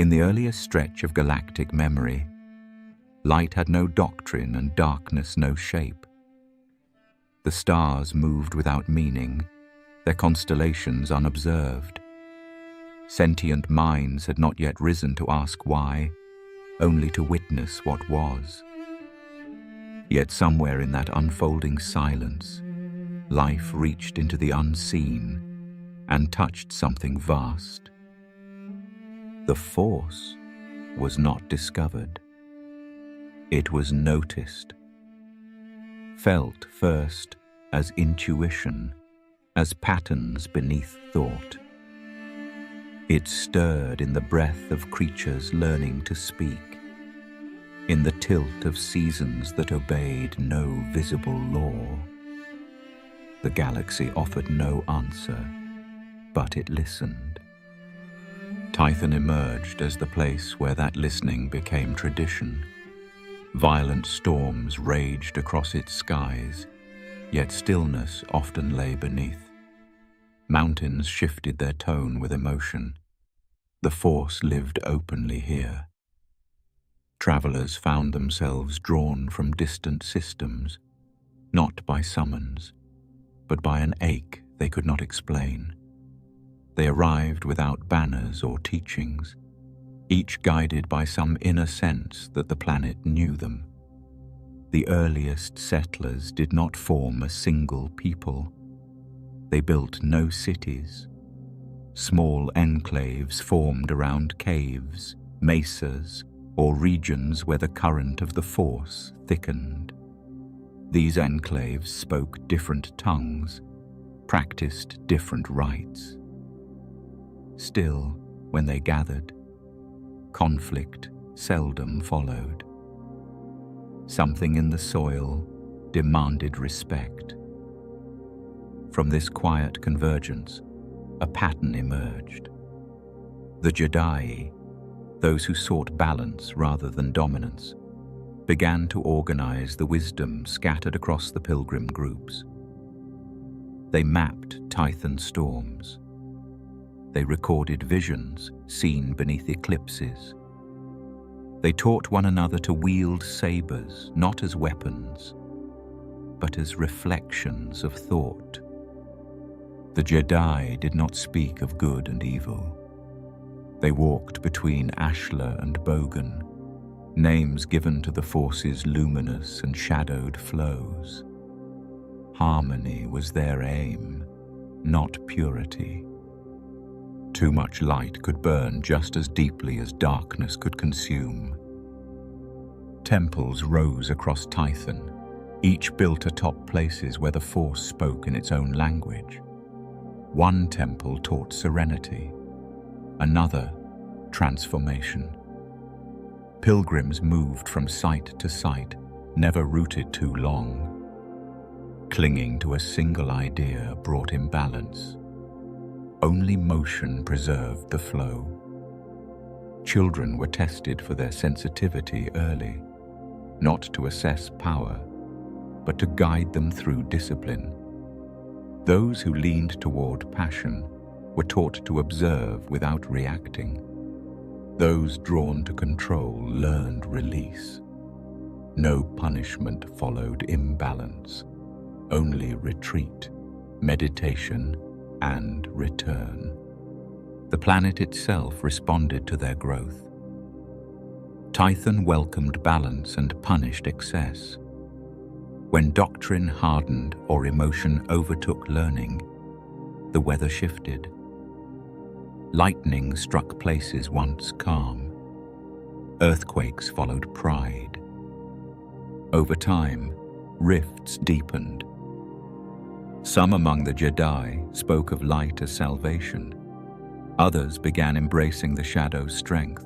In the earliest stretch of galactic memory, light had no doctrine and darkness no shape. The stars moved without meaning, their constellations unobserved. Sentient minds had not yet risen to ask why, only to witness what was. Yet somewhere in that unfolding silence, life reached into the unseen and touched something vast. The Force was not discovered. It was noticed, felt first as intuition, as patterns beneath thought. It stirred in the breath of creatures learning to speak, in the tilt of seasons that obeyed no visible law. The galaxy offered no answer, but it listened. Tython emerged as the place where that listening became tradition. Violent storms raged across its skies, yet stillness often lay beneath. Mountains shifted their tone with emotion. The Force lived openly here. Travelers found themselves drawn from distant systems, not by summons, but by an ache they could not explain. They arrived without banners or teachings, each guided by some inner sense that the planet knew them. The earliest settlers did not form a single people. They built no cities. Small enclaves formed around caves, mesas, or regions where the current of the Force thickened. These enclaves spoke different tongues, practiced different rites. Still, when they gathered, conflict seldom followed. Something in the soil demanded respect. From this quiet convergence, a pattern emerged. The Jedi, those who sought balance rather than dominance, began to organize the wisdom scattered across the pilgrim groups. They mapped Tython storms. They recorded visions seen beneath eclipses. They taught one another to wield sabers not as weapons, but as reflections of thought. The Jedi did not speak of good and evil. They walked between Ashla and Bogan, names given to the Force's luminous and shadowed flows. Harmony was their aim, not purity. Too much light could burn just as deeply as darkness could consume. Temples rose across Tython, each built atop places where the Force spoke in its own language. One temple taught serenity, another, transformation. Pilgrims moved from site to site, never rooted too long. Clinging to a single idea brought imbalance. Only motion preserved the flow. Children were tested for their sensitivity early, not to assess power, but to guide them through discipline. Those who leaned toward passion were taught to observe without reacting. Those drawn to control learned release. No punishment followed imbalance, only retreat, meditation, and return. The planet itself responded to their growth. Tython welcomed balance and punished excess. When doctrine hardened or emotion overtook learning, the weather shifted. Lightning struck places once calm. Earthquakes followed pride. Over time, rifts deepened. Some among the Jedi spoke of light as salvation. Others began embracing the shadow's strength.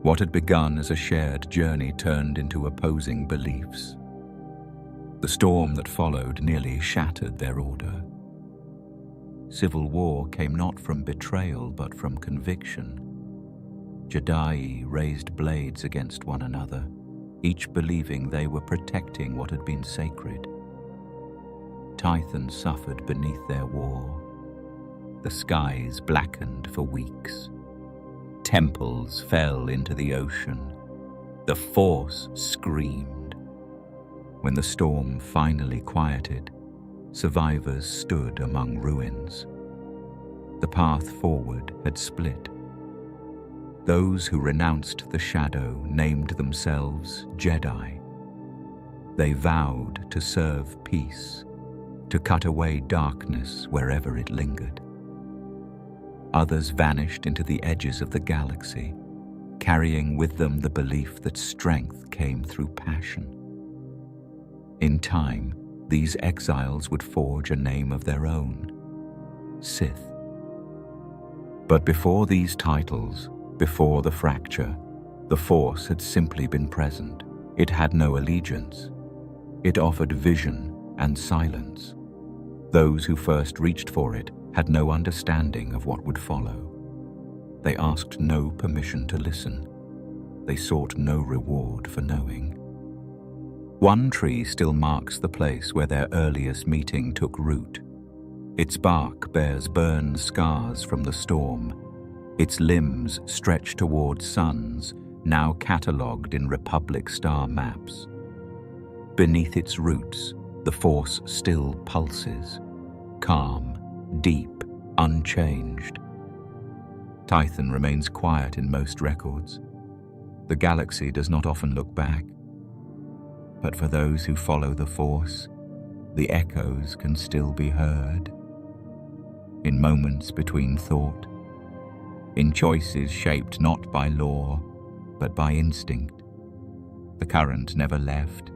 What had begun as a shared journey turned into opposing beliefs. The storm that followed nearly shattered their order. Civil war came not from betrayal but from conviction. Jedi raised blades against one another, each believing they were protecting what had been sacred. Tython suffered beneath their war. The skies blackened for weeks. Temples fell into the ocean. The Force screamed. When the storm finally quieted, survivors stood among ruins. The path forward had split. Those who renounced the shadow named themselves Jedi. They vowed to serve peace, to cut away darkness wherever it lingered. Others vanished into the edges of the galaxy, carrying with them the belief that strength came through passion. In time, these exiles would forge a name of their own, Sith. But before these titles, before the fracture, the Force had simply been present. It had no allegiance. It offered vision and silence. Those who first reached for it had no understanding of what would follow. They asked no permission to listen. They sought no reward for knowing. One tree still marks the place where their earliest meeting took root. Its bark bears burned scars from the storm. Its limbs stretch toward suns, now catalogued in Republic star maps. Beneath its roots, the Force still pulses, calm, deep, unchanged. Tython remains quiet in most records. The galaxy does not often look back. But for those who follow the Force, the echoes can still be heard. In moments between thought, in choices shaped not by law, but by instinct. The current never left.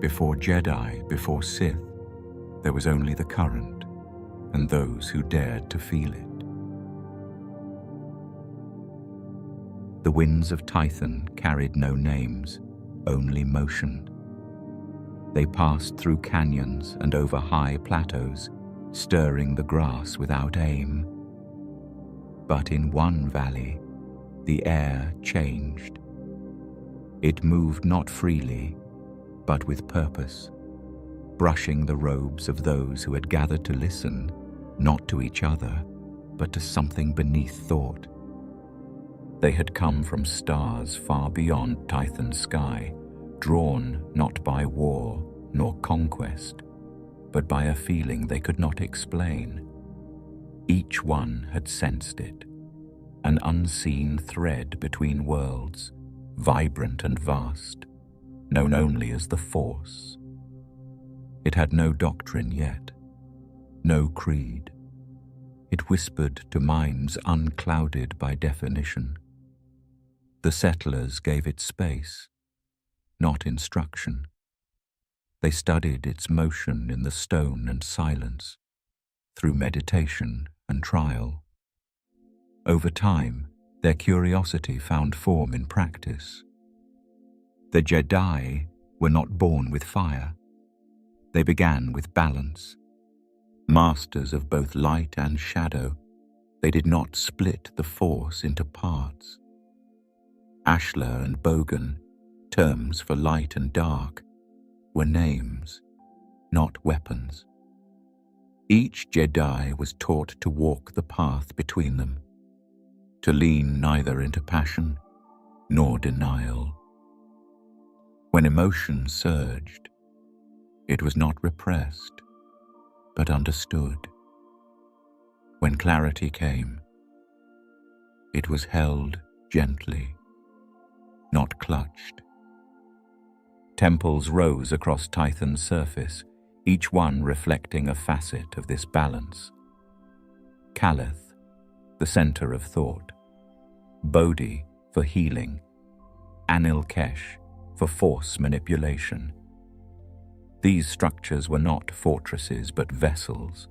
Before Jedi, before Sith, there was only the current, and those who dared to feel it. The winds of Tython carried no names, only motion. They passed through canyons and over high plateaus, stirring the grass without aim. But in one valley, the air changed. It moved not freely, but with purpose, brushing the robes of those who had gathered to listen, not to each other, but to something beneath thought. They had come from stars far beyond Tython's sky, drawn not by war nor conquest, but by a feeling they could not explain. Each one had sensed it, an unseen thread between worlds, vibrant and vast, known only as the Force. It had no doctrine yet, no creed. It whispered to minds unclouded by definition. The settlers gave it space, not instruction. They studied its motion in the stone and silence, through meditation and trial. Over time, their curiosity found form in practice. The Jedi were not born with fire. They began with balance. Masters of both light and shadow, they did not split the Force into parts. Ashlar and Bogan, terms for light and dark, were names, not weapons. Each Jedi was taught to walk the path between them, to lean neither into passion nor denial. When emotion surged, it was not repressed, but understood. When clarity came, it was held gently, not clutched. Temples rose across Tython's surface, each one reflecting a facet of this balance. Calith, the center of thought. Bodhi for healing. Anil-Kesh for force manipulation. These structures were not fortresses but vessels,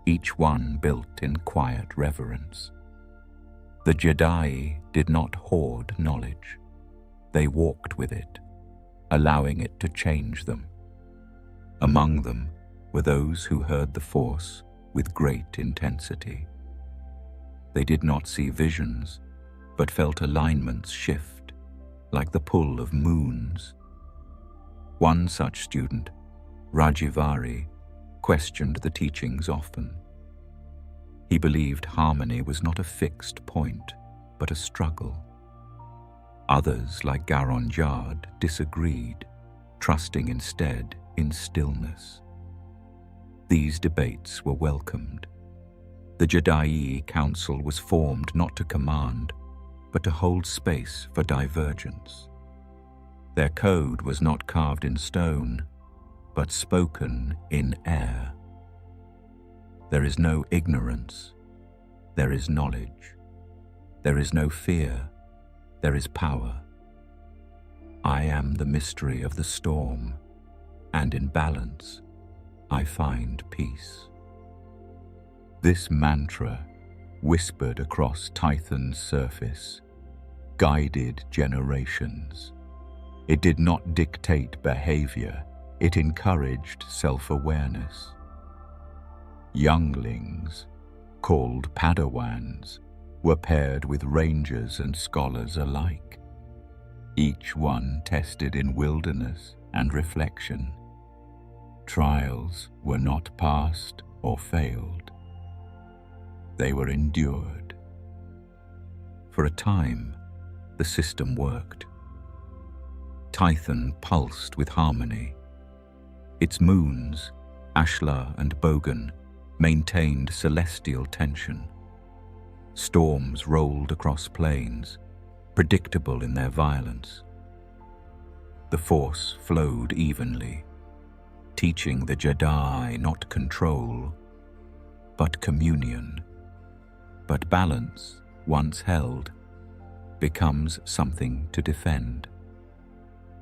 each one built in quiet reverence. The Jedi did not hoard knowledge. They walked with it, allowing it to change them. Among them were those who heard the Force with great intensity. They did not see visions, but felt alignments shift, like the pull of moons. One such student, Rajivari, questioned the teachings often. He believed harmony was not a fixed point, but a struggle. Others, like Garon-Jard, disagreed, trusting instead in stillness. These debates were welcomed. The Jedi Council was formed not to command, but to hold space for divergence. Their code was not carved in stone, but spoken in air. There is no ignorance, there is knowledge. There is no fear, there is power. I am the mystery of the storm, and in balance, I find peace. This mantra, whispered across Tython's surface, guided generations. It did not dictate behavior, it encouraged self-awareness. Younglings, called Padawans, were paired with rangers and scholars alike, each one tested in wilderness and reflection. Trials were not passed or failed. They were endured. For a time, the system worked. Tython pulsed with harmony. Its moons, Ashla and Bogan, maintained celestial tension. Storms rolled across plains, predictable in their violence. The Force flowed evenly, teaching the Jedi not control, but communion. But balance, once held, becomes something to defend.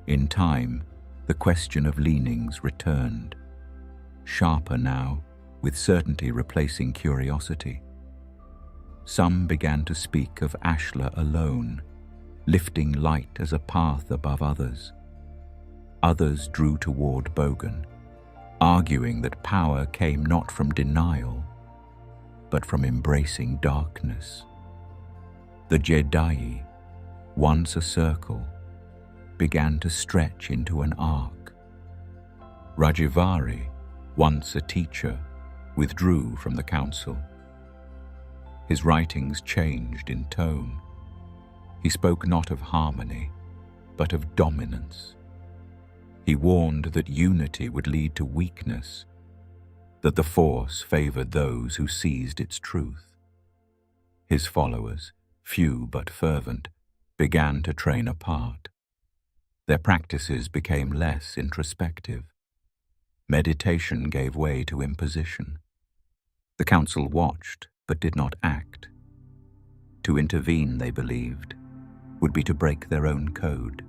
In time, the question of leanings returned, sharper now, with certainty replacing curiosity. Some began to speak of Ashla alone, lifting light as a path above others. Others drew toward Bogan, arguing that power came not from denial, but from embracing darkness. The Jedi, once a circle, began to stretch into an arc. Rajivari, once a teacher, withdrew from the council. His writings changed in tone. He spoke not of harmony, but of dominance. He warned that unity would lead to weakness, that the Force favored those who seized its truth. His followers, few but fervent, began to train apart. Their practices became less introspective. Meditation gave way to imposition. The council watched, but did not act. To intervene, they believed, would be to break their own code.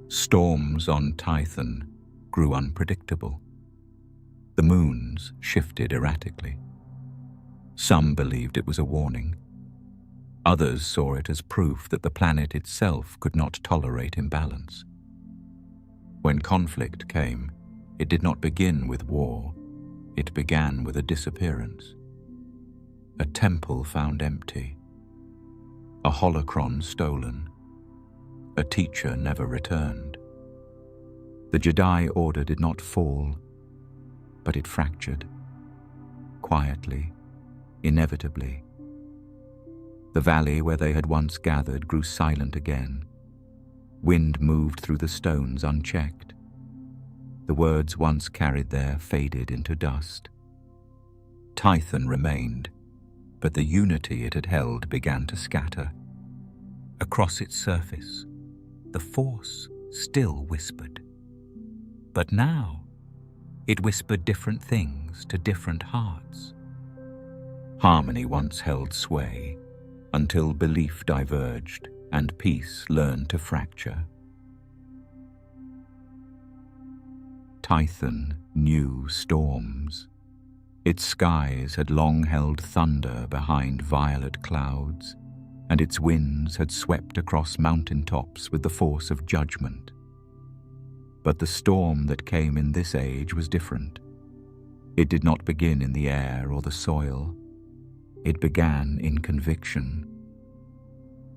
Storms on Tython grew unpredictable. The moons shifted erratically. Some believed it was a warning. Others saw it as proof that the planet itself could not tolerate imbalance. When conflict came, it did not begin with war. It began with a disappearance. A temple found empty. A holocron stolen. A teacher never returned. The Jedi Order did not fall, but it fractured. Quietly, inevitably. The valley where they had once gathered grew silent again. Wind moved through the stones unchecked. The words once carried there faded into dust. Tython remained, but the unity it had held began to scatter. Across its surface, the Force still whispered. But now, it whispered different things to different hearts. Harmony once held sway, until belief diverged and peace learned to fracture. Tython knew storms. Its skies had long held thunder behind violet clouds, and its winds had swept across mountaintops with the force of judgment. But the storm that came in this age was different. It did not begin in the air or the soil. It began in conviction.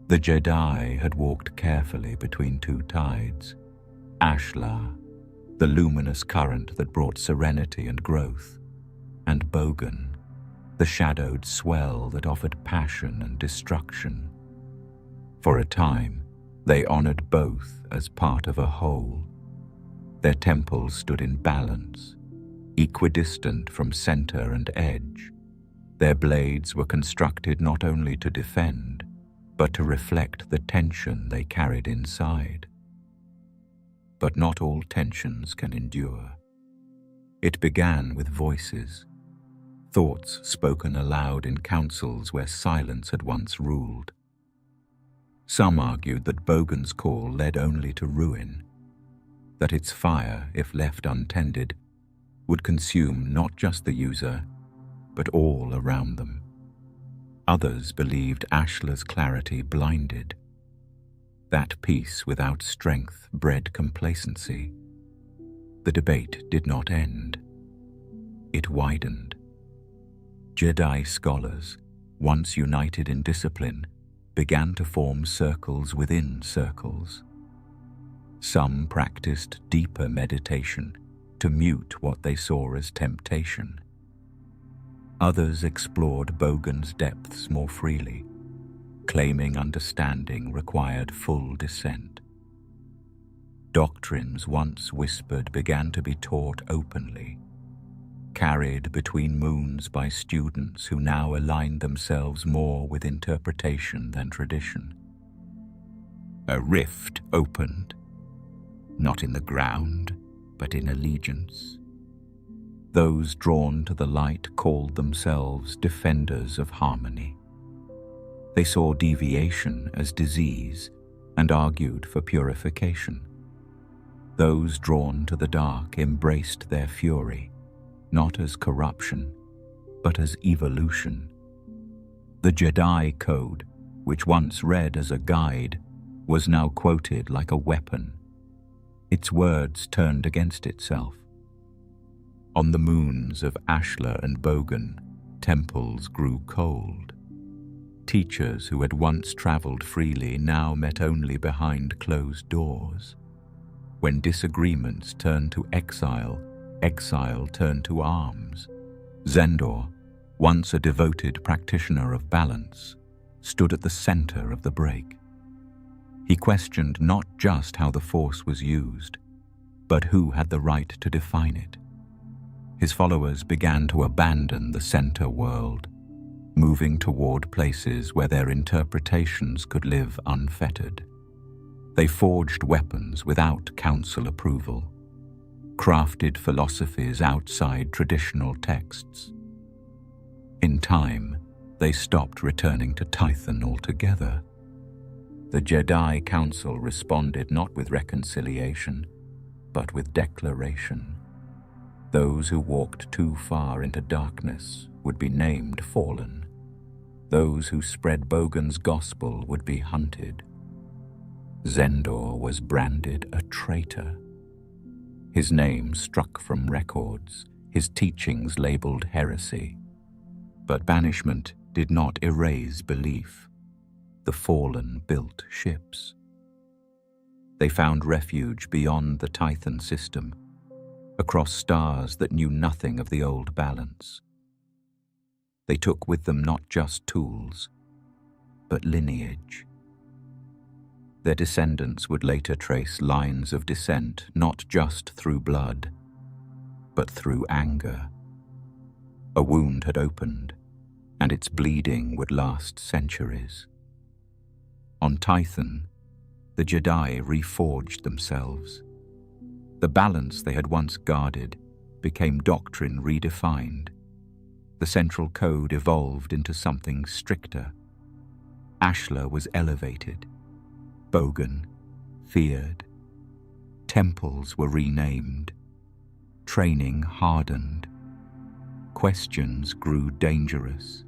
The Jedi had walked carefully between two tides. Ashla, the luminous current that brought serenity and growth, and Bogan, the shadowed swell that offered passion and destruction. For a time, they honored both as part of a whole. Their temples stood in balance, equidistant from center and edge. Their blades were constructed not only to defend, but to reflect the tension they carried inside. But not all tensions can endure. It began with voices, thoughts spoken aloud in councils where silence had once ruled. Some argued that Bogan's call led only to ruin, that its fire, if left untended, would consume not just the user, but all around them. Others believed Ashla's clarity blinded. That peace without strength bred complacency. The debate did not end. It widened. Jedi scholars, once united in discipline, began to form circles within circles. Some practiced deeper meditation to mute what they saw as temptation. Others explored Bogan's depths more freely, claiming understanding required full descent. Doctrines once whispered began to be taught openly, carried between moons by students who now aligned themselves more with interpretation than tradition. A rift opened, not in the ground, but in allegiance. Those drawn to the light called themselves defenders of harmony. They saw deviation as disease and argued for purification. Those drawn to the dark embraced their fury, not as corruption, but as evolution. The Jedi Code, which once read as a guide, was now quoted like a weapon. Its words turned against itself. On the moons of Ashla and Bogan, temples grew cold. Teachers who had once traveled freely now met only behind closed doors. When disagreements turned to exile, exile turned to arms. Zendor, once a devoted practitioner of balance, stood at the center of the break. He questioned not just how the Force was used, but who had the right to define it. His followers began to abandon the center world, moving toward places where their interpretations could live unfettered. They forged weapons without council approval, crafted philosophies outside traditional texts. In time, they stopped returning to Tython altogether. The Jedi Council responded not with reconciliation, but with declaration. Those who walked too far into darkness would be named fallen. Those who spread Bogan's gospel would be hunted. Zendor was branded a traitor. His name struck from records, his teachings labeled heresy. But banishment did not erase belief. The fallen built ships. They found refuge beyond the Tython system, across stars that knew nothing of the old balance. They took with them not just tools, but lineage. Their descendants would later trace lines of descent not just through blood, but through anger. A wound had opened, and its bleeding would last centuries. On Tython, the Jedi reforged themselves. The balance they had once guarded became doctrine redefined. The central code evolved into something stricter. Ashla was elevated. Bogan feared. Temples were renamed. Training hardened. Questions grew dangerous.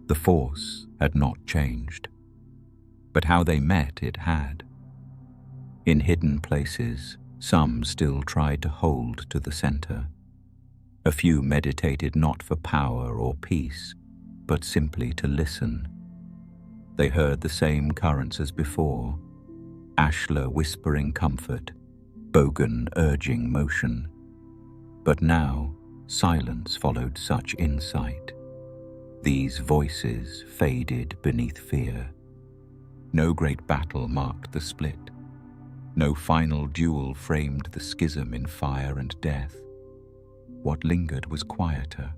The Force had not changed, but how they met it had. In hidden places, some still tried to hold to the center. A few meditated not for power or peace, but simply to listen. They heard the same currents as before, Ashla whispering comfort, Bogan urging motion. But now, silence followed such insight. These voices faded beneath fear. No great battle marked the split. No final duel framed the schism in fire and death. What lingered was quieter,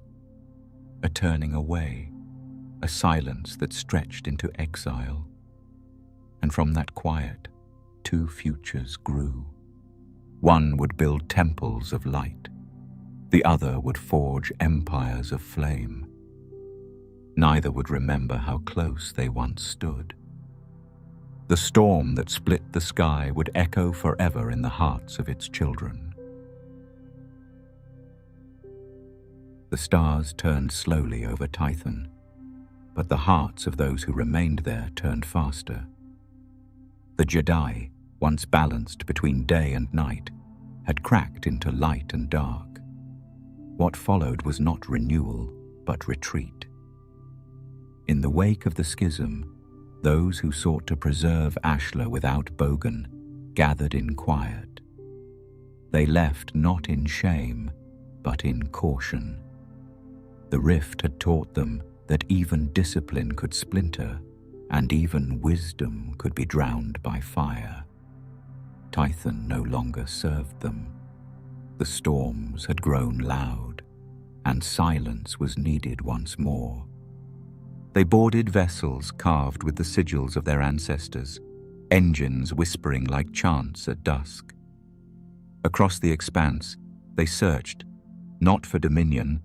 a turning away, a silence that stretched into exile. And from that quiet, two futures grew. One would build temples of light. The other would forge empires of flame. Neither would remember how close they once stood. The storm that split the sky would echo forever in the hearts of its children. The stars turned slowly over Tython, but the hearts of those who remained there turned faster. The Jedi, once balanced between day and night, had cracked into light and dark. What followed was not renewal, but retreat. In the wake of the schism, those who sought to preserve Ashla without Bogan gathered in quiet. They left not in shame, but in caution. The rift had taught them that even discipline could splinter, and even wisdom could be drowned by fire. Tython no longer served them. The storms had grown loud, and silence was needed once more. They boarded vessels carved with the sigils of their ancestors, engines whispering like chants at dusk. Across the expanse, they searched, not for dominion,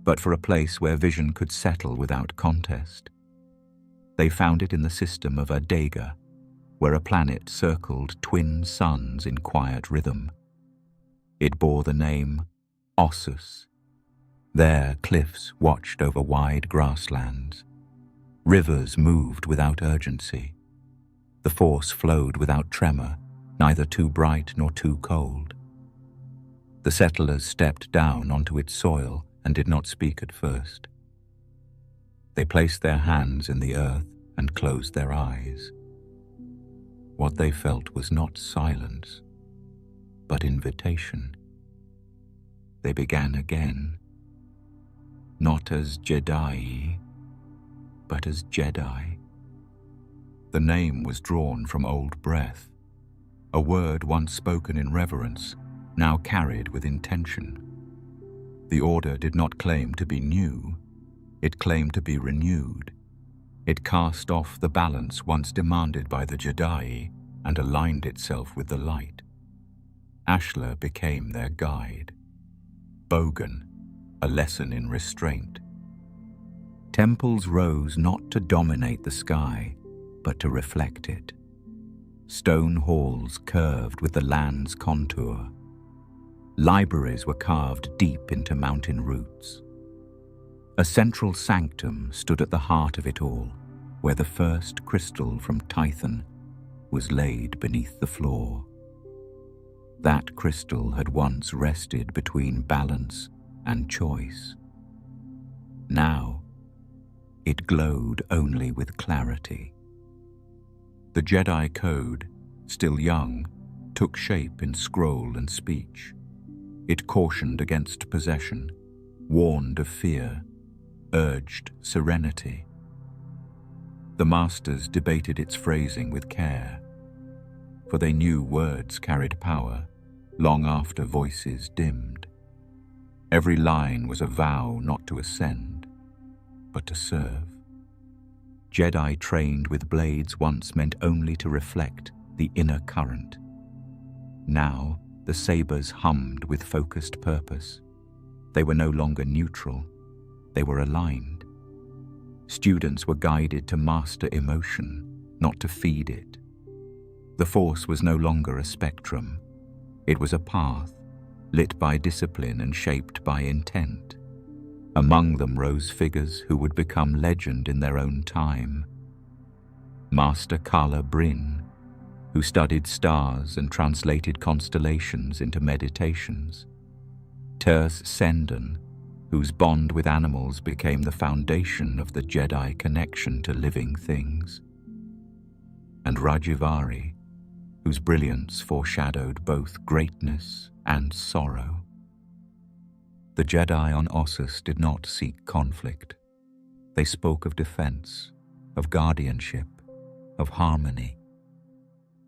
but for a place where vision could settle without contest. They found it in the system of Adega, where a planet circled twin suns in quiet rhythm. It bore the name Ossus. There cliffs watched over wide grasslands. Rivers moved without urgency. The force flowed without tremor, neither too bright nor too cold. The settlers stepped down onto its soil and did not speak at first. They placed their hands in the earth and closed their eyes. What they felt was not silence, but invitation. They began again, not as Jedi, but as Jedi. The name was drawn from old breath, a word once spoken in reverence, now carried with intention. The order did not claim to be new, it claimed to be renewed. It cast off the balance once demanded by the Jedi and aligned itself with the light. Ashla became their guide. Bogan, a lesson in restraint. Temples rose not to dominate the sky, but to reflect it. Stone halls curved with the land's contour. Libraries were carved deep into mountain roots. A central sanctum stood at the heart of it all, where the first crystal from Tython was laid beneath the floor. That crystal had once rested between balance and choice. Now, it glowed only with clarity. The Jedi Code, still young, took shape in scroll and speech. It cautioned against possession, warned of fear, urged serenity. The masters debated its phrasing with care, for they knew words carried power long after voices dimmed. Every line was a vow not to ascend, but to serve. Jedi trained with blades once meant only to reflect the inner current. Now, the sabers hummed with focused purpose. They were no longer neutral, they were aligned. Students were guided to master emotion, not to feed it. The Force was no longer a spectrum. It was a path, lit by discipline and shaped by intent. Among them rose figures who would become legend in their own time. Master Kala Bryn, who studied stars and translated constellations into meditations. Ters Sendon, whose bond with animals became the foundation of the Jedi connection to living things. And Rajivari, whose brilliance foreshadowed both greatness and sorrow. The Jedi on Ossus did not seek conflict. They spoke of defense, of guardianship, of harmony.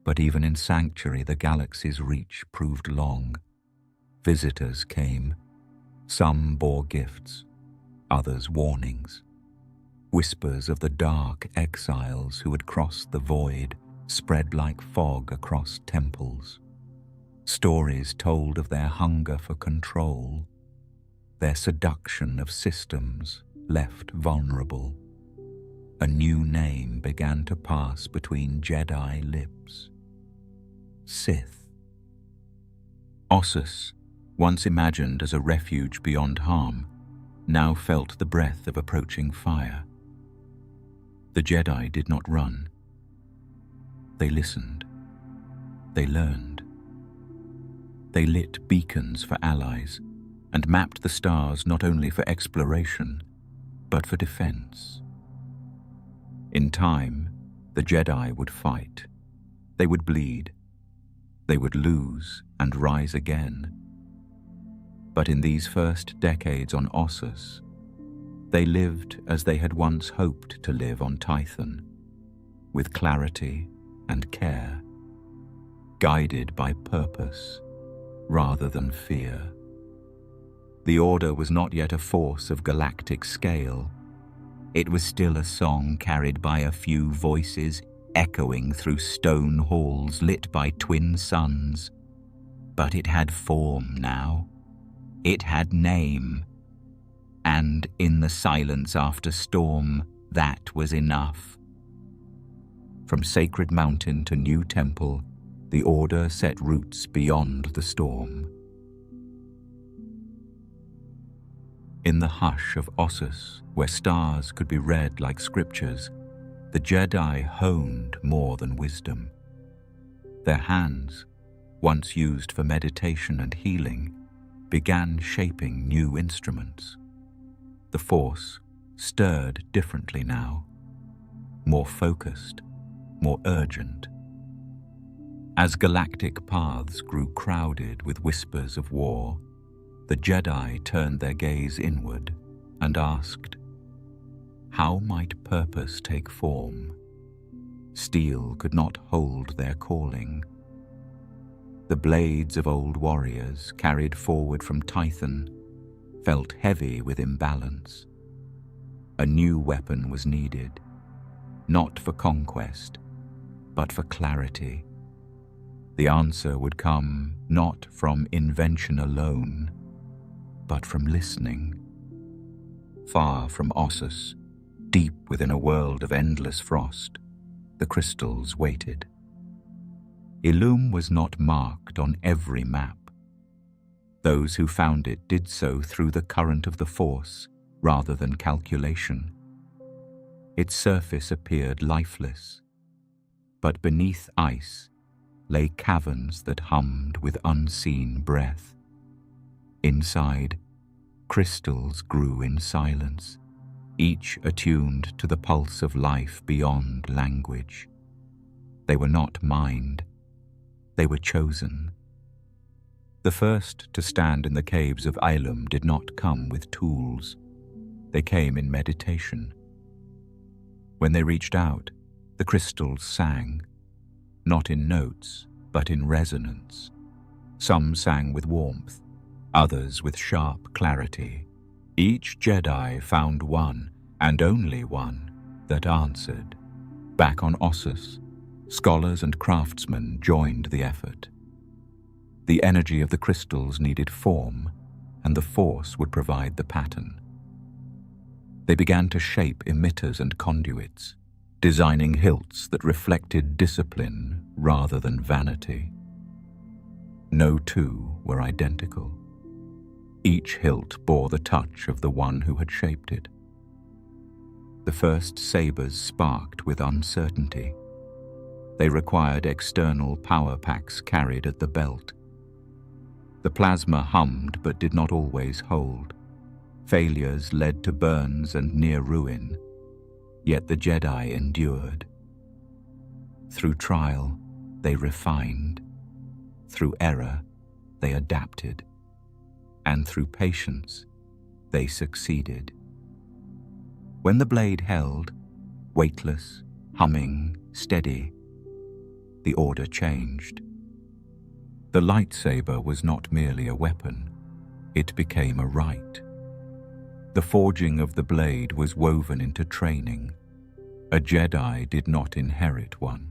But even in sanctuary, the galaxy's reach proved long. Visitors came. Some bore gifts, others warnings. Whispers of the dark exiles who had crossed the void spread like fog across temples. Stories told of their hunger for control, their seduction of systems left vulnerable. A new name began to pass between Jedi lips. Sith. Ossus, once imagined as a refuge beyond harm, now felt the breath of approaching fire. The Jedi did not run. They listened. They learned. They lit beacons for allies and mapped the stars not only for exploration, but for defense. In time, the Jedi would fight. They would bleed. They would lose and rise again. But in these first decades on Ossus, they lived as they had once hoped to live on Tython, with clarity and care, guided by purpose rather than fear. The Order was not yet a force of galactic scale. It was still a song carried by a few voices, echoing through stone halls lit by twin suns. But it had form now. It had name. And in the silence after storm, that was enough. From sacred mountain to new temple, the Order set roots beyond the storm. In the hush of Ossus, where stars could be read like scriptures, the Jedi honed more than wisdom. Their hands, once used for meditation and healing, began shaping new instruments. The Force stirred differently now, more focused, more urgent. As galactic paths grew crowded with whispers of war, the Jedi turned their gaze inward and asked, how might purpose take form? Steel could not hold their calling. The blades of old warriors, carried forward from Tython, felt heavy with imbalance. A new weapon was needed, not for conquest, but for clarity. The answer would come not from invention alone, but from listening. Far from Ossus, deep within a world of endless frost, the crystals waited. Illum was not marked on every map. Those who found it did so through the current of the Force rather than calculation. Its surface appeared lifeless, but beneath ice lay caverns that hummed with unseen breath. Inside, crystals grew in silence, each attuned to the pulse of life beyond language. They were not mined, they were chosen. The first to stand in the caves of Illum did not come with tools. They came in meditation. When they reached out, the crystals sang, not in notes, but in resonance. Some sang with warmth, others with sharp clarity. Each Jedi found one, and only one, that answered. Back on Ossus, scholars and craftsmen joined the effort. The energy of the crystals needed form, and the Force would provide the pattern. They began to shape emitters and conduits, designing hilts that reflected discipline rather than vanity. No two were identical. Each hilt bore the touch of the one who had shaped it. The first sabers sparked with uncertainty. They required external power packs carried at the belt. The plasma hummed but did not always hold. Failures led to burns and near ruin, yet the Jedi endured. Through trial, they refined. Through error, they adapted. And through patience, they succeeded. When the blade held, weightless, humming, steady. The order changed. The lightsaber was not merely a weapon, it became a rite. The forging of the blade was woven into training. A Jedi did not inherit one.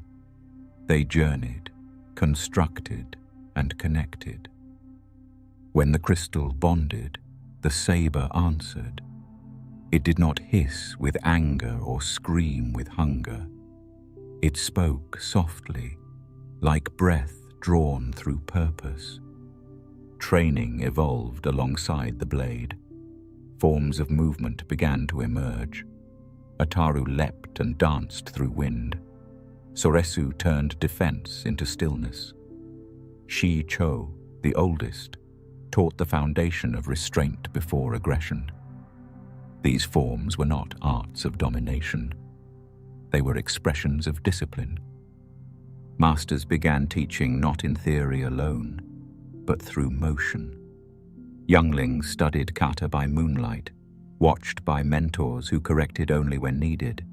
They journeyed, constructed, and connected. When the crystal bonded, the saber answered. It did not hiss with anger or scream with hunger. It spoke softly, like breath drawn through purpose. Training evolved alongside the blade. Forms of movement began to emerge. Ataru leapt and danced through wind. Soresu turned defense into stillness. Shi-Cho, the oldest, taught the foundation of restraint before aggression. These forms were not arts of domination. They were expressions of discipline. Masters began teaching not in theory alone, but through motion. Younglings studied kata by moonlight, watched by mentors who corrected only when needed.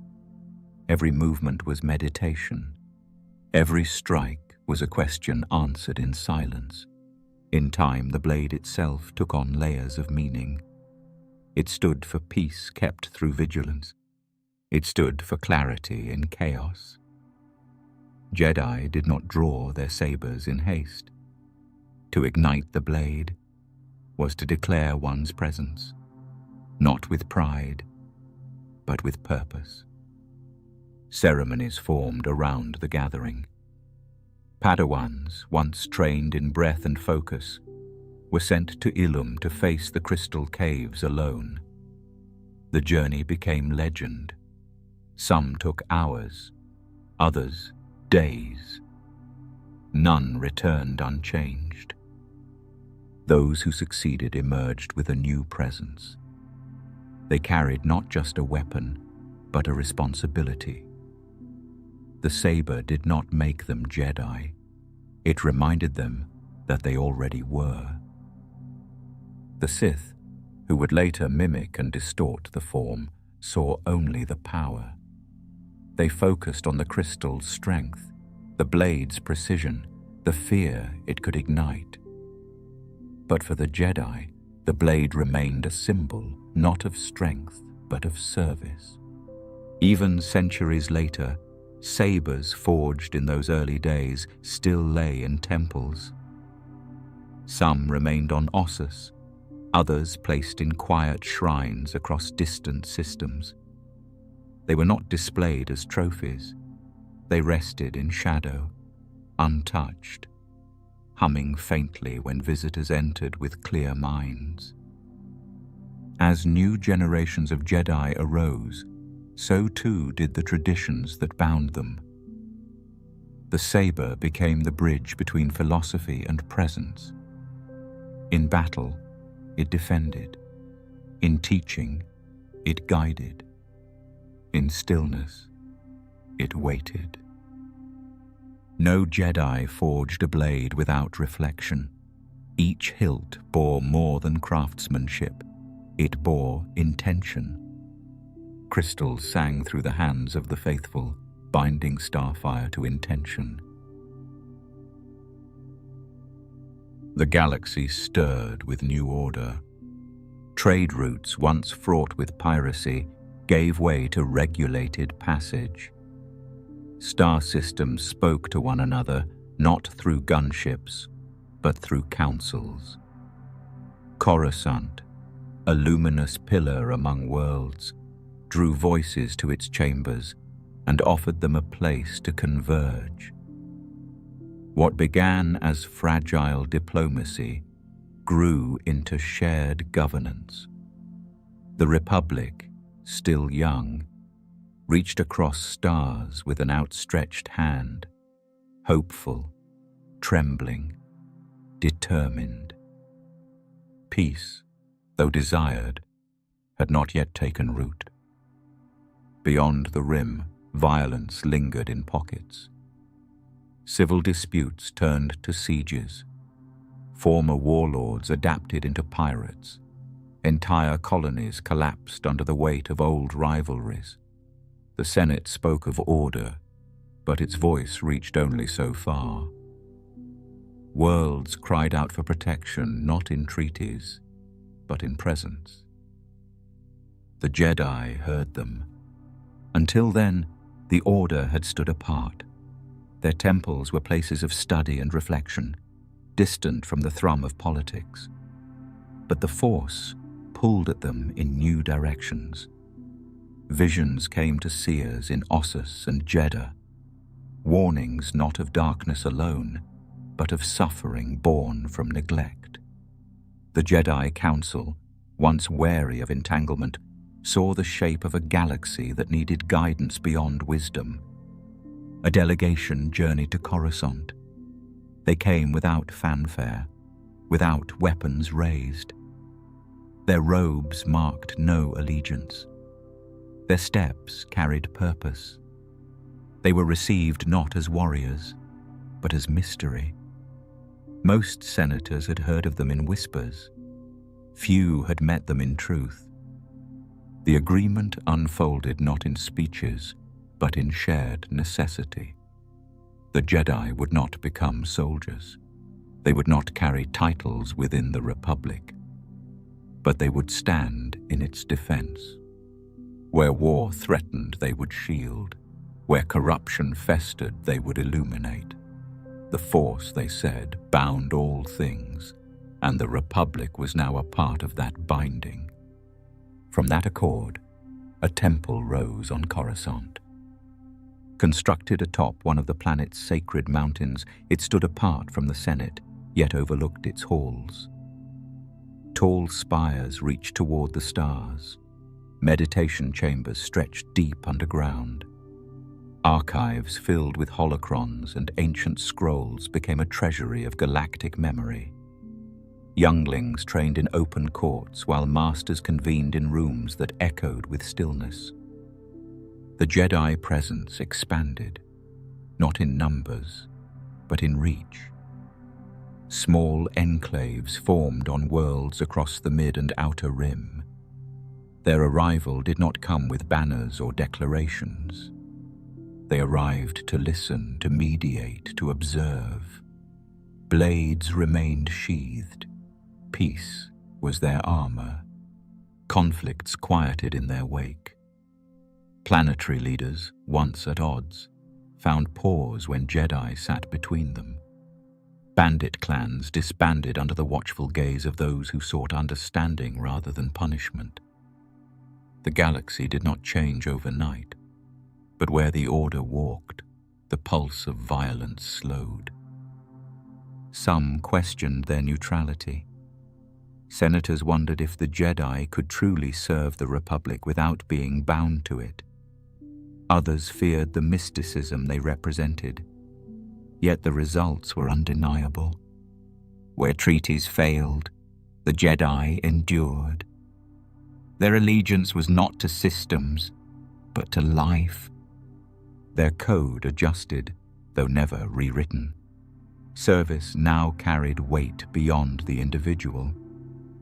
Every movement was meditation. Every strike was a question answered in silence. In time, the blade itself took on layers of meaning. It stood for peace kept through vigilance. It stood for clarity in chaos. Jedi did not draw their sabers in haste. To ignite the blade was to declare one's presence, not with pride, but with purpose. Ceremonies formed around the gathering. Padawans, once trained in breath and focus, were sent to Ilum to face the crystal caves alone. The journey became legend. Some took hours, others days. None returned unchanged. Those who succeeded emerged with a new presence. They carried not just a weapon, but a responsibility. The saber did not make them Jedi. It reminded them that they already were. The Sith, who would later mimic and distort the form, saw only the power. They focused on the crystal's strength, the blade's precision, the fear it could ignite. But for the Jedi, the blade remained a symbol, not of strength, but of service. Even centuries later, sabers forged in those early days still lay in temples. Some remained on Ossus, others placed in quiet shrines across distant systems. They were not displayed as trophies. They rested in shadow, untouched, humming faintly when visitors entered with clear minds. As new generations of Jedi arose, so too did the traditions that bound them. The saber became the bridge between philosophy and presence. In battle, it defended. In teaching, it guided. In stillness, it waited. No Jedi forged a blade without reflection. Each hilt bore more than craftsmanship. It bore intention. Crystals sang through the hands of the faithful, binding starfire to intention. The galaxy stirred with new order. Trade routes once fraught with piracy gave way to regulated passage. Star systems spoke to one another, not through gunships, but through councils. Coruscant, a luminous pillar among worlds, drew voices to its chambers and offered them a place to converge. What began as fragile diplomacy grew into shared governance. The Republic, still young, reached across stars with an outstretched hand, hopeful, trembling, determined. Peace, though desired, had not yet taken root. Beyond the rim, violence lingered in pockets. Civil disputes turned to sieges. Former warlords adapted into pirates. Entire colonies collapsed under the weight of old rivalries. The Senate spoke of order, but its voice reached only so far. Worlds cried out for protection, not in treaties, but in presence. The Jedi heard them. Until then, the Order had stood apart. Their temples were places of study and reflection, distant from the thrum of politics. But the Force pulled at them in new directions. Visions came to seers in Ossus and Jeddah, warnings not of darkness alone, but of suffering born from neglect. The Jedi Council, once wary of entanglement, saw the shape of a galaxy that needed guidance beyond wisdom. A delegation journeyed to Coruscant. They came without fanfare, without weapons raised. Their robes marked no allegiance. Their steps carried purpose. They were received not as warriors, but as mystery. Most senators had heard of them in whispers. Few had met them in truth. The agreement unfolded not in speeches, but in shared necessity. The Jedi would not become soldiers. They would not carry titles within the Republic, but they would stand in its defense. Where war threatened, they would shield. Where corruption festered, they would illuminate. The Force, they said, bound all things, and the Republic was now a part of that binding. From that accord, a temple rose on Coruscant. Constructed atop one of the planet's sacred mountains, it stood apart from the Senate, yet overlooked its halls. Tall spires reached toward the stars. Meditation chambers stretched deep underground. Archives filled with holocrons and ancient scrolls became a treasury of galactic memory. Younglings trained in open courts while masters convened in rooms that echoed with stillness. The Jedi presence expanded, not in numbers, but in reach. Small enclaves formed on worlds across the mid and outer rim. Their arrival did not come with banners or declarations. They arrived to listen, to mediate, to observe. Blades remained sheathed. Peace was their armor. Conflicts quieted in their wake. Planetary leaders, once at odds, found pause when Jedi sat between them. Bandit clans disbanded under the watchful gaze of those who sought understanding rather than punishment. The galaxy did not change overnight, but where the Order walked, the pulse of violence slowed. Some questioned their neutrality. Senators wondered if the Jedi could truly serve the Republic without being bound to it. Others feared the mysticism they represented. Yet the results were undeniable. Where treaties failed, the Jedi endured. Their allegiance was not to systems, but to life. Their code adjusted, though never rewritten. Service now carried weight beyond the individual.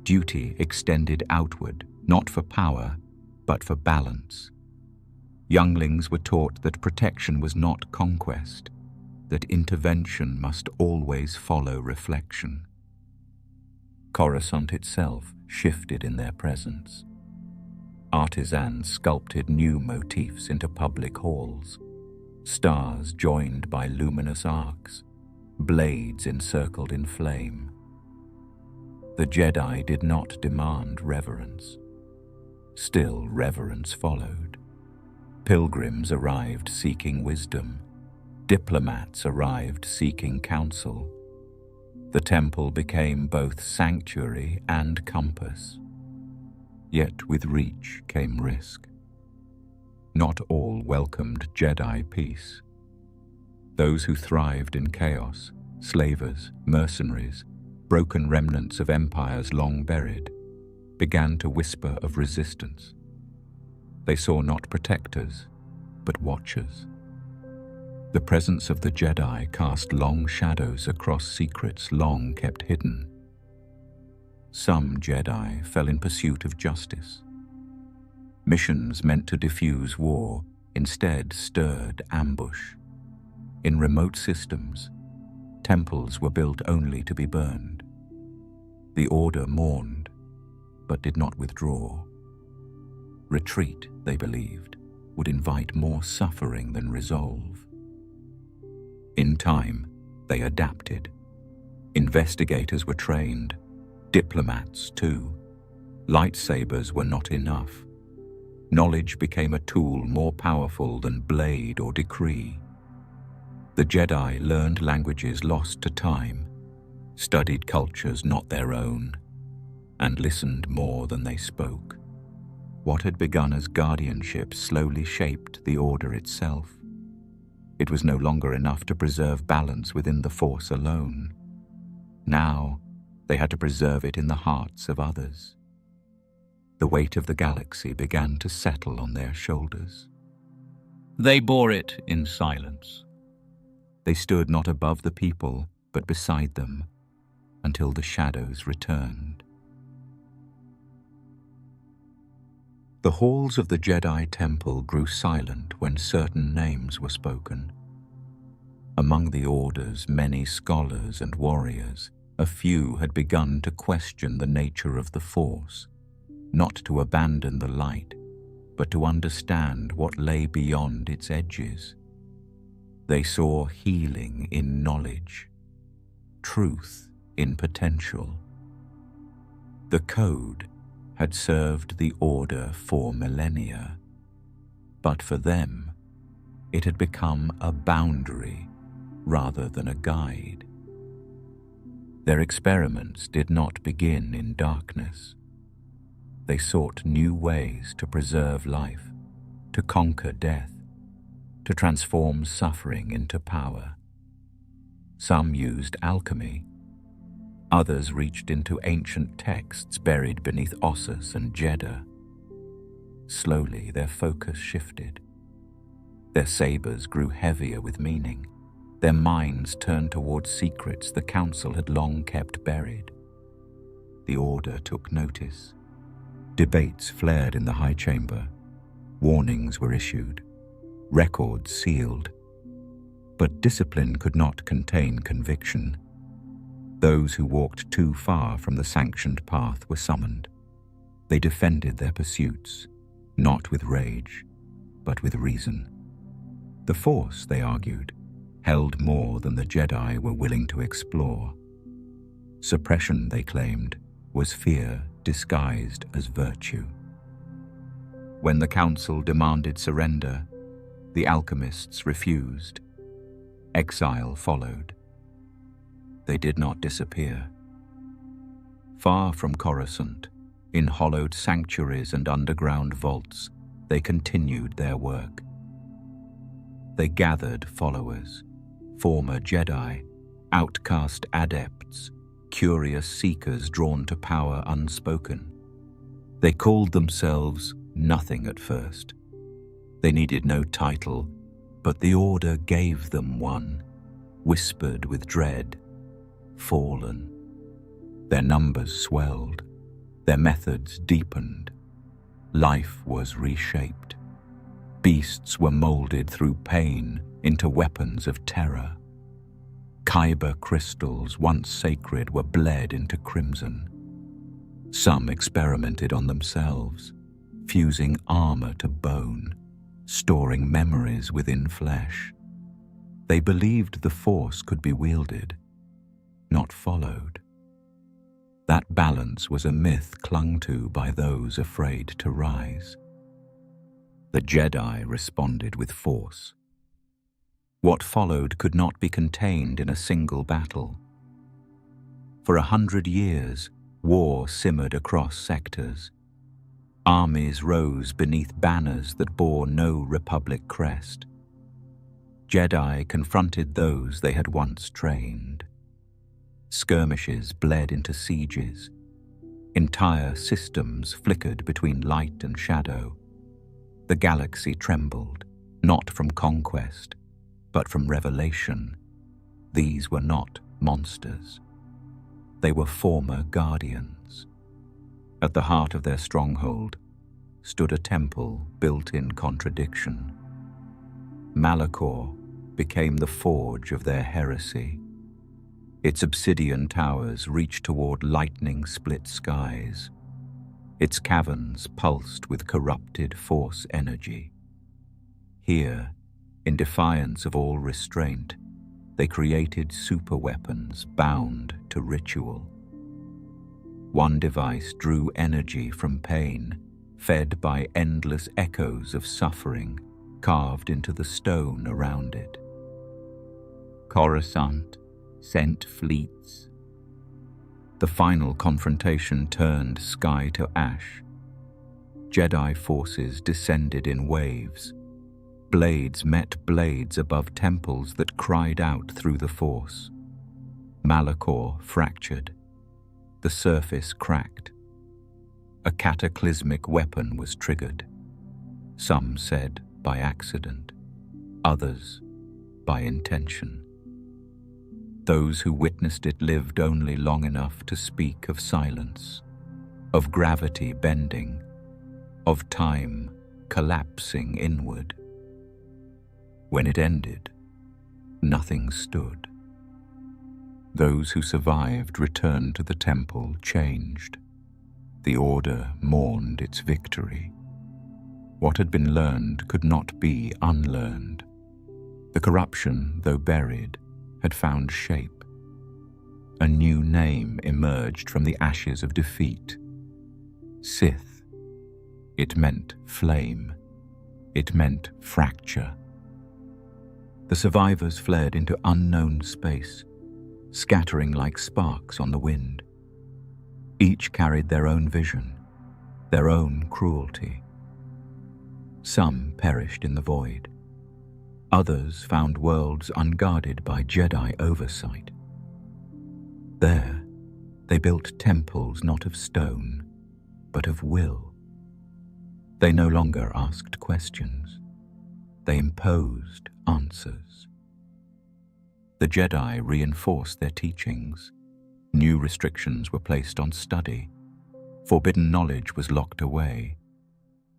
Duty extended outward, not for power, but for balance. Younglings were taught that protection was not conquest, that intervention must always follow reflection. Coruscant itself shifted in their presence. Artisans sculpted new motifs into public halls, stars joined by luminous arcs, blades encircled in flame. The Jedi did not demand reverence. Still, reverence followed. Pilgrims arrived seeking wisdom. Diplomats arrived seeking counsel. The temple became both sanctuary and compass. Yet with reach came risk. Not all welcomed Jedi peace. Those who thrived in chaos, slavers, mercenaries, broken remnants of empires long buried, began to whisper of resistance. They saw not protectors, but watchers. The presence of the Jedi cast long shadows across secrets long kept hidden. Some Jedi fell in pursuit of justice. Missions meant to diffuse war instead stirred ambush. In remote systems, temples were built only to be burned. The Order mourned, but did not withdraw. Retreat, they believed, would invite more suffering than resolve. In time, they adapted. Investigators were trained, diplomats too. Lightsabers were not enough. Knowledge became a tool more powerful than blade or decree. The Jedi learned languages lost to time, studied cultures not their own, and listened more than they spoke. What had begun as guardianship slowly shaped the Order itself. It was no longer enough to preserve balance within the Force alone. Now, they had to preserve it in the hearts of others. The weight of the galaxy began to settle on their shoulders. They bore it in silence. They stood not above the people, but beside them, until the shadows returned. The halls of the Jedi Temple grew silent when certain names were spoken. Among the Order's many scholars and warriors, a few had begun to question the nature of the Force, not to abandon the light, but to understand what lay beyond its edges. They saw healing in knowledge, truth in potential. The Code had served the Order for millennia, but for them, it had become a boundary rather than a guide. Their experiments did not begin in darkness. They sought new ways to preserve life, to conquer death, to transform suffering into power. Some used alchemy. Others reached into ancient texts buried beneath Ossus and Jeddah. Slowly, their focus shifted. Their sabers grew heavier with meaning. Their minds turned towards secrets the Council had long kept buried. The Order took notice. Debates flared in the High Chamber. Warnings were issued. Records sealed. But discipline could not contain conviction. Those who walked too far from the sanctioned path were summoned. They defended their pursuits, not with rage, but with reason. The Force, they argued, held more than the Jedi were willing to explore. Suppression, they claimed, was fear disguised as virtue. When the Council demanded surrender, the alchemists refused. Exile followed. They did not disappear. Far from Coruscant, in hollowed sanctuaries and underground vaults, they continued their work. They gathered followers, former Jedi, outcast adepts, curious seekers drawn to power unspoken. They called themselves nothing at first. They needed no title, but the Order gave them one, whispered with dread. Fallen. Their numbers swelled. Their methods deepened. Life was reshaped. Beasts were molded through pain into weapons of terror. Kyber crystals, once sacred, were bled into crimson. Some experimented on themselves, fusing armor to bone, storing memories within flesh. They believed the Force could be wielded, not followed. That balance was a myth clung to by those afraid to rise. The Jedi responded with force. What followed could not be contained in a single battle. For 100 years, war simmered across sectors. Armies rose beneath banners that bore no Republic crest. Jedi confronted those they had once trained. Skirmishes bled into sieges. Entire systems flickered between light and shadow. The galaxy trembled, not from conquest, but from revelation. These were not monsters. They were former guardians. At the heart of their stronghold stood a temple built in contradiction. Malachor became the forge of their heresy. Its obsidian towers reached toward lightning-split skies. Its caverns pulsed with corrupted force energy. Here, in defiance of all restraint, they created superweapons bound to ritual. One device drew energy from pain, fed by endless echoes of suffering carved into the stone around it. Coruscant sent fleets. The final confrontation turned sky to ash. Jedi forces descended in waves. Blades met blades above temples that cried out through the Force. Malachor fractured. The surface cracked. A cataclysmic weapon was triggered. Some said by accident, others by intention. Those who witnessed it lived only long enough to speak of silence, of gravity bending, of time collapsing inward. When it ended, nothing stood. Those who survived returned to the temple changed. The Order mourned its victory. What had been learned could not be unlearned. The corruption, though buried, had found shape. A new name emerged from the ashes of defeat. Sith. It meant flame. It meant fracture. The survivors fled into unknown space, scattering like sparks on the wind. Each carried their own vision, their own cruelty. Some perished in the void. Others found worlds unguarded by Jedi oversight. There, they built temples not of stone, but of will. They no longer asked questions. They imposed answers. The Jedi reinforced their teachings. New restrictions were placed on study. Forbidden knowledge was locked away.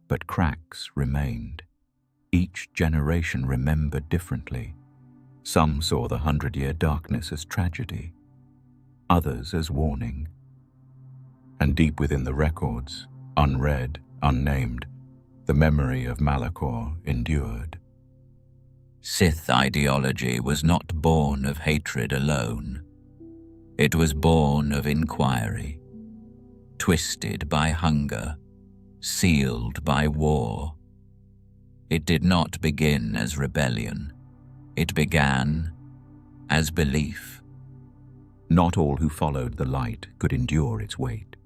But cracks remained. Each generation remembered differently. Some saw the 100-year darkness as tragedy, others as warning. And deep within the records, unread, unnamed, the memory of Malachor endured. Sith ideology was not born of hatred alone. It was born of inquiry, twisted by hunger, sealed by war. It did not begin as rebellion. It began as belief. Not all who followed the light could endure its weight.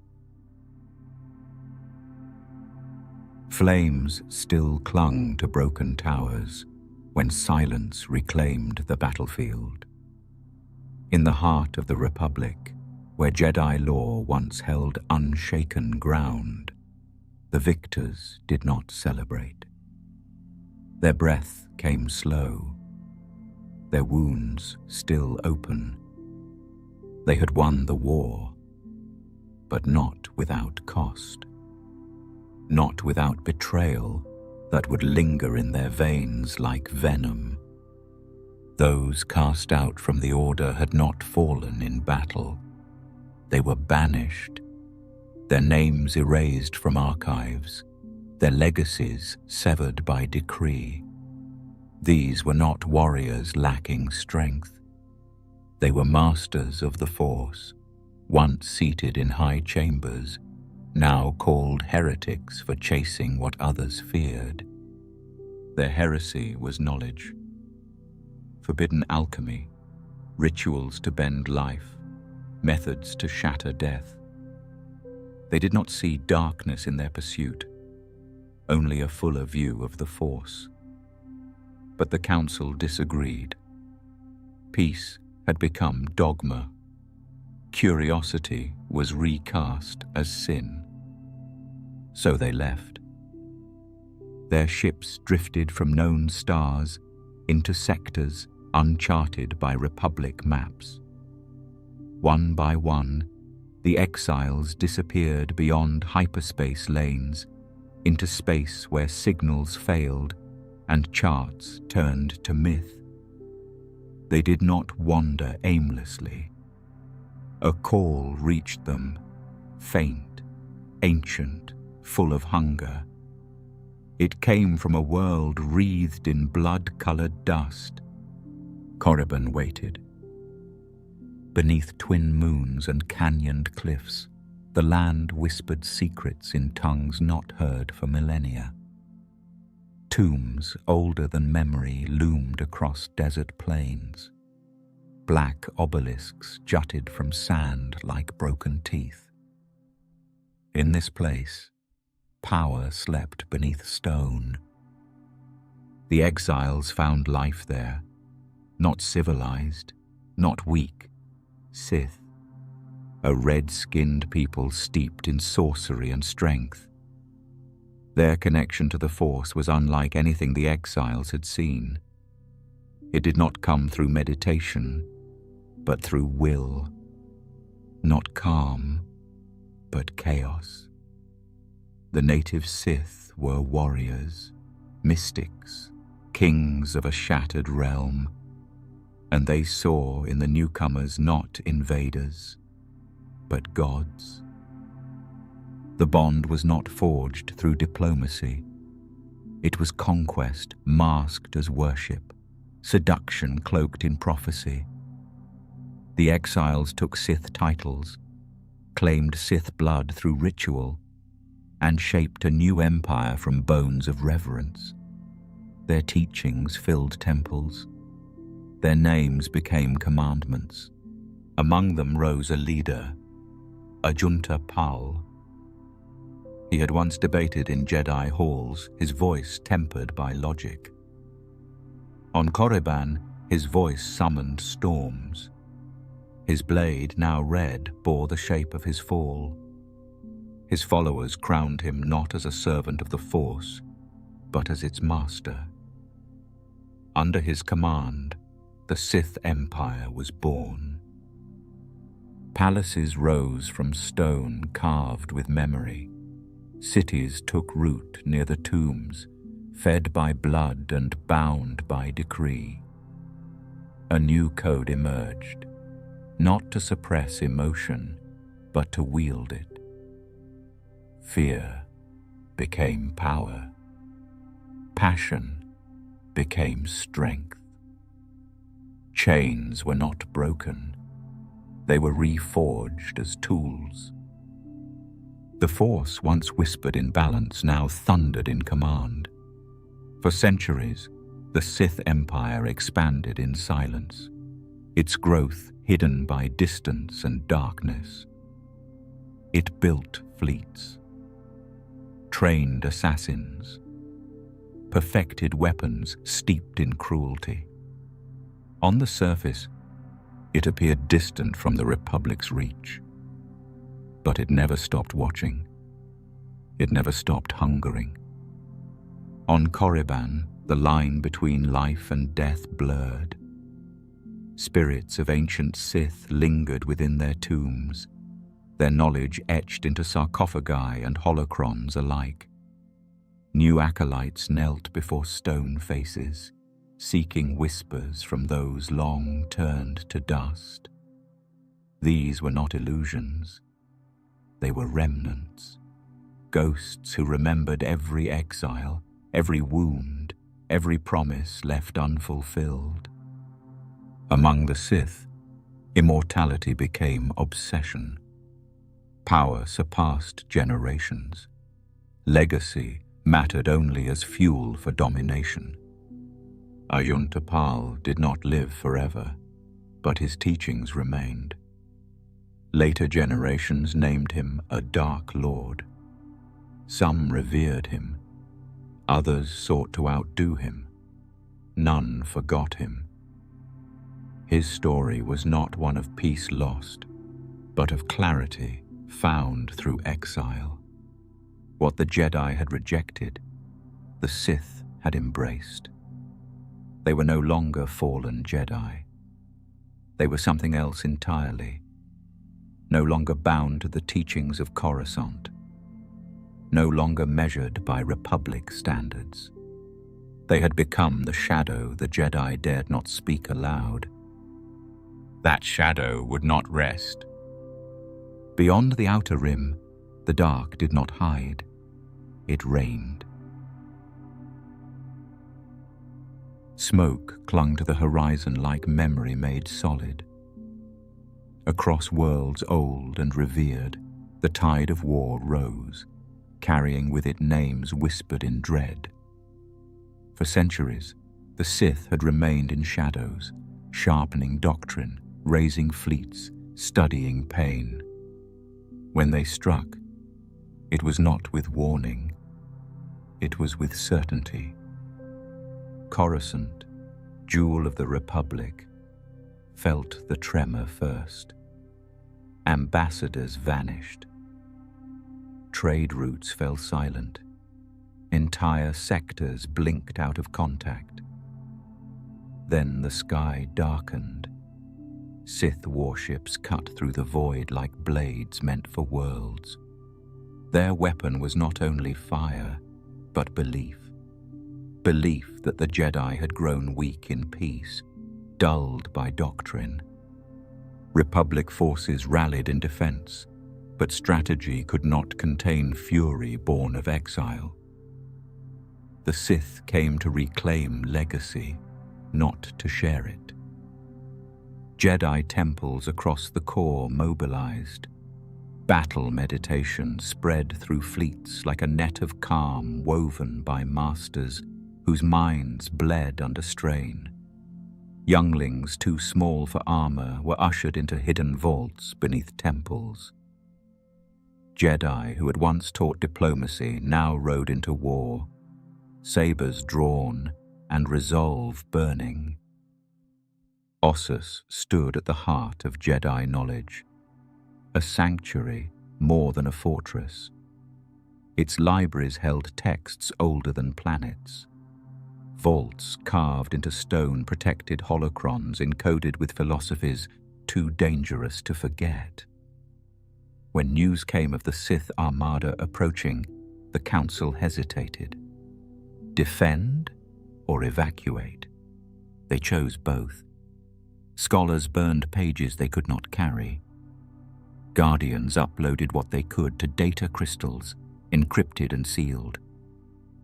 Flames still clung to broken towers when silence reclaimed the battlefield. In the heart of the Republic, where Jedi law once held unshaken ground, the victors did not celebrate. Their breath came slow, their wounds still open. They had won the war, but not without cost. Not without betrayal that would linger in their veins like venom. Those cast out from the Order had not fallen in battle. They were banished, their names erased from archives, their legacies severed by decree. These were not warriors lacking strength. They were masters of the Force, once seated in high chambers, now called heretics for chasing what others feared. Their heresy was knowledge, forbidden alchemy, rituals to bend life, methods to shatter death. They did not see darkness in their pursuit, only a fuller view of the Force. But the Council disagreed. Peace had become dogma. Curiosity was recast as sin. So they left. Their ships drifted from known stars into sectors uncharted by Republic maps. One by one, the exiles disappeared beyond hyperspace lanes into space where signals failed and charts turned to myth. They did not wander aimlessly. A call reached them, faint, ancient, full of hunger. It came from a world wreathed in blood-colored dust. Korriban waited. Beneath twin moons and canyoned cliffs, the land whispered secrets in tongues not heard for millennia. Tombs older than memory loomed across desert plains. Black obelisks jutted from sand like broken teeth. In this place, power slept beneath stone. The exiles found life there, not civilized, not weak, Sith, a red-skinned people steeped in sorcery and strength. Their connection to the Force was unlike anything the exiles had seen. It did not come through meditation, but through will. Not calm, but chaos. The native Sith were warriors, mystics, kings of a shattered realm, and they saw in the newcomers not invaders, but gods. The bond was not forged through diplomacy. It was conquest masked as worship, seduction cloaked in prophecy. The exiles took Sith titles, claimed Sith blood through ritual, and shaped a new empire from bones of reverence. Their teachings filled temples. Their names became commandments. Among them rose a leader, Ajunta-Pal. He had once debated in Jedi halls, his voice tempered by logic. On Korriban, his voice summoned storms. His blade, now red, bore the shape of his fall. His followers crowned him not as a servant of the Force, but as its master. Under his command, the Sith Empire was born. Palaces rose from stone carved with memory. Cities took root near the tombs, fed by blood and bound by decree. A new code emerged, not to suppress emotion, but to wield it. Fear became power. Passion became strength. Chains were not broken. They were reforged as tools. The Force, once whispered in balance, now thundered in command. For centuries, the Sith Empire expanded in silence, its growth hidden by distance and darkness. It built fleets, trained assassins, perfected weapons steeped in cruelty. On the surface, it appeared distant from the Republic's reach. But it never stopped watching. It never stopped hungering. On Korriban, the line between life and death blurred. Spirits of ancient Sith lingered within their tombs, their knowledge etched into sarcophagi and holocrons alike. New acolytes knelt before stone faces, seeking whispers from those long turned to dust. These were not illusions. They were remnants, ghosts who remembered every exile, every wound, every promise left unfulfilled. Among the Sith, immortality became obsession. Power surpassed generations. Legacy mattered only as fuel for domination. Ajunta-Pal did not live forever, but his teachings remained. Later generations named him a Dark Lord. Some revered him. Others sought to outdo him. None forgot him. His story was not one of peace lost, but of clarity found through exile. What the Jedi had rejected, the Sith had embraced. They were no longer fallen Jedi. They were something else entirely. No longer bound to the teachings of Coruscant, no longer measured by Republic standards. They had become the shadow the Jedi dared not speak aloud. That shadow would not rest. Beyond the outer rim, the dark did not hide. It reigned. Smoke clung to the horizon like memory made solid. Across worlds old and revered, the tide of war rose, carrying with it names whispered in dread. For centuries, the Sith had remained in shadows, sharpening doctrine, raising fleets, studying pain. When they struck, it was not with warning, it was with certainty. Coruscant, jewel of the Republic, felt the tremor first. Ambassadors vanished. Trade routes fell silent. Entire sectors blinked out of contact. Then the sky darkened. Sith warships cut through the void like blades meant for worlds. Their weapon was not only fire, but belief. Belief that the Jedi had grown weak in peace, dulled by doctrine. Republic forces rallied in defense, but strategy could not contain fury born of exile. The Sith came to reclaim legacy, not to share it. Jedi temples across the core mobilized. Battle meditation spread through fleets like a net of calm woven by masters whose minds bled under strain. Younglings too small for armor were ushered into hidden vaults beneath temples. Jedi who had once taught diplomacy now rode into war, sabers drawn and resolve burning. Ossus stood at the heart of Jedi knowledge, a sanctuary more than a fortress. Its libraries held texts older than planets. Vaults carved into stone protected holocrons encoded with philosophies too dangerous to forget. When news came of the Sith armada approaching, the council hesitated. Defend or evacuate? They chose both. Scholars burned pages they could not carry. Guardians uploaded what they could to data crystals, encrypted and sealed.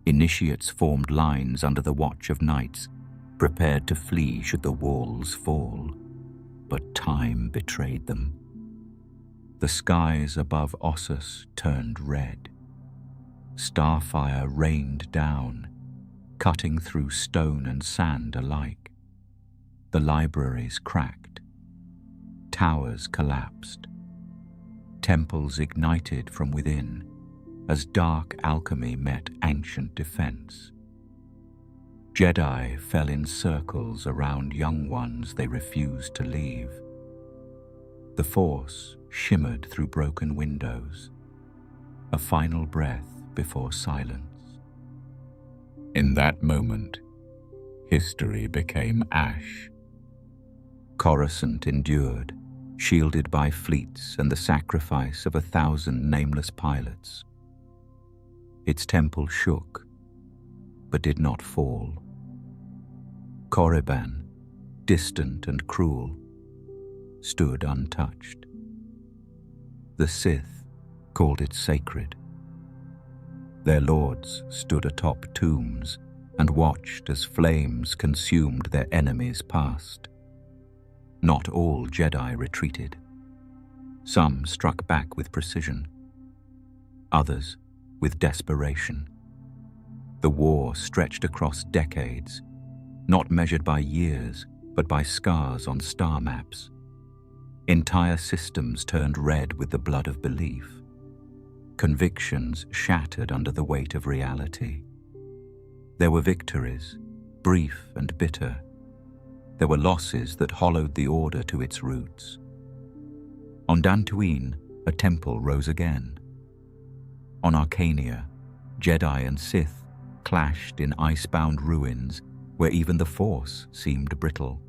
Initiates formed lines under the watch of knights, prepared to flee should the walls fall. But time betrayed them. The skies above Ossus turned red. Starfire rained down, cutting through stone and sand alike. The libraries cracked. Towers collapsed. Temples ignited from within, as dark alchemy met ancient defense. Jedi fell in circles around young ones they refused to leave. The Force shimmered through broken windows, a final breath before silence. In that moment, history became ash. Coruscant endured, shielded by fleets and the sacrifice of 1,000 nameless pilots. Its temple shook, but did not fall. Korriban, distant and cruel, stood untouched. The Sith called it sacred. Their lords stood atop tombs and watched as flames consumed their enemies' past. Not all Jedi retreated. Some struck back with precision, others with desperation. The war stretched across decades, not measured by years, but by scars on star maps. Entire systems turned red with the blood of belief. Convictions shattered under the weight of reality. There were victories, brief and bitter. There were losses that hollowed the Order to its roots. On Dantooine, a temple rose again. On Arcania, Jedi and Sith clashed in ice-bound ruins where even the Force seemed brittle.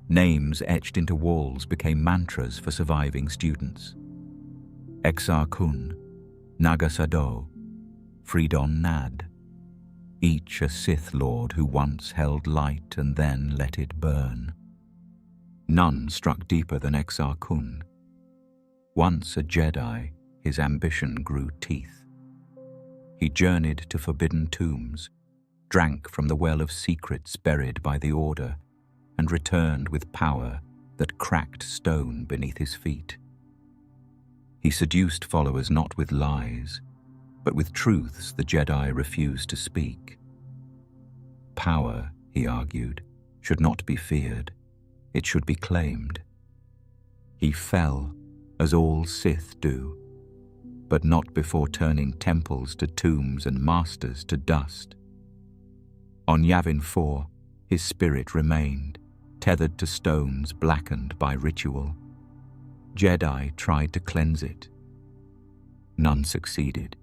Names etched into walls became mantras for surviving students. Exar Kun, Naga Sado, Freedon Nad. each a Sith Lord who once held light and then let it burn. None struck deeper than Exar Kun. Once a Jedi, his ambition grew teeth. He journeyed to forbidden tombs, drank from the well of secrets buried by the Order, and returned with power that cracked stone beneath his feet. He seduced followers not with lies, but with truths the Jedi refused to speak. Power, he argued, should not be feared. It should be claimed. He fell, as all Sith do, but not before turning temples to tombs and masters to dust. On Yavin 4, his spirit remained, tethered to stones blackened by ritual. Jedi tried to cleanse it. None succeeded.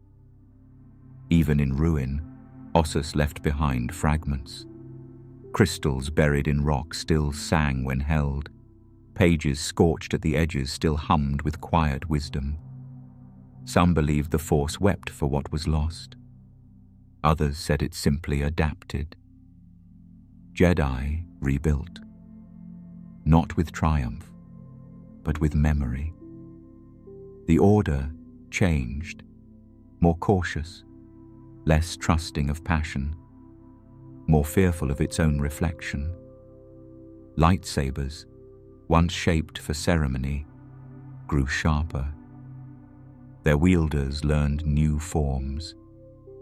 Even in ruin, Ossus left behind fragments. Crystals buried in rock still sang when held. Pages scorched at the edges still hummed with quiet wisdom. Some believed the Force wept for what was lost. Others said it simply adapted. Jedi rebuilt. Not with triumph, but with memory. The Order changed, more cautious, less trusting of passion, more fearful of its own reflection. Lightsabers, once shaped for ceremony, grew sharper. Their wielders learned new forms,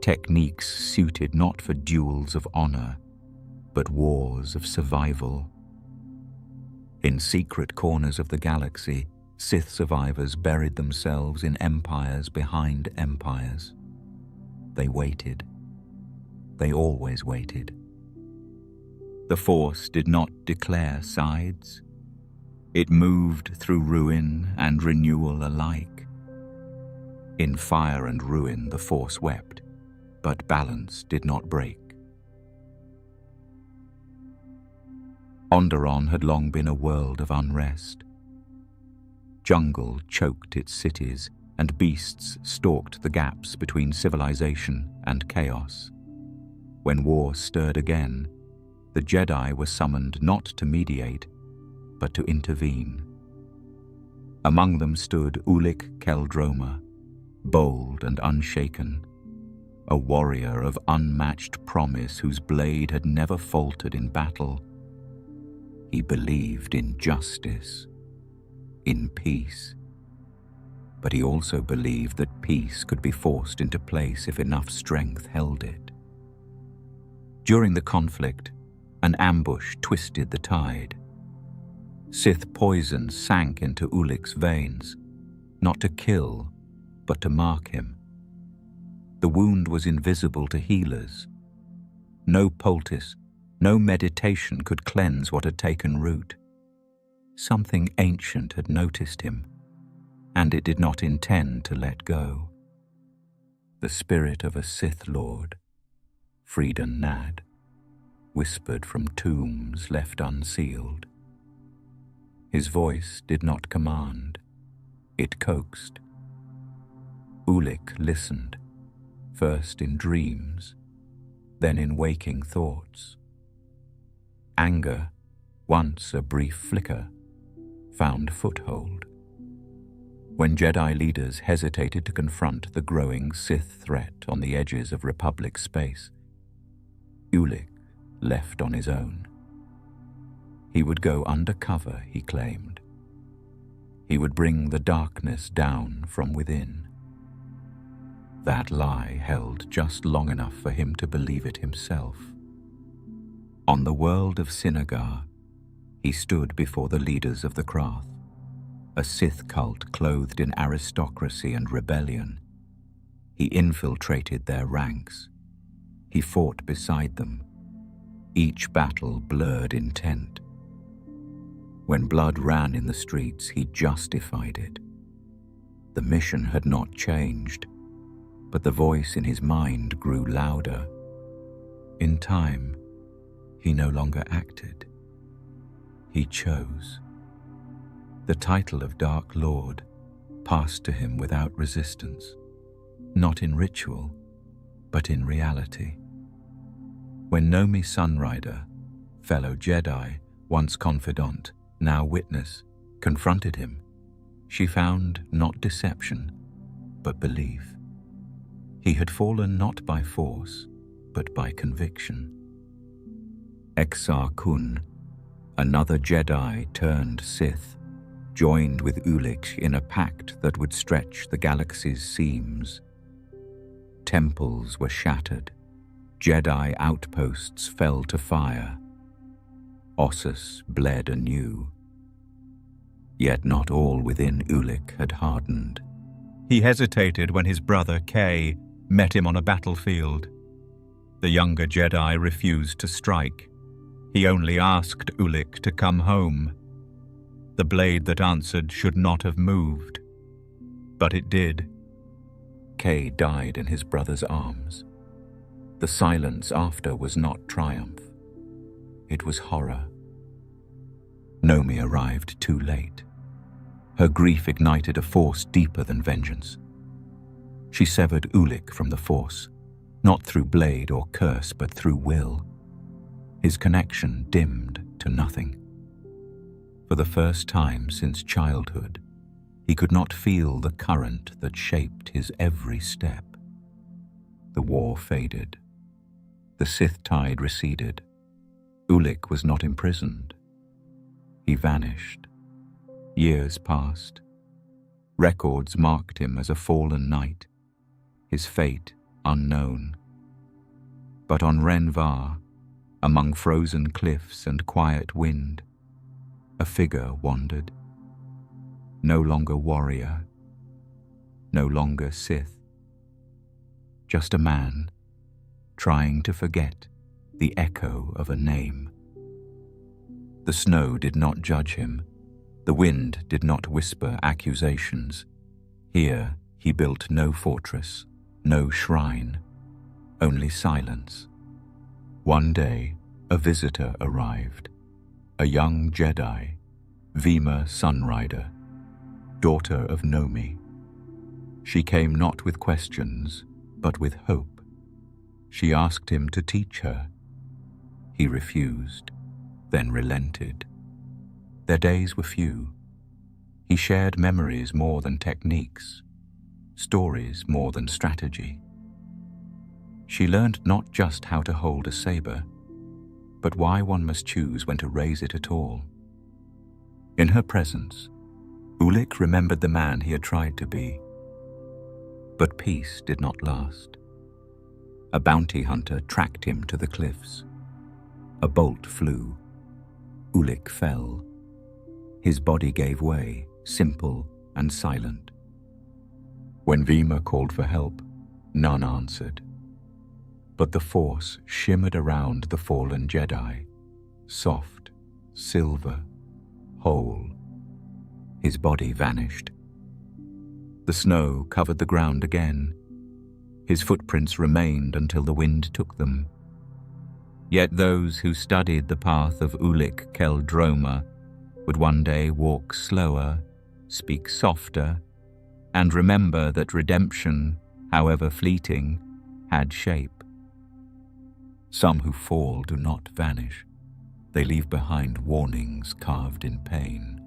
techniques suited not for duels of honor, but wars of survival. In secret corners of the galaxy, Sith survivors buried themselves in empires behind empires. They waited. They always waited. The Force did not declare sides. It moved through ruin and renewal alike. In fire and ruin, the Force wept, but balance did not break. Onderon had long been a world of unrest. Jungle choked its cities, and beasts stalked the gaps between civilization and chaos. When war stirred again, the Jedi were summoned not to mediate, but to intervene. Among them stood Ulic Qel-Droma, bold and unshaken, a warrior of unmatched promise whose blade had never faltered in battle. He believed in justice, in peace. But he also believed that peace could be forced into place if enough strength held it. During the conflict, an ambush twisted the tide. Sith poison sank into Ulic's veins, not to kill, but to mark him. The wound was invisible to healers. No poultice, no meditation could cleanse what had taken root. Something ancient had noticed him, and it did not intend to let go. The spirit of a Sith Lord, Freedon Nad, whispered from tombs left unsealed. His voice did not command, it coaxed. Ulic listened, first in dreams, then in waking thoughts. Anger, once a brief flicker, found foothold. When Jedi leaders hesitated to confront the growing Sith threat on the edges of Republic space, Ulic left on his own. He would go undercover, he claimed. He would bring the darkness down from within. That lie held just long enough for him to believe it himself. On the world of Sinagar, he stood before the leaders of the Krath, a Sith cult clothed in aristocracy and rebellion. He infiltrated their ranks. He fought beside them. Each battle blurred intent. When blood ran in the streets, he justified it. The mission had not changed, but the voice in his mind grew louder. In time, he no longer acted. He chose. The title of Dark Lord passed to him without resistance, not in ritual, but in reality. When Nomi Sunrider, fellow Jedi, once confidant, now witness, confronted him, she found not deception, but belief. He had fallen not by force, but by conviction. Exar Kun, another Jedi turned Sith, joined with Ulic in a pact that would stretch the galaxy's seams. Temples were shattered, Jedi outposts fell to fire. Ossus bled anew. Yet not all within Ulic had hardened. He hesitated when his brother Kay met him on a battlefield. The younger Jedi refused to strike. He only asked Ulic to come home. The blade that answered should not have moved, but it did. Kay died in his brother's arms. The silence after was not triumph. It was horror. Nomi arrived too late. Her grief ignited a force deeper than vengeance. She severed Ulic from the Force, not through blade or curse, but through will. His connection dimmed to nothing. For the first time since childhood, he could not feel the current that shaped his every step. The war faded. The Sith tide receded. Ulic was not imprisoned. He vanished. Years passed. Records marked him as a fallen knight, his fate unknown. But on Renvar, among frozen cliffs and quiet wind, a figure wandered. No longer warrior, no longer Sith. Just a man, trying to forget the echo of a name. The snow did not judge him. The wind did not whisper accusations. Here he built no fortress, no shrine, only silence. One day, a visitor arrived, a young Jedi, Vima Sunrider, daughter of Nomi. She came not with questions, but with hope. She asked him to teach her. He refused, then relented. Their days were few. He shared memories more than techniques, stories more than strategy. She learned not just how to hold a saber, but why one must choose when to raise it at all. In her presence, Ulic remembered the man he had tried to be. But peace did not last. A bounty hunter tracked him to the cliffs. A bolt flew. Ulic fell. His body gave way, simple and silent. When Vima called for help, none answered. But the Force shimmered around the fallen Jedi, soft, silver, whole. His body vanished. The snow covered the ground again. His footprints remained until the wind took them. Yet those who studied the path of Ulic Qel-Droma would one day walk slower, speak softer, and remember that redemption, however fleeting, had shape. Some who fall do not vanish. They leave behind warnings carved in pain.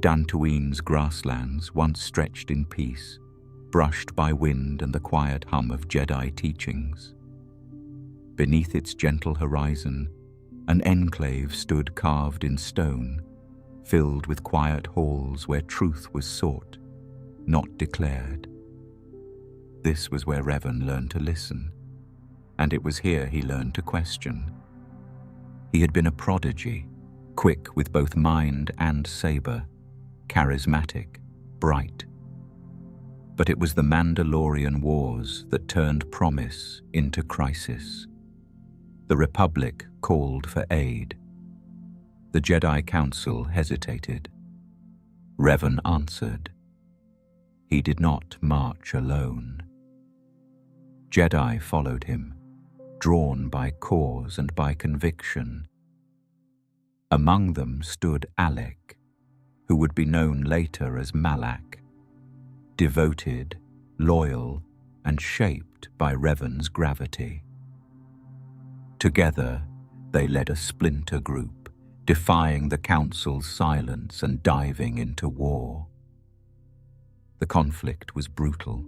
Dantooine's grasslands once stretched in peace, brushed by wind and the quiet hum of Jedi teachings. Beneath its gentle horizon, an enclave stood carved in stone, filled with quiet halls where truth was sought, not declared. This was where Revan learned to listen, and it was here he learned to question. He had been a prodigy, quick with both mind and saber, charismatic, bright. But it was the Mandalorian Wars that turned promise into crisis. The Republic called for aid. The Jedi Council hesitated. Revan answered. He did not march alone. Jedi followed him, drawn by cause and by conviction. Among them stood Alec, who would be known later as Malak, devoted, loyal, and shaped by Revan's gravity. Together, they led a splinter group, defying the Council's silence and diving into war. The conflict was brutal.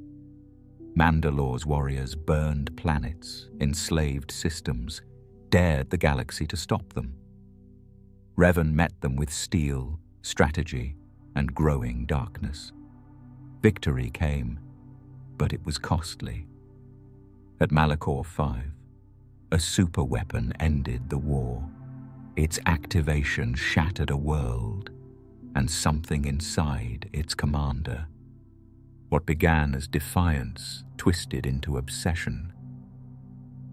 Mandalore's warriors burned planets, enslaved systems, dared the galaxy to stop them. Revan met them with steel, strategy, and growing darkness. Victory came, but it was costly. At Malachor 5, a superweapon ended the war. Its activation shattered a world and something inside its commander. What began as defiance twisted into obsession.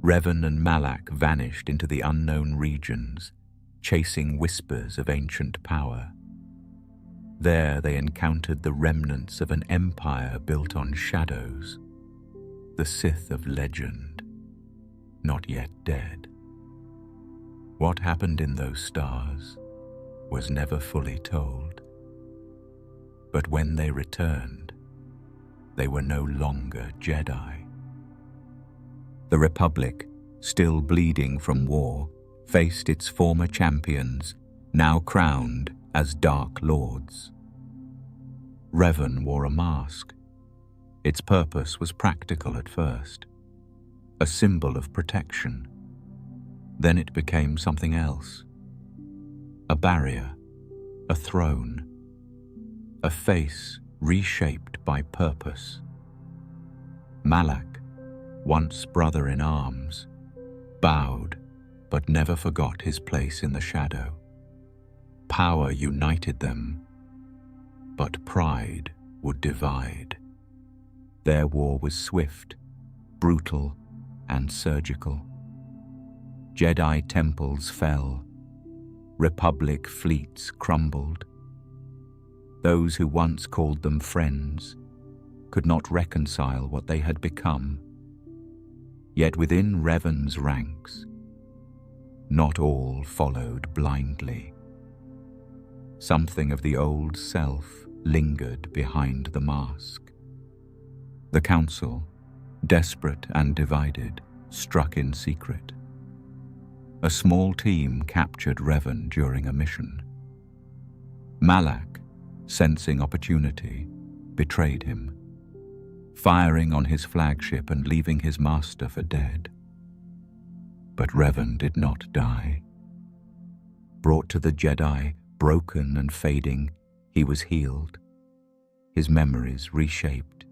Revan and Malak vanished into the unknown regions, chasing whispers of ancient power. There they encountered the remnants of an empire built on shadows, the Sith of legend, not yet dead. What happened in those stars was never fully told. But when they returned, they were no longer Jedi. The Republic, still bleeding from war, faced its former champions, now crowned as Dark Lords. Revan wore a mask. Its purpose was practical at first, a symbol of protection. Then it became something else. A barrier, a throne, a face reshaped by purpose. Malak, once brother in arms, bowed but never forgot his place in the shadow. Power united them, but pride would divide. Their war was swift, brutal, and surgical. Jedi temples fell. Republic fleets crumbled. Those who once called them friends could not reconcile what they had become. Yet within Revan's ranks, not all followed blindly. Something of the old self lingered behind the mask. The Council, desperate and divided, struck in secret. A small team captured Revan during a mission. Malak, sensing opportunity, betrayed him, firing on his flagship and leaving his master for dead. But Revan did not die. Brought to the Jedi, broken and fading, he was healed, his memories reshaped.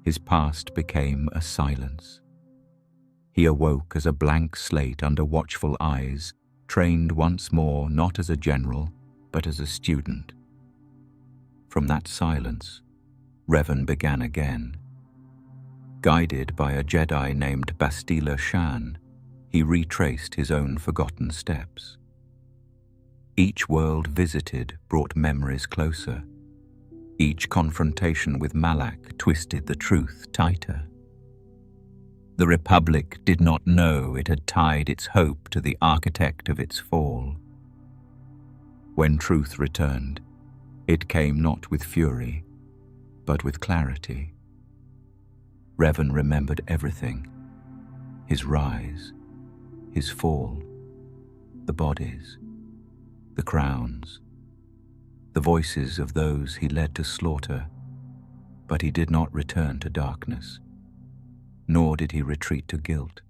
His past became a silence. He awoke as a blank slate under watchful eyes, trained once more not as a general, but as a student. From that silence, Revan began again. Guided by a Jedi named Bastila Shan, he retraced his own forgotten steps. Each world visited brought memories closer. Each confrontation with Malak twisted the truth tighter. The Republic did not know it had tied its hope to the architect of its fall. When truth returned, it came not with fury, but with clarity. Revan remembered everything: his rise, his fall, the bodies, the crowns, the voices of those he led to slaughter, but he did not return to darkness, nor did he retreat to guilt.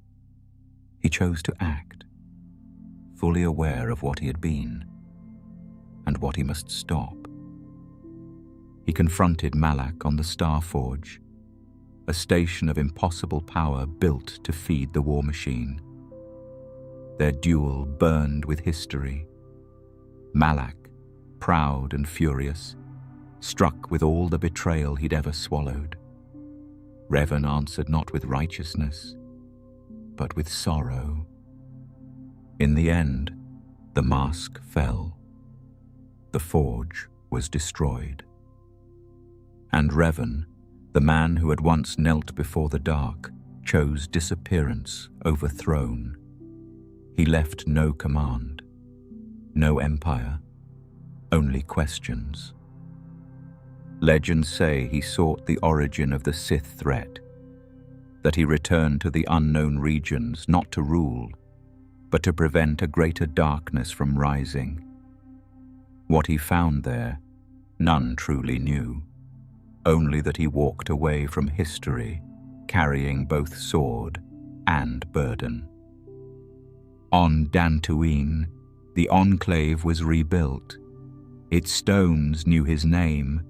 He chose to act, fully aware of what he had been and what he must stop. He confronted Malak on the Star Forge, a station of impossible power built to feed the war machine. Their duel burned with history. Malak, proud and furious, struck with all the betrayal he'd ever swallowed. Revan answered not with righteousness, but with sorrow. In the end, the mask fell. The forge was destroyed. And Revan, the man who had once knelt before the dark, chose disappearance over throne. He left no command, no empire, only questions. Legends say he sought the origin of the Sith threat, that he returned to the unknown regions not to rule, but to prevent a greater darkness from rising. What he found there, none truly knew, only that he walked away from history, carrying both sword and burden. On Dantooine, the enclave was rebuilt. Its stones knew his name,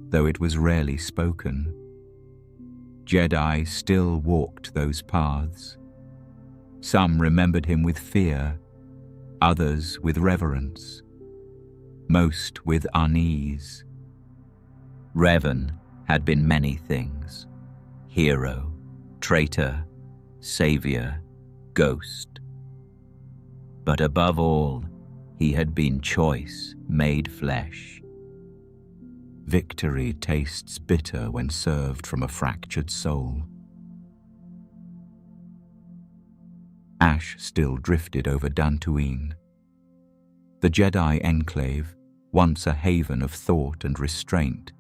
though it was rarely spoken. Jedi still walked those paths. Some remembered him with fear, others with reverence, most with unease. Revan had been many things: hero, traitor, savior, ghost. But above all, he had been choice made flesh. Victory tastes bitter when served from a fractured soul. Ash still drifted over Dantooine. The Jedi enclave, once a haven of thought and restraint,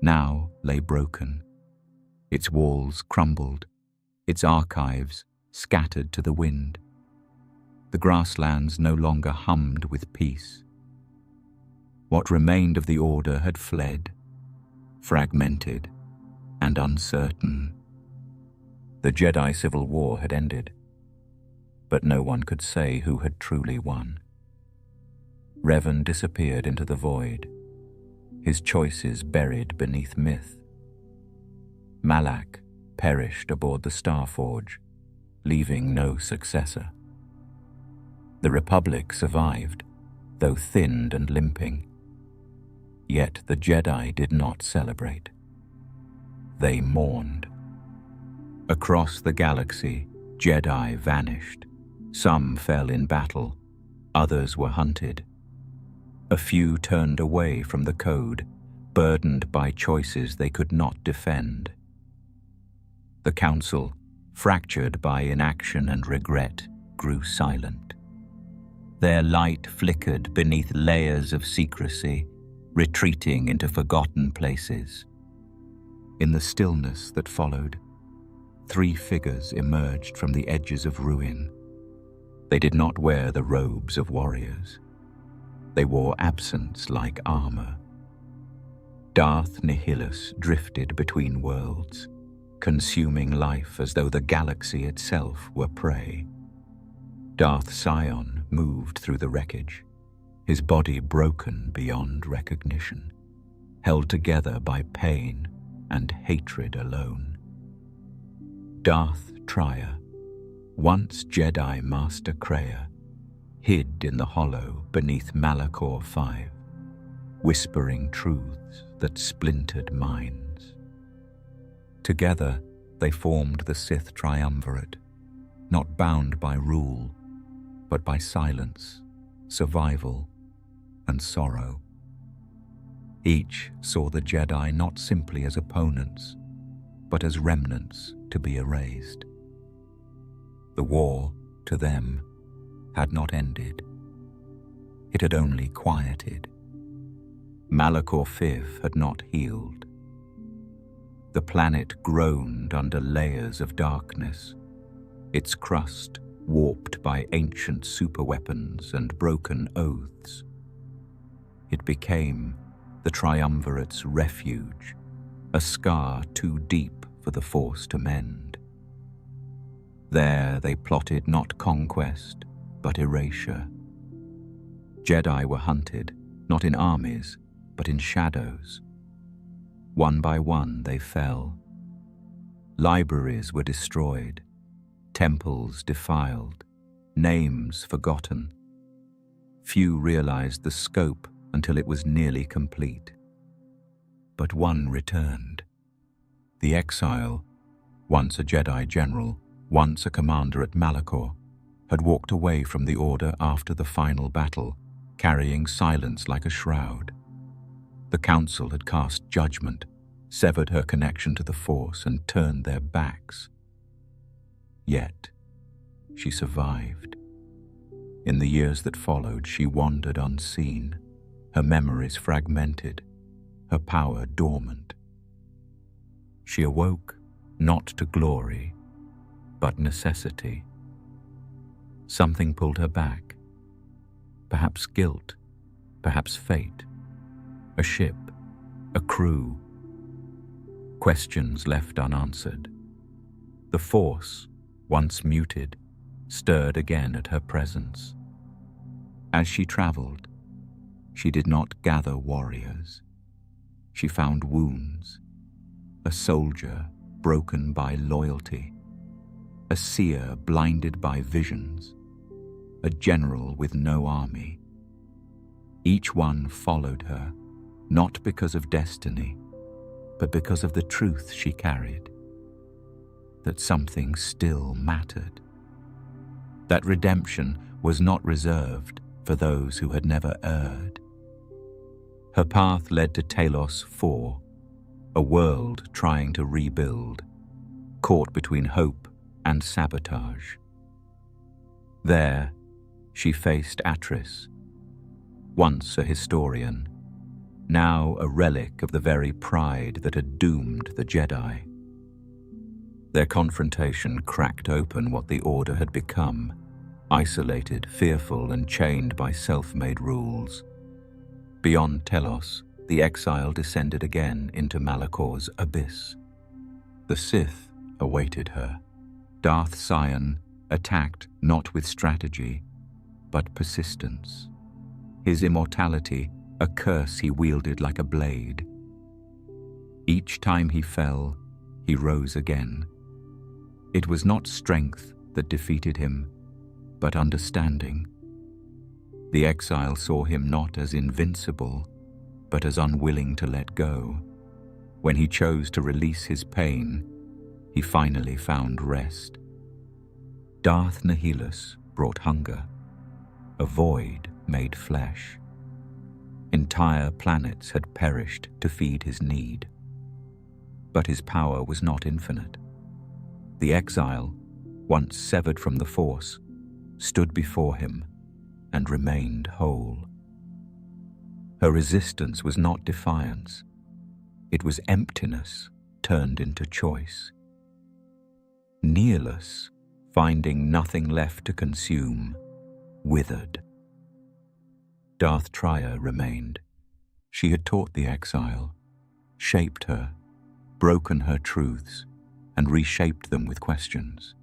now lay broken. Its walls crumbled, its archives scattered to the wind. The grasslands no longer hummed with peace. What remained of the Order had fled, fragmented and uncertain. The Jedi Civil War had ended, but no one could say who had truly won. Revan disappeared into the void, his choices buried beneath myth. Malak perished aboard the Starforge, leaving no successor. The Republic survived, though thinned and limping. Yet the Jedi did not celebrate. They mourned. Across the galaxy, Jedi vanished. Some fell in battle, others were hunted. A few turned away from the code, burdened by choices they could not defend. The Council, fractured by inaction and regret, grew silent. Their light flickered beneath layers of secrecy, retreating into forgotten places. In the stillness that followed, 3 figures emerged from the edges of ruin. They did not wear the robes of warriors. They wore absence like armor. Darth Nihilus drifted between worlds, consuming life as though the galaxy itself were prey. Darth Sion moved through the wreckage, his body broken beyond recognition, held together by pain and hatred alone. Darth Trier, once Jedi Master Kreia, hid in the hollow beneath Malachor V, whispering truths that splintered minds. Together, they formed the Sith Triumvirate, not bound by rule, but by silence, survival, and sorrow. Each saw the Jedi not simply as opponents, but as remnants to be erased. The war, to them, had not ended. It had only quieted. Malachor V had not healed. The planet groaned under layers of darkness, its crust warped by ancient superweapons and broken oaths. It became the Triumvirate's refuge, a scar too deep for the Force to mend. There they plotted not conquest, but erasure. Jedi were hunted, not in armies, but in shadows. One by one they fell. Libraries were destroyed, temples defiled, names forgotten. Few realized the scope until it was nearly complete. But one returned. The exile, once a Jedi general, once a commander at Malachor, had walked away from the Order after the final battle, carrying silence like a shroud. The Council had cast judgment, severed her connection to the Force, and turned their backs. Yet, she survived. In the years that followed, she wandered unseen, her memories fragmented, her power dormant. She awoke, not to glory, but necessity. Something pulled her back. Perhaps guilt, perhaps fate. A ship, a crew. Questions left unanswered. The force, once muted, stirred again at her presence. As she traveled, she did not gather warriors. She found wounds, a soldier broken by loyalty, a seer blinded by visions, a general with no army. Each one followed her, not because of destiny, but because of the truth she carried, that something still mattered, that redemption was not reserved for those who had never erred. Her path led to Talos IV, a world trying to rebuild, caught between hope and sabotage. There, she faced Atris, once a historian, now a relic of the very pride that had doomed the Jedi. Their confrontation cracked open what the Order had become, isolated, fearful, and chained by self-made rules. Beyond Telos, the exile descended again into Malakor's abyss. The Sith awaited her. Darth Sion attacked not with strategy, but persistence. His immortality, a curse he wielded like a blade. Each time he fell, he rose again. It was not strength that defeated him, but understanding. The exile saw him not as invincible, but as unwilling to let go. When he chose to release his pain, he finally found rest. Darth Nihilus brought hunger. A void made flesh. Entire planets had perished to feed his need. But his power was not infinite. The exile, once severed from the Force, stood before him and remained whole. Her resistance was not defiance. It was emptiness turned into choice. Nihilus, finding nothing left to consume, withered. Darth Trier remained. She had taught the exile, shaped her, broken her truths, and reshaped them with questions.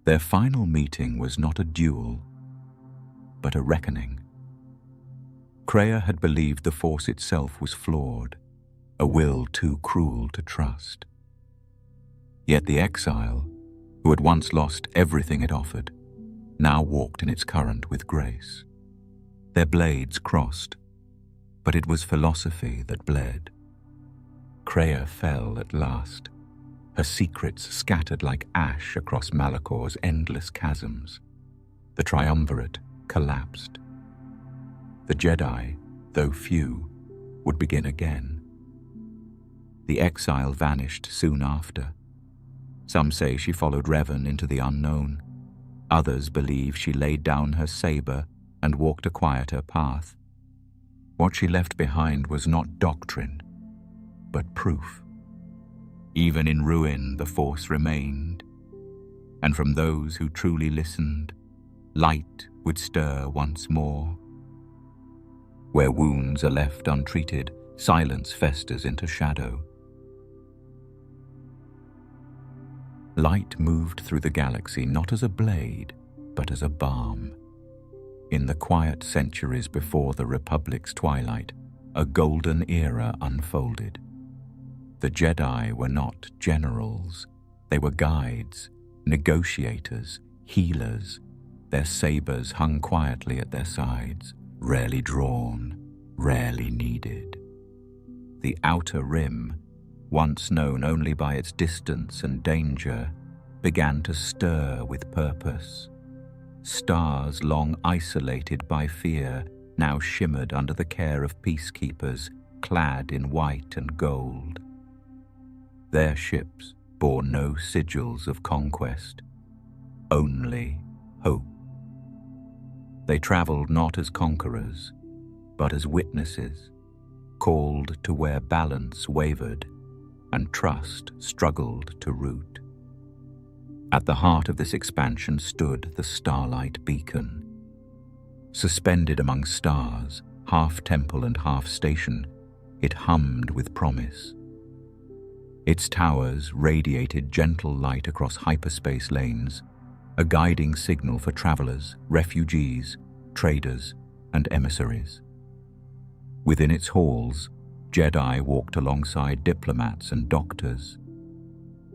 Their final meeting was not a duel, but a reckoning. Kreia had believed the Force itself was flawed, a will too cruel to trust. Yet the exile, who had once lost everything it offered, now walked in its current with grace. Their blades crossed, but it was philosophy that bled. Kreia fell at last, her secrets scattered like ash across Malakor's endless chasms. The triumvirate collapsed. The Jedi, though few, would begin again. The exile vanished soon after. Some say she followed Revan into the unknown. Others believe she laid down her saber and walked a quieter path. What she left behind was not doctrine, but proof. Even in ruin, the Force remained, and from those who truly listened, light would stir once more. Where wounds are left untreated, silence festers into shadow. Light moved through the galaxy not as a blade, but as a balm. In the quiet centuries before the Republic's twilight, a golden era unfolded. The Jedi were not generals. They were guides, negotiators, healers. Their sabers hung quietly at their sides, rarely drawn, rarely needed. The outer rim, once known only by its distance and danger, began to stir with purpose. Stars long isolated by fear now shimmered under the care of peacekeepers clad in white and gold. Their ships bore no sigils of conquest, only hope. They traveled not as conquerors, but as witnesses, called to where balance wavered and trust struggled to root. At the heart of this expansion stood the starlight beacon. Suspended among stars, half temple and half station, it hummed with promise. Its towers radiated gentle light across hyperspace lanes, a guiding signal for travelers, refugees, traders, and emissaries. Within its halls, Jedi walked alongside diplomats and doctors.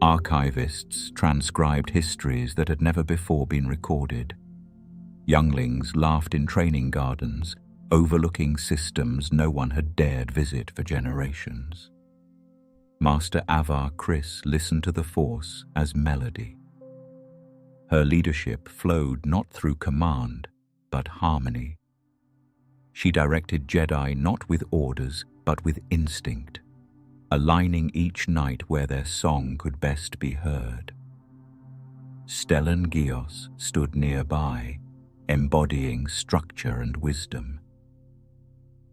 Archivists transcribed histories that had never before been recorded. Younglings laughed in training gardens, overlooking systems no one had dared visit for generations. Master Avar Kriss listened to the Force as melody. Her leadership flowed not through command, but harmony. She directed Jedi not with orders, but with instinct, aligning each night where their song could best be heard. Stellan Gios stood nearby, embodying structure and wisdom.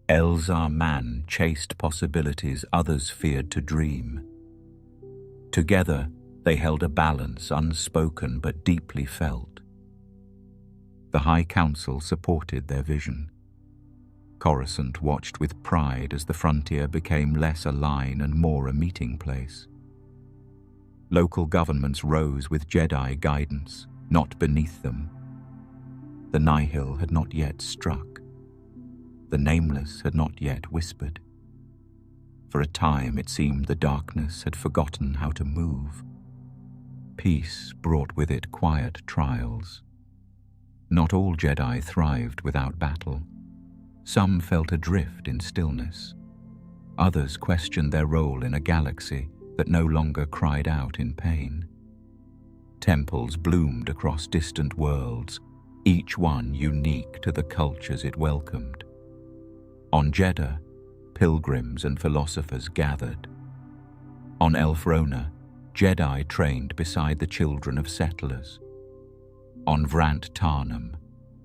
Elzar Mann chased possibilities others feared to dream. Together, they held a balance unspoken but deeply felt. The High Council supported their vision. Coruscant watched with pride as the frontier became less a line and more a meeting place. Local governments rose with Jedi guidance, not beneath them. The Nihil had not yet struck. The Nameless had not yet whispered. For a time it seemed the darkness had forgotten how to move. Peace brought with it quiet trials. Not all Jedi thrived without battle. Some felt adrift in stillness. Others questioned their role in a galaxy that no longer cried out in pain. Temples bloomed across distant worlds, each one unique to the cultures it welcomed. On Jeddah, pilgrims and philosophers gathered. On Elfrona, Jedi trained beside the children of settlers. On Vrant Tarnum,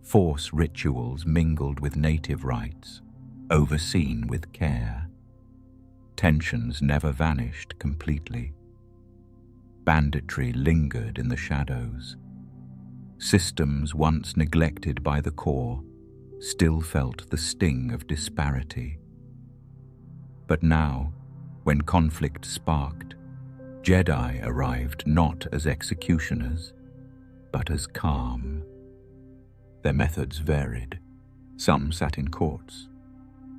Force rituals mingled with native rites, overseen with care. Tensions never vanished completely. Banditry lingered in the shadows. Systems once neglected by the core still felt the sting of disparity. But now, when conflict sparked, Jedi arrived not as executioners, but as calm. Their methods varied. Some sat in courts.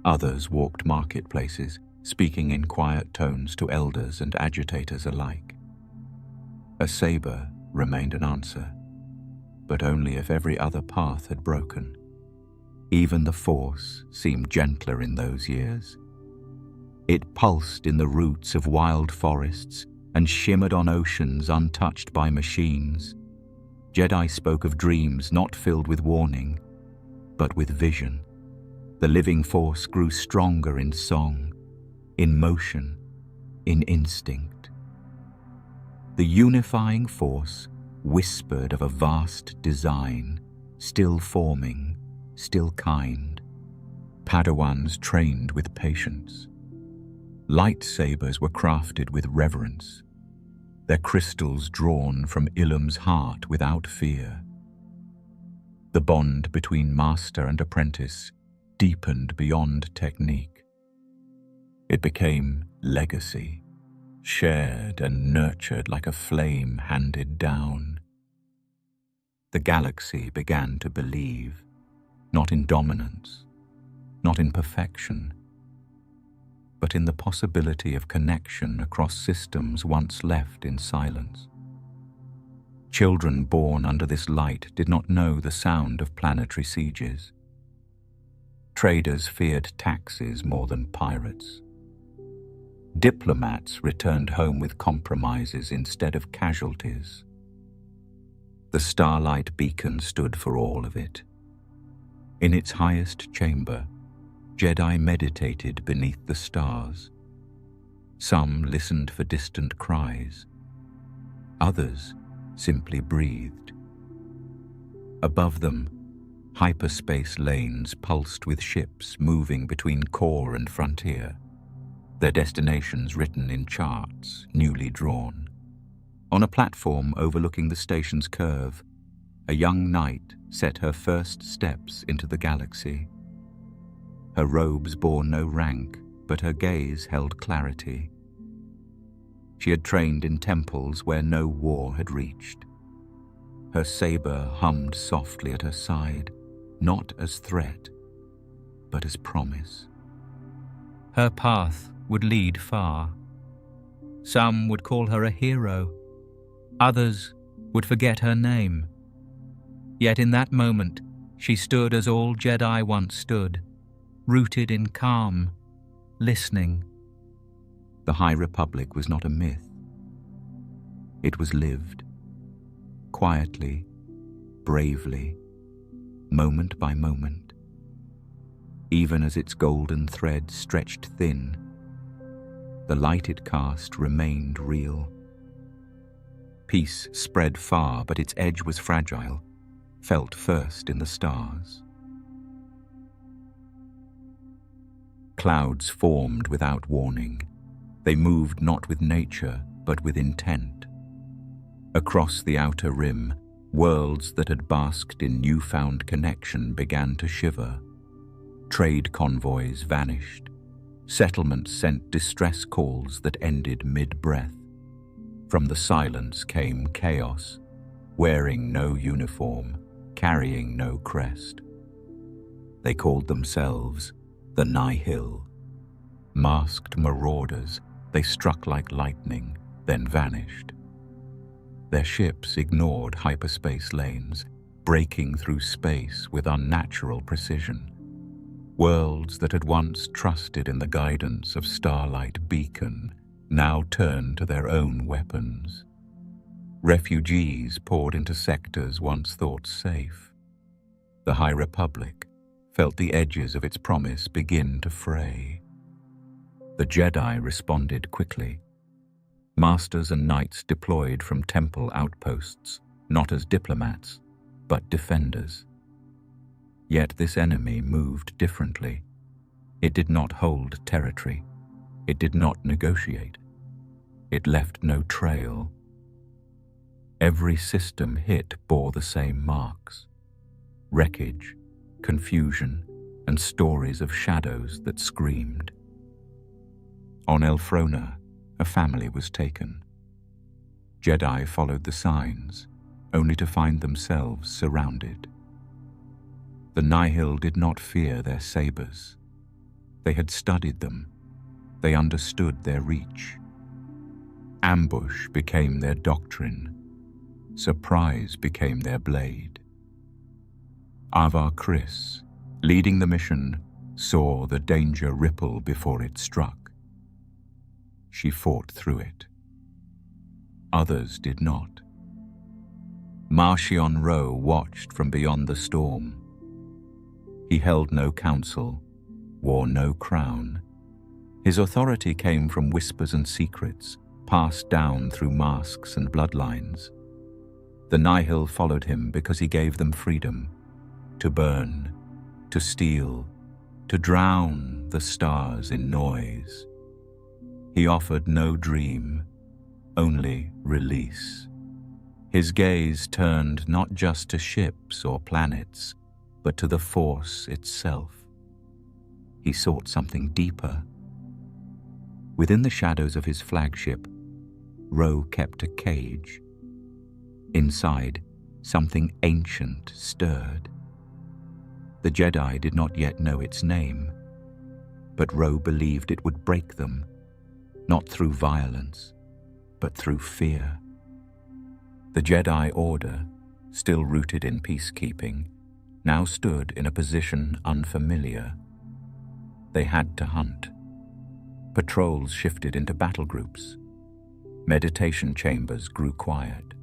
Others walked marketplaces, speaking in quiet tones to elders and agitators alike. A saber remained an answer, but only if every other path had broken. Even the Force seemed gentler in those years. It pulsed in the roots of wild forests and shimmered on oceans untouched by machines. Jedi spoke of dreams not filled with warning, but with vision. The living Force grew stronger in song, in motion, in instinct. The unifying Force whispered of a vast design, still forming, still kind. Padawans trained with patience. Lightsabers were crafted with reverence, their crystals drawn from Ilum's heart without fear. The bond between master and apprentice deepened beyond technique. It became legacy, shared and nurtured like a flame handed down. The galaxy began to believe, not in dominance, not in perfection, but in the possibility of connection across systems once left in silence. Children born under this light did not know the sound of planetary sieges. Traders feared taxes more than pirates. Diplomats returned home with compromises instead of casualties. The starlight beacon stood for all of it. In its highest chamber, Jedi meditated beneath the stars. Some listened for distant cries. Others simply breathed. Above them, hyperspace lanes pulsed with ships moving between core and frontier, their destinations written in charts, newly drawn. On a platform overlooking the station's curve, a young knight set her first steps into the galaxy. Her robes bore no rank, but her gaze held clarity. She had trained in temples where no war had reached. Her saber hummed softly at her side, not as threat, but as promise. Her path would lead far. Some would call her a hero. Others would forget her name. Yet in that moment, she stood as all Jedi once stood, rooted in calm, listening. The High Republic was not a myth. It was lived, quietly, bravely, moment by moment. Even as its golden thread stretched thin, the light it cast remained real. Peace spread far, but its edge was fragile, felt first in the stars. Clouds formed without warning. They moved not with nature, but with intent. Across the outer rim, worlds that had basked in newfound connection began to shiver. Trade convoys vanished. Settlements sent distress calls that ended mid-breath. From the silence came chaos, wearing no uniform, carrying no crest. They called themselves the Nihil. Masked marauders, they struck like lightning, then vanished. Their ships ignored hyperspace lanes, breaking through space with unnatural precision. Worlds that had once trusted in the guidance of Starlight Beacon now turned to their own weapons. Refugees poured into sectors once thought safe. The High Republic felt the edges of its promise begin to fray. The Jedi responded quickly. Masters and knights deployed from temple outposts, not as diplomats, but defenders. Yet this enemy moved differently. It did not hold territory. It did not negotiate. It left no trail. Every system hit bore the same marks: wreckage, confusion, and stories of shadows that screamed. On Elfrona, a family was taken. Jedi followed the signs, only to find themselves surrounded. The Nihil did not fear their sabers. They had studied them. They understood their reach. Ambush became their doctrine. Surprise became their blade. Avar Kriss, leading the mission, saw the danger ripple before it struck. She fought through it. Others did not. Marchion Ro watched from beyond the storm. He held no counsel, wore no crown. His authority came from whispers and secrets, passed down through masks and bloodlines. The Nihil followed him because he gave them freedom, to burn, to steal, to drown the stars in noise. He offered no dream, only release. His gaze turned not just to ships or planets, but to the Force itself. He sought something deeper. Within the shadows of his flagship, Ro kept a cage. Inside, something ancient stirred. The Jedi did not yet know its name, but Ro believed it would break them, not through violence, but through fear. The Jedi Order, still rooted in peacekeeping, now stood in a position unfamiliar. They had to hunt. Patrols shifted into battle groups. Meditation chambers grew quiet.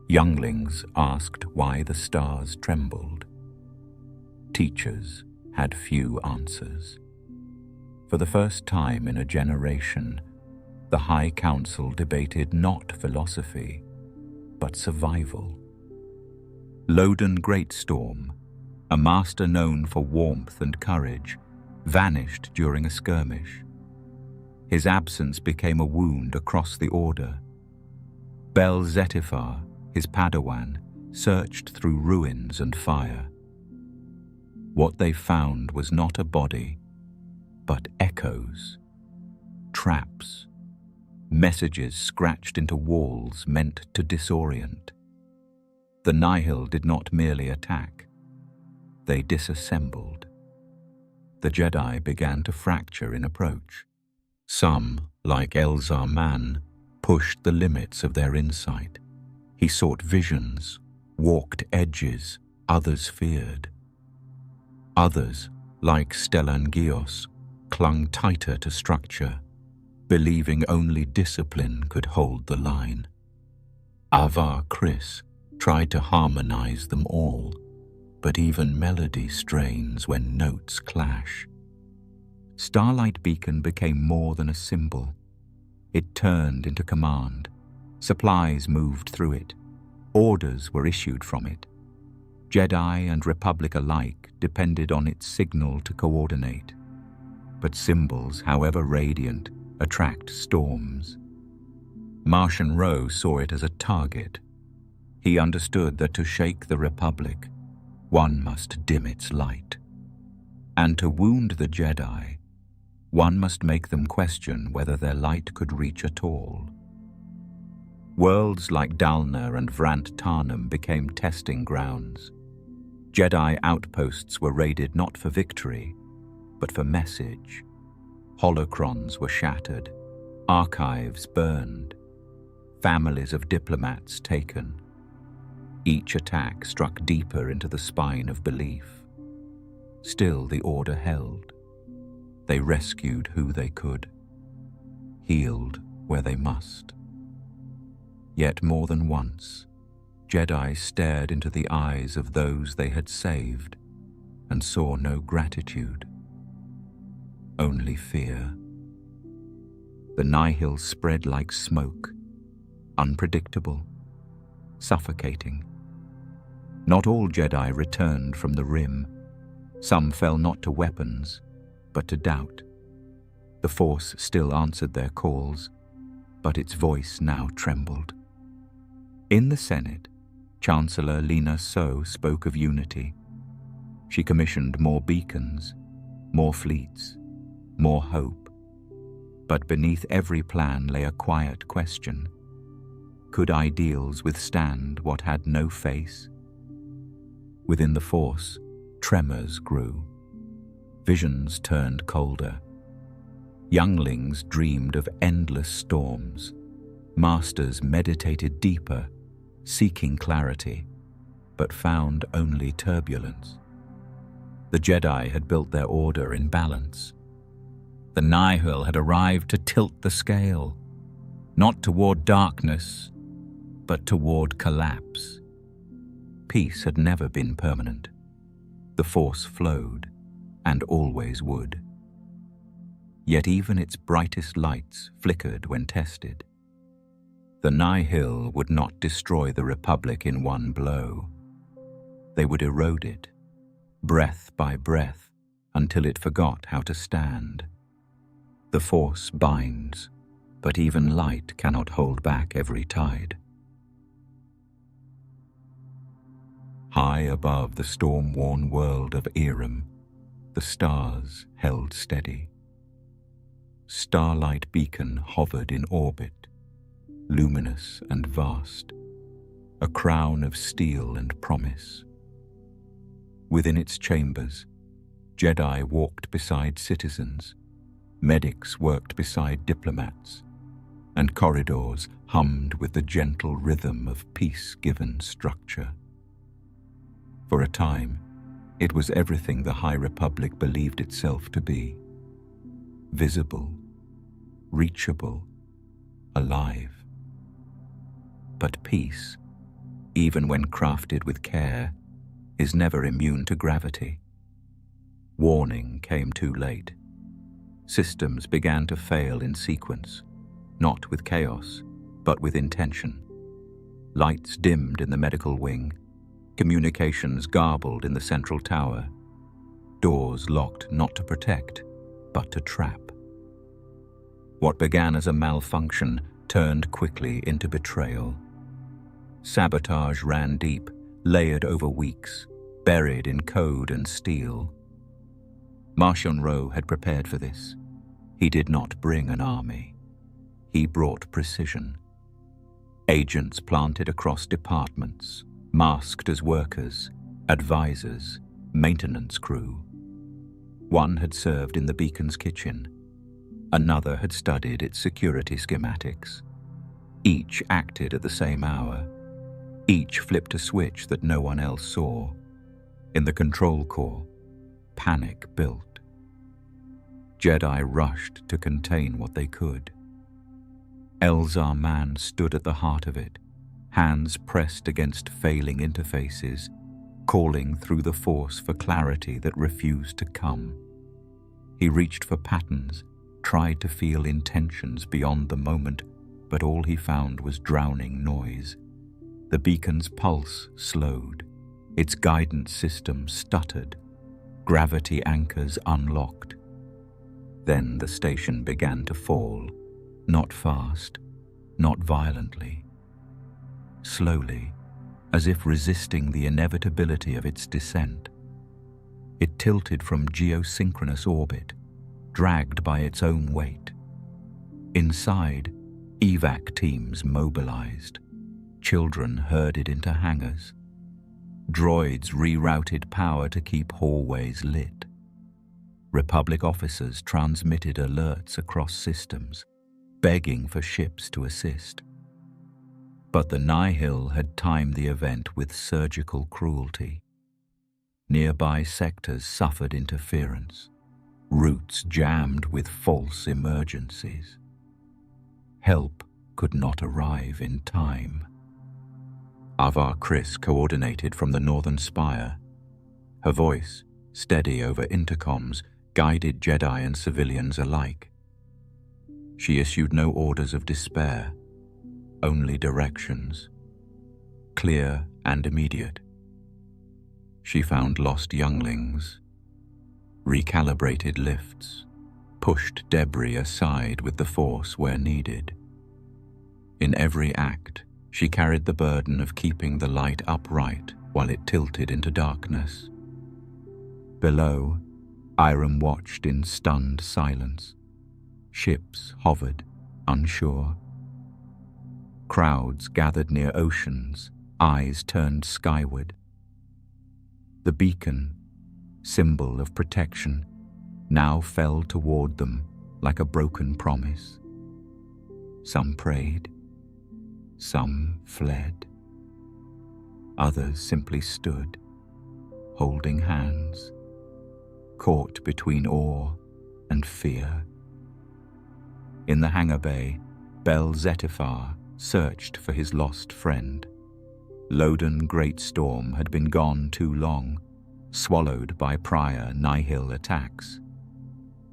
Younglings asked why the stars trembled. Teachers had few answers. For the first time in a generation, the High Council debated not philosophy, but survival. Loden Greatstorm, a master known for warmth and courage, vanished during a skirmish. His absence became a wound across the Order. Bel-Zetifar, his Padawan, searched through ruins and fire. What they found was not a body, but echoes, traps, messages scratched into walls meant to disorient. The Nihil did not merely attack, they disassembled. The Jedi began to fracture in approach. Some, like Elzar Mann, pushed the limits of their insight. He sought visions, walked edges others feared. Others, like Stellan Gios, clung tighter to structure, believing only discipline could hold the line. Avar Kriss tried to harmonize them all, but even melody strains when notes clash. Starlight Beacon became more than a symbol. It turned into command. Supplies moved through it. Orders were issued from it. Jedi and Republic alike depended on its signal to coordinate. But symbols, however radiant, attract storms. Martian Rowe saw it as a target. He understood that to shake the Republic, one must dim its light. And to wound the Jedi, one must make them question whether their light could reach at all. Worlds like Dalna and Vrant Tarnum became testing grounds. Jedi outposts were raided not for victory, but for message. Holocrons were shattered, archives burned, families of diplomats taken. Each attack struck deeper into the spine of belief. Still the order held. They rescued who they could, healed where they must. Yet more than once, Jedi stared into the eyes of those they had saved and saw no gratitude, only fear. The Nihil spread like smoke, unpredictable, suffocating. Not all Jedi returned from the Rim. Some fell not to weapons, but to doubt. The Force still answered their calls, but its voice now trembled. In the Senate, Chancellor Lina So spoke of unity. She commissioned more beacons, more fleets, more hope. But beneath every plan lay a quiet question. Could ideals withstand what had no face? Within the Force, tremors grew. Visions turned colder. Younglings dreamed of endless storms. Masters meditated deeper, seeking clarity, but found only turbulence. The Jedi had built their order in balance. The Nihil had arrived to tilt the scale, not toward darkness, but toward collapse. Peace had never been permanent. The Force flowed, and always would. Yet even its brightest lights flickered when tested. The Nihil would not destroy the Republic in one blow. They would erode it, breath by breath, until it forgot how to stand. The Force binds, but even light cannot hold back every tide. High above the storm-worn world of Eiram, the stars held steady. Starlight Beacon hovered in orbit, luminous and vast, a crown of steel and promise. Within its chambers, Jedi walked beside citizens, medics worked beside diplomats, and corridors hummed with the gentle rhythm of peace-given structure. For a time, it was everything the High Republic believed itself to be: visible, reachable, alive. But peace, even when crafted with care, is never immune to gravity. Warning came too late. Systems began to fail in sequence, not with chaos, but with intention. Lights dimmed in the medical wing, communications garbled in the central tower, doors locked not to protect, but to trap. What began as a malfunction turned quickly into betrayal. Sabotage ran deep, layered over weeks, buried in code and steel. Marchionneau had prepared for this. He did not bring an army. He brought precision. Agents planted across departments, masked as workers, advisors, maintenance crew. One had served in the beacon's kitchen. Another had studied its security schematics. Each acted at the same hour. Each flipped a switch that no one else saw. In the control core, panic built. Jedi rushed to contain what they could. Elzar Mann stood at the heart of it, hands pressed against failing interfaces, calling through the Force for clarity that refused to come. He reached for patterns, tried to feel intentions beyond the moment, but all he found was drowning noise. The beacon's pulse slowed, its guidance system stuttered, gravity anchors unlocked. Then the station began to fall, not fast, not violently. Slowly, as if resisting the inevitability of its descent. It tilted from geosynchronous orbit, dragged by its own weight. Inside, evac teams mobilized. Children herded into hangars. Droids rerouted power to keep hallways lit. Republic officers transmitted alerts across systems, begging for ships to assist. But the Nihil had timed the event with surgical cruelty. Nearby sectors suffered interference, routes jammed with false emergencies. Help could not arrive in time. Avar Kriss coordinated from the northern spire. Her voice, steady over intercoms, guided Jedi and civilians alike. She issued no orders of despair, only directions, clear and immediate. She found lost younglings, recalibrated lifts, pushed debris aside with the Force where needed. In every act, she carried the burden of keeping the light upright while it tilted into darkness. Below, Irem watched in stunned silence. Ships hovered, unsure. Crowds gathered near oceans, eyes turned skyward. The beacon, symbol of protection, now fell toward them like a broken promise. Some prayed, some fled. Others simply stood, holding hands, caught between awe and fear. In the hangar bay, Bel Zettifar searched for his lost friend. Loden Greatstorm had been gone too long, swallowed by prior Nihil attacks.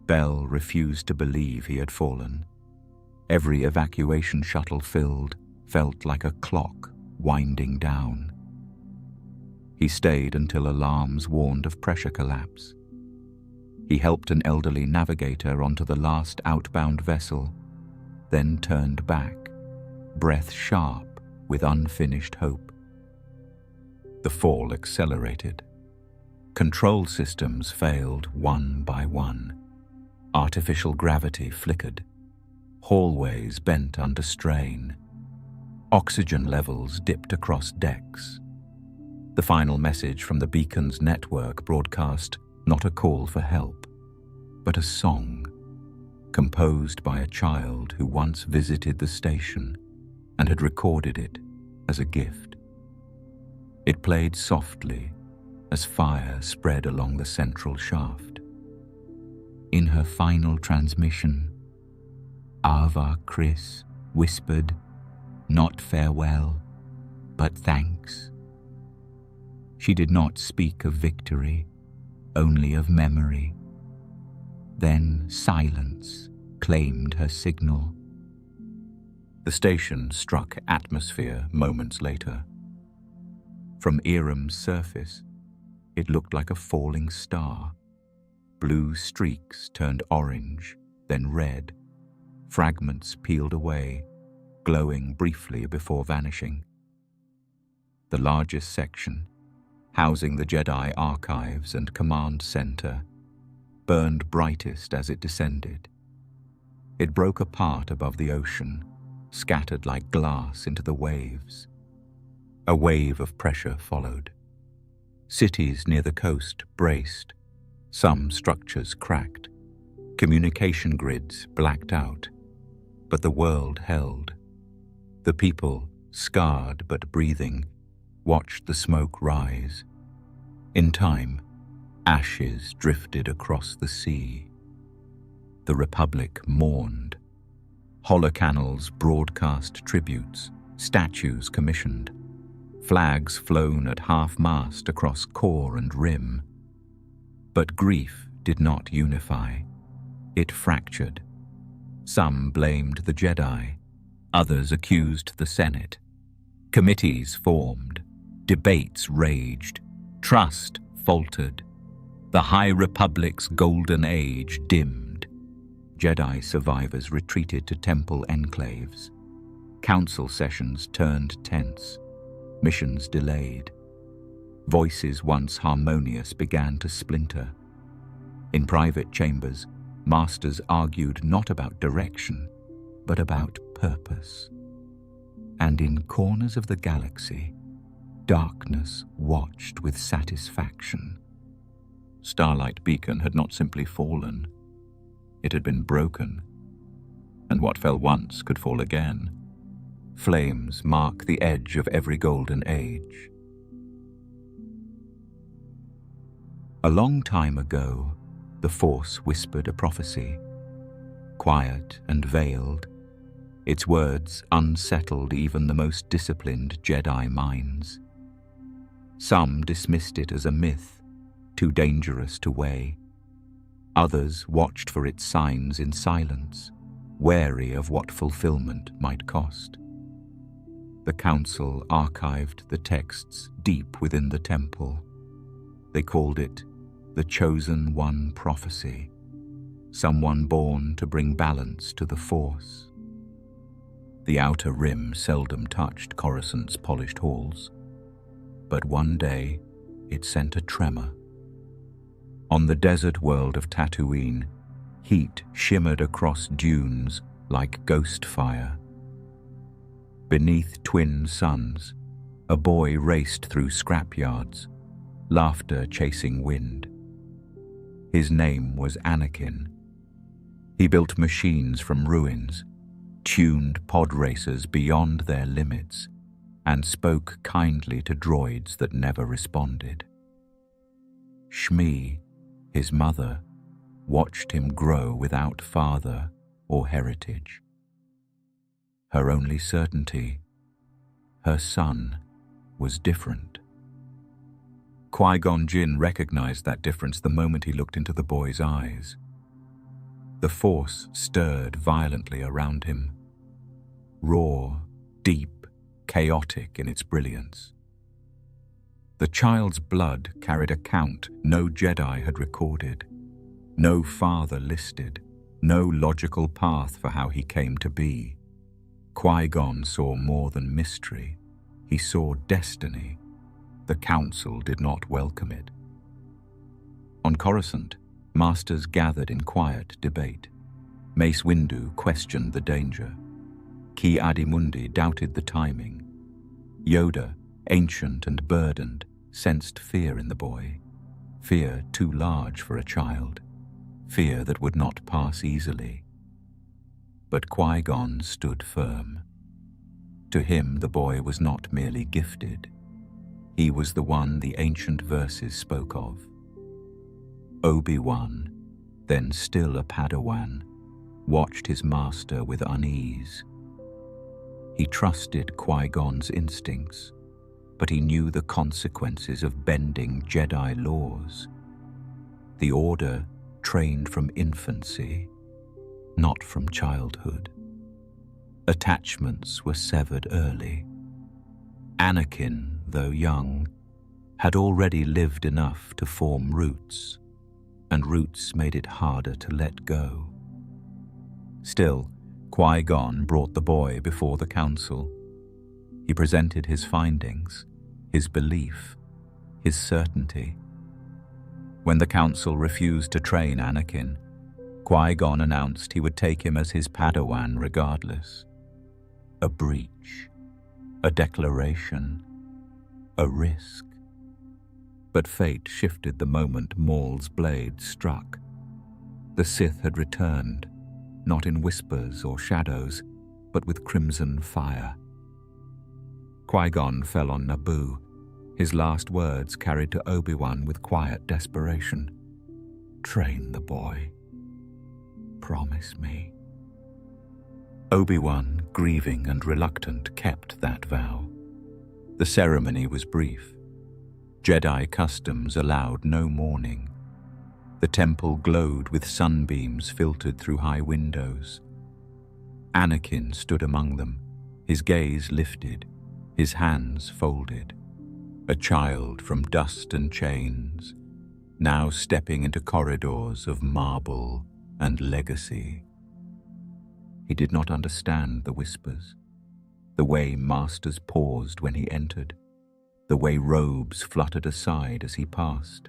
Bel refused to believe he had fallen. Every evacuation shuttle filled felt like a clock winding down. He stayed until alarms warned of pressure collapse. He helped an elderly navigator onto the last outbound vessel, then turned back, breath sharp with unfinished hope. The fall accelerated. Control systems failed one by one. Artificial gravity flickered. Hallways bent under strain. Oxygen levels dipped across decks. The final message from the beacon's network broadcast not a call for help, but a song, composed by a child who once visited the station and had recorded it as a gift. It played softly as fire spread along the central shaft. In her final transmission, Avar Kriss whispered, not farewell, but thanks. She did not speak of victory, only of memory. Then silence claimed her signal. The station struck atmosphere moments later. From Irem's surface, it looked like a falling star. Blue streaks turned orange, then red. Fragments peeled away, glowing briefly before vanishing. the largest section, housing the Jedi archives and command center, burned brightest as it descended. It broke apart above the ocean, scattered like glass into the waves. A wave of pressure followed. Cities near the coast braced, some structures cracked, communication grids blacked out, but the world held. The people, scarred but breathing, watched the smoke rise. In time, ashes drifted across the sea. The Republic mourned. Holocanals broadcast tributes, statues commissioned, flags flown at half-mast across core and rim. But grief did not unify. It fractured. Some blamed the Jedi, others accused the Senate. Committees formed, debates raged, trust faltered. The High Republic's golden age dimmed. Jedi survivors retreated to temple enclaves. Council sessions turned tense. Missions delayed. Voices once harmonious began to splinter. In private chambers, masters argued not about direction, but about purpose. And in corners of the galaxy, darkness watched with satisfaction. Starlight Beacon had not simply fallen. It had been broken. And what fell once could fall again. Flames mark the edge of every golden age. A long time ago, the Force whispered a prophecy. Quiet and veiled, its words unsettled even the most disciplined Jedi minds. Some dismissed it as a myth, too dangerous to weigh. Others watched for its signs in silence, wary of what fulfillment might cost. The Council archived the texts deep within the temple. They called it the Chosen One Prophecy, someone born to bring balance to the Force. The outer rim seldom touched Coruscant's polished halls, but one day it sent a tremor. On the desert world of Tatooine, heat shimmered across dunes like ghost fire. Beneath twin suns, a boy raced through scrapyards, laughter chasing wind. His name was Anakin. He built machines from ruins, tuned pod racers beyond their limits, and spoke kindly to droids that never responded. Shmi, his mother, watched him grow without father or heritage. Her only certainty, her son, was different. Qui-Gon Jinn recognized that difference the moment he looked into the boy's eyes. The Force stirred violently around him, raw, deep, chaotic in its brilliance. The child's blood carried a count no Jedi had recorded, no father listed, no logical path for how he came to be. Qui-Gon saw more than mystery. He saw destiny. The Council did not welcome it. On Coruscant, masters gathered in quiet debate. Mace Windu questioned the danger. Ki-Adi-Mundi doubted the timing. Yoda, ancient and burdened, sensed fear in the boy. Fear too large for a child. Fear that would not pass easily. But Qui-Gon stood firm. To him, the boy was not merely gifted. He was the one the ancient verses spoke of. Obi-Wan, then still a Padawan, watched his master with unease. He trusted Qui-Gon's instincts, but he knew the consequences of bending Jedi laws. The Order trained from infancy, not from childhood. Attachments were severed early. Anakin, though young, had already lived enough to form roots, and roots made it harder to let go. Still, Qui-Gon brought the boy before the Council. He presented his findings, his belief, his certainty. When the council refused to train Anakin, Qui-Gon announced he would take him as his Padawan regardless. A breach, a declaration, a risk. But fate shifted the moment Maul's blade struck. The Sith had returned, not in whispers or shadows, but with crimson fire. Qui-Gon fell on Naboo, his last words carried to Obi-Wan with quiet desperation. "Train the boy. Promise me." Obi-Wan, grieving and reluctant, kept that vow. The ceremony was brief. Jedi customs allowed no mourning. The temple glowed with sunbeams filtered through high windows. Anakin stood among them, his gaze lifted, his hands folded. A child from dust and chains, now stepping into corridors of marble and legacy. He did not understand the whispers, the way masters paused when he entered, the way robes fluttered aside as he passed.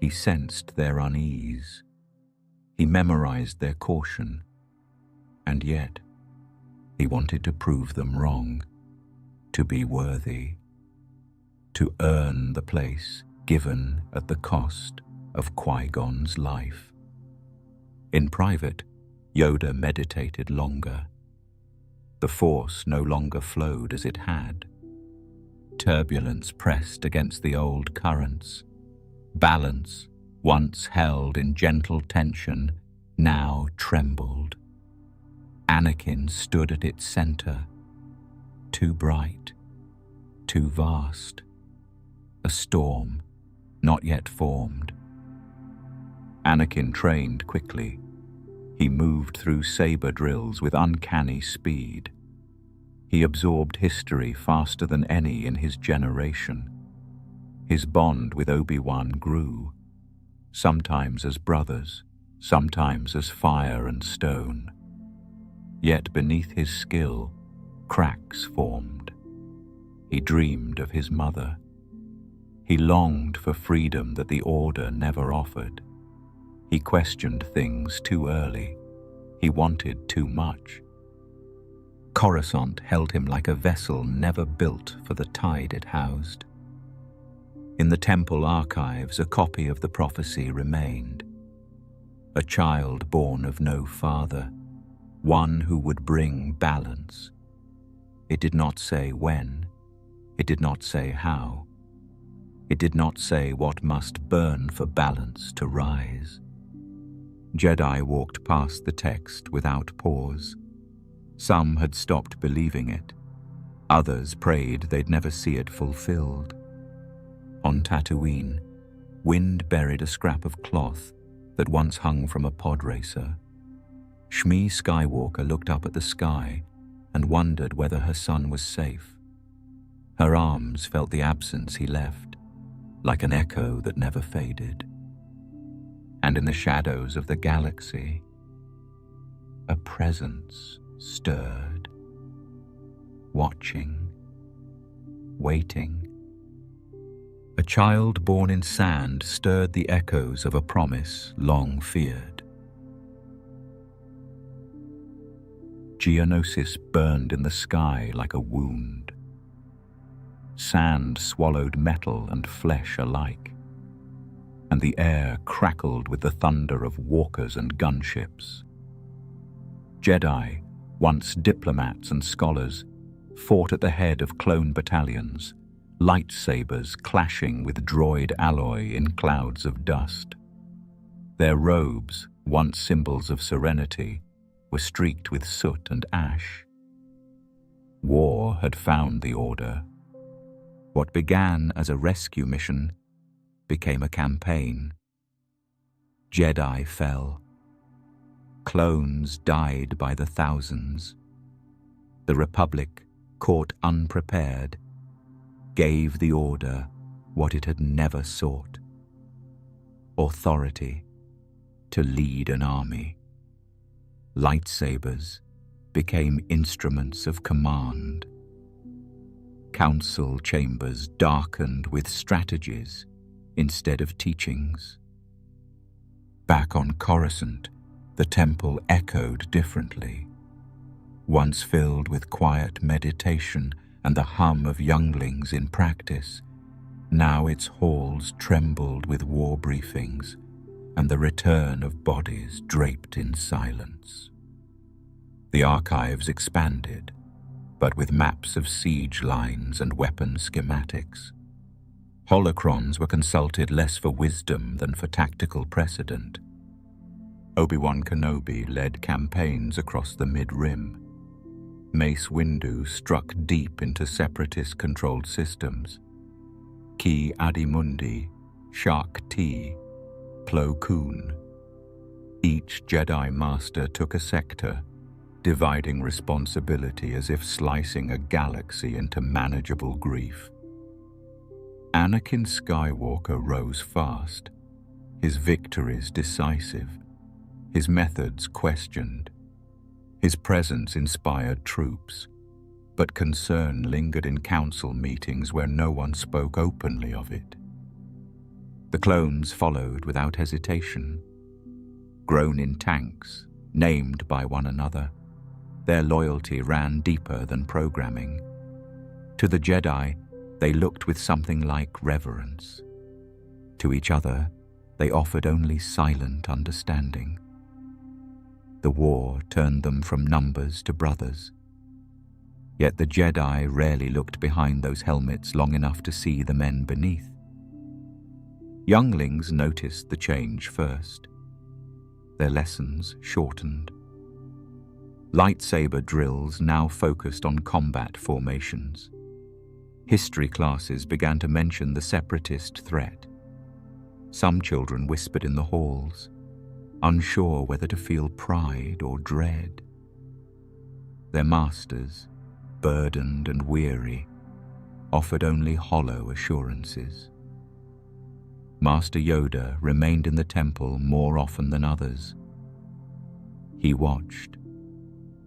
He sensed their unease. He memorized their caution. And yet, he wanted to prove them wrong, to be worthy, to earn the place given at the cost of Qui-Gon's life. In private, Yoda meditated longer. The Force no longer flowed as it had. Turbulence pressed against the old currents. Balance, once held in gentle tension, now trembled. Anakin stood at its center, too bright, too vast. A storm, not yet formed. Anakin trained quickly. He moved through saber drills with uncanny speed. He absorbed history faster than any in his generation. His bond with Obi-Wan grew, sometimes as brothers, sometimes as fire and stone. Yet beneath his skill, cracks formed. He dreamed of his mother. He longed for freedom that the Order never offered. He questioned things too early. He wanted too much. Coruscant held him like a vessel never built for the tide it housed. In the temple archives, a copy of the prophecy remained. A child born of no father, one who would bring balance. It did not say when. It did not say how. It did not say what must burn for balance to rise. Jedi walked past the text without pause. Some had stopped believing it. Others prayed they'd never see it fulfilled. On Tatooine, wind buried a scrap of cloth that once hung from a pod racer. Shmi Skywalker looked up at the sky and wondered whether her son was safe. Her arms felt the absence he left, like an echo that never faded. And in the shadows of the galaxy, a presence stirred, watching, waiting. A child born in sand stirred the echoes of a promise long feared. Geonosis burned in the sky like a wound. Sand swallowed metal and flesh alike, and the air crackled with the thunder of walkers and gunships. Jedi, once diplomats and scholars, fought at the head of clone battalions, lightsabers clashing with droid alloy in clouds of dust. Their robes, once symbols of serenity, were streaked with soot and ash. War had found the Order. What began as a rescue mission became a campaign. Jedi fell. Clones died by the thousands. The Republic, caught unprepared, gave the Order what it had never sought: authority to lead an army. Lightsabers became instruments of command. council chambers darkened with strategies instead of teachings. Back on Coruscant, the temple echoed differently. Once filled with quiet meditation and the hum of younglings in practice, now its halls trembled with war briefings and the return of bodies draped in silence. The archives expanded, but with maps of siege lines and weapon schematics. Holocrons were consulted less for wisdom than for tactical precedent. Obi-Wan Kenobi led campaigns across the Mid-Rim. Mace Windu struck deep into separatist-controlled systems. Ki Adi-Mundi, Shak Ti, Plo Koon. Each Jedi Master took a sector, dividing responsibility as if slicing a galaxy into manageable grief. Anakin Skywalker rose fast, his victories decisive, his methods questioned. His presence inspired troops, but concern lingered in council meetings where no one spoke openly of it. The clones followed without hesitation. Grown in tanks, named by one another, their loyalty ran deeper than programming. To the Jedi, they looked with something like reverence. To each other, they offered only silent understanding. The war turned them from numbers to brothers. Yet the Jedi rarely looked behind those helmets long enough to see the men beneath. Younglings noticed the change first. Their lessons shortened. Lightsaber drills now focused on combat formations. History classes began to mention the separatist threat. Some children whispered in the halls, unsure whether to feel pride or dread. Their masters, burdened and weary, offered only hollow assurances. Master Yoda remained in the temple more often than others. He watched.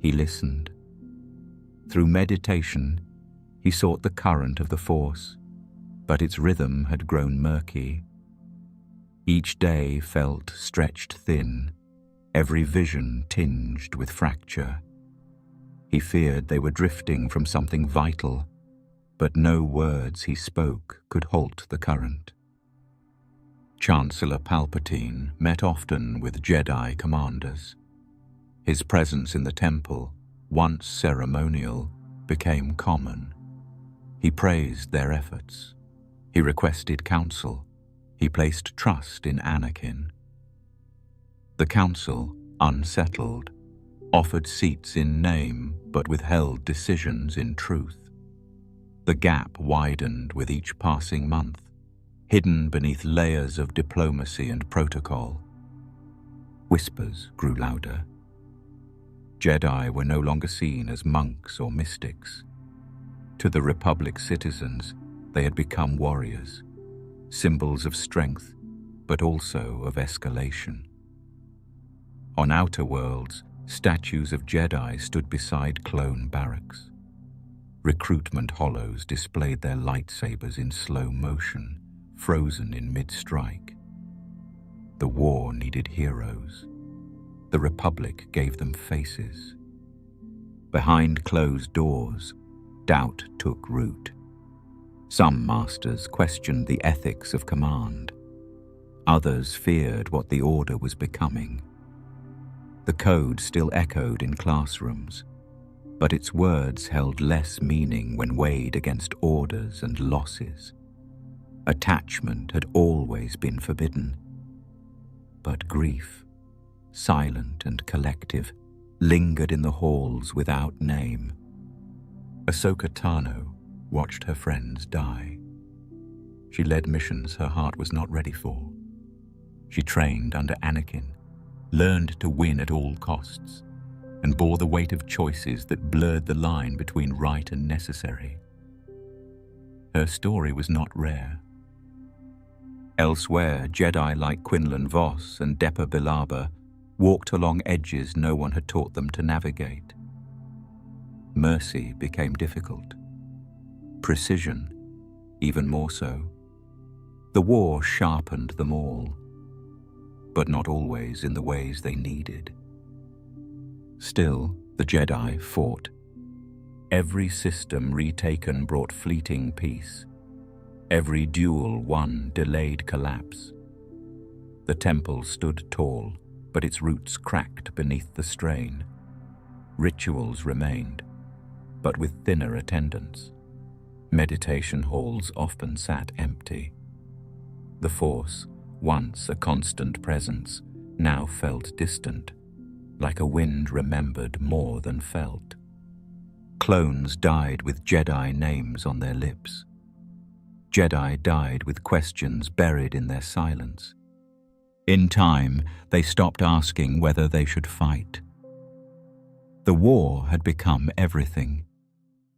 He listened. Through meditation, he sought the current of the Force, but its rhythm had grown murky. Each day felt stretched thin, every vision tinged with fracture. He feared they were drifting from something vital, but no words he spoke could halt the current. Chancellor Palpatine met often with Jedi commanders. His presence in the temple, once ceremonial, became common. He praised their efforts. He requested counsel. He placed trust in Anakin. The council, unsettled, offered seats in name but withheld decisions in truth. The gap widened with each passing month, hidden beneath layers of diplomacy and protocol. Whispers grew louder. Jedi were no longer seen as monks or mystics. To the Republic's citizens, they had become warriors, symbols of strength, but also of escalation. On outer worlds, statues of Jedi stood beside clone barracks. Recruitment hollows displayed their lightsabers in slow motion, frozen in mid-strike. The war needed heroes. The Republic gave them faces. Behind closed doors, doubt took root. Some masters questioned the ethics of command. Others feared what the Order was becoming. The code still echoed in classrooms, but its words held less meaning when weighed against orders and losses. Attachment had always been forbidden, but grief, silent and collective, lingered in the halls without name. Ahsoka Tano watched her friends die. She led missions her heart was not ready for. She trained under Anakin, learned to win at all costs, and bore the weight of choices that blurred the line between right and necessary. Her story was not rare. Elsewhere, Jedi like Quinlan Vos and Depa Billaba walked along edges no one had taught them to navigate. Mercy became difficult. precision, even more so. The war sharpened them all, but not always in the ways they needed. Still, the Jedi fought. Every system retaken brought fleeting peace. Every duel won delayed collapse. The temple stood tall, but its roots cracked beneath the strain. Rituals remained, but with thinner attendance. Meditation halls often sat empty. The Force, once a constant presence, now felt distant, like a wind remembered more than felt. Clones died with Jedi names on their lips. Jedi died with questions buried in their silence. In time, they stopped asking whether they should fight. The war had become everything.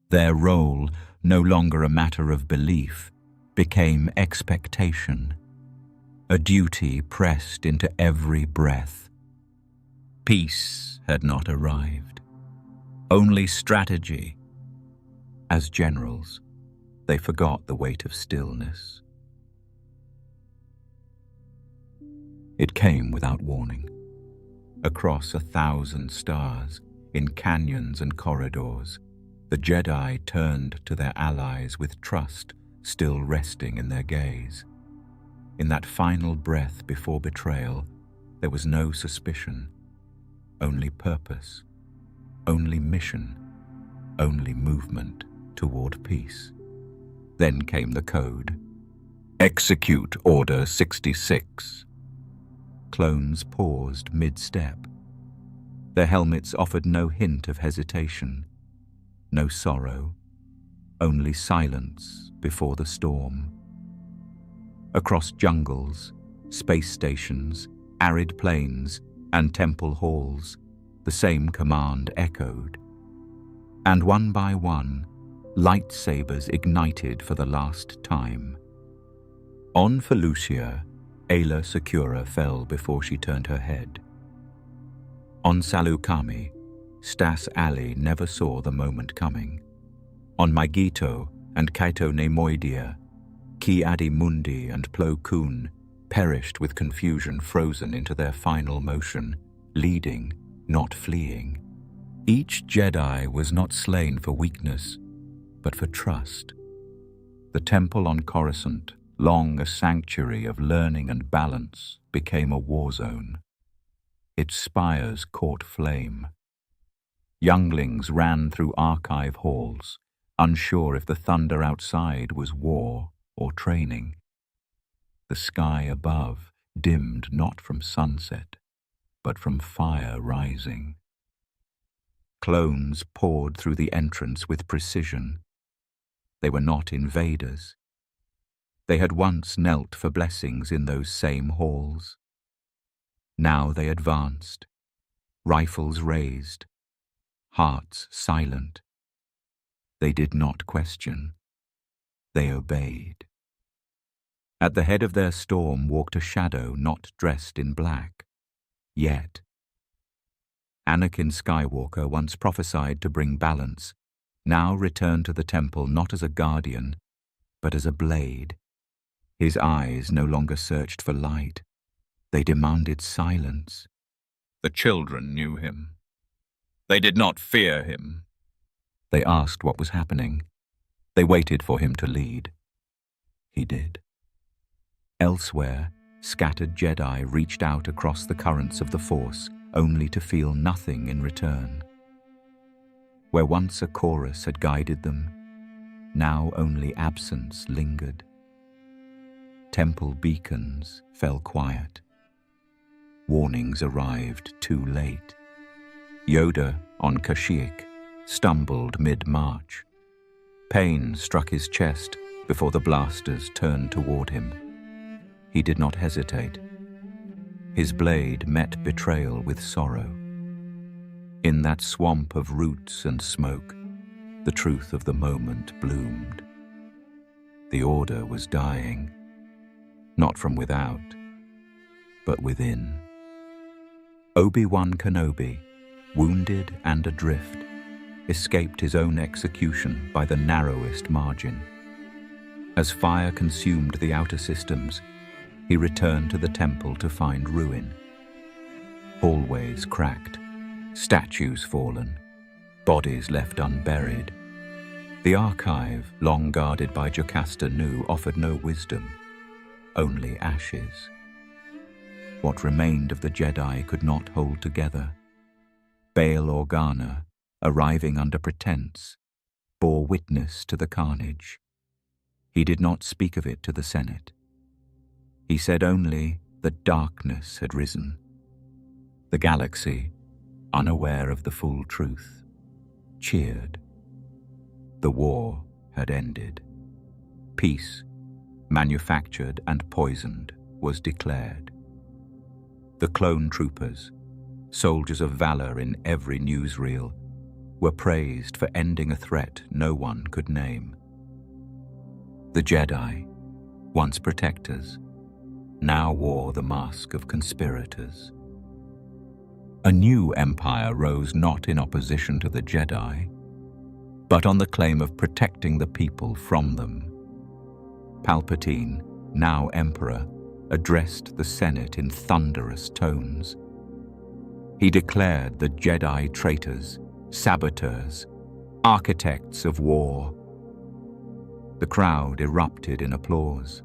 Their role, no longer a matter of belief, became expectation. A duty pressed into every breath. Peace had not arrived. Only strategy. As generals, they forgot the weight of stillness. It came without warning. Across 1,000 stars, in canyons and corridors, the Jedi turned to their allies with trust still resting in their gaze. In that final breath before betrayal, there was no suspicion, only purpose, only mission, only movement toward peace. Then came the code. Execute Order 66. Clones paused mid-step. Their helmets offered no hint of hesitation, no sorrow, only silence before the storm. Across jungles, space stations, arid plains, and temple halls, the same command echoed. And one by one, lightsabers ignited for the last time. On Felucia, Ayla Secura fell before she turned her head. On Salukami, Stas Ali never saw the moment coming. On Maigito and Kaito Nemoidia, Ki Adi Mundi and Plo Koon perished with confusion frozen into their final motion, leading, not fleeing. Each Jedi was not slain for weakness, but for trust. The temple on Coruscant, long a sanctuary of learning and balance, became a war zone. Its spires caught flame. Younglings ran through archive halls, unsure if the thunder outside was war or training. The sky above dimmed not from sunset, but from fire rising. Clones poured through the entrance with precision. They were not invaders. They had once knelt for blessings in those same halls. Now they advanced, rifles raised, hearts silent. They did not question. They obeyed. At the head of their storm walked a shadow not dressed in black, yet. Anakin Skywalker, once prophesied to bring balance, now returned to the temple not as a guardian, but as a blade. His eyes no longer searched for light. They demanded silence. The children knew him. They did not fear him. They asked what was happening. They waited for him to lead. He did. Elsewhere, scattered Jedi reached out across the currents of the Force, only to feel nothing in return. Where once a chorus had guided them, now only absence lingered. Temple beacons fell quiet. Warnings arrived too late. Yoda, on Kashyyyk, stumbled mid-march. Pain struck his chest before the blasters turned toward him. He did not hesitate. His blade met betrayal with sorrow. In that swamp of roots and smoke, the truth of the moment bloomed. The Order was dying, not from without, but within. Obi-Wan Kenobi, wounded and adrift, escaped his own execution by the narrowest margin. As fire consumed the outer systems, he returned to the temple to find ruin. Hallways cracked, statues fallen, bodies left unburied. The archive, long guarded by Jocasta Nu, offered no wisdom, only ashes. What remained of the Jedi could not hold together. Bail Organa, arriving under pretense, bore witness to the carnage. He did not speak of it to the Senate. He said only that darkness had risen. The galaxy, unaware of the full truth, cheered. The war had ended. Peace, manufactured and poisoned, was declared. The clone troopers, soldiers of valor in every newsreel, were praised for ending a threat no one could name. The Jedi, once protectors, now wore the mask of conspirators. A new empire rose not in opposition to the Jedi, but on the claim of protecting the people from them. Palpatine, now Emperor, addressed the Senate in thunderous tones. He declared the Jedi traitors, saboteurs, architects of war. The crowd erupted in applause.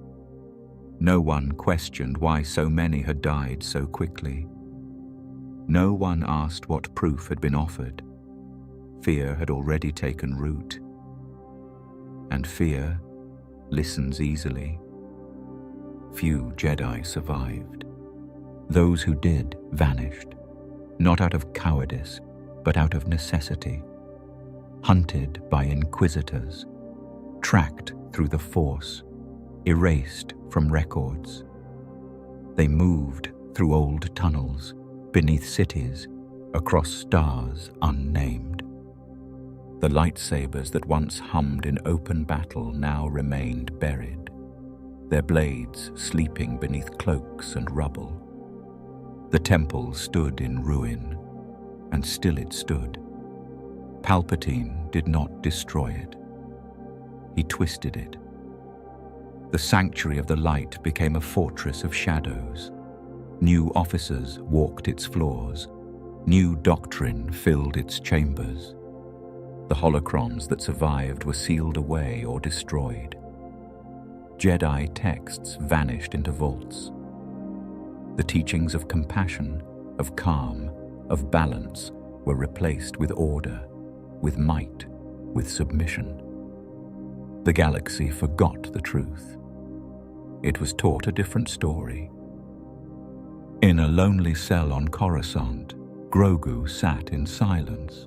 No one questioned why so many had died so quickly. No one asked what proof had been offered. Fear had already taken root. And fear listens easily. Few Jedi survived. Those who did vanished, not out of cowardice, but out of necessity. Hunted by inquisitors, tracked through the Force, erased from records. They moved through old tunnels, beneath cities, across stars unnamed. The lightsabers that once hummed in open battle now remained buried, their blades sleeping beneath cloaks and rubble. The temple stood in ruin, and still it stood. Palpatine did not destroy it. He twisted it. The sanctuary of the light became a fortress of shadows. New officers walked its floors. New doctrine filled its chambers. The holocrons that survived were sealed away or destroyed. Jedi texts vanished into vaults. The teachings of compassion, of calm, of balance were replaced with order, with might, with submission. The galaxy forgot the truth. It was taught a different story. In a lonely cell on Coruscant, Grogu sat in silence.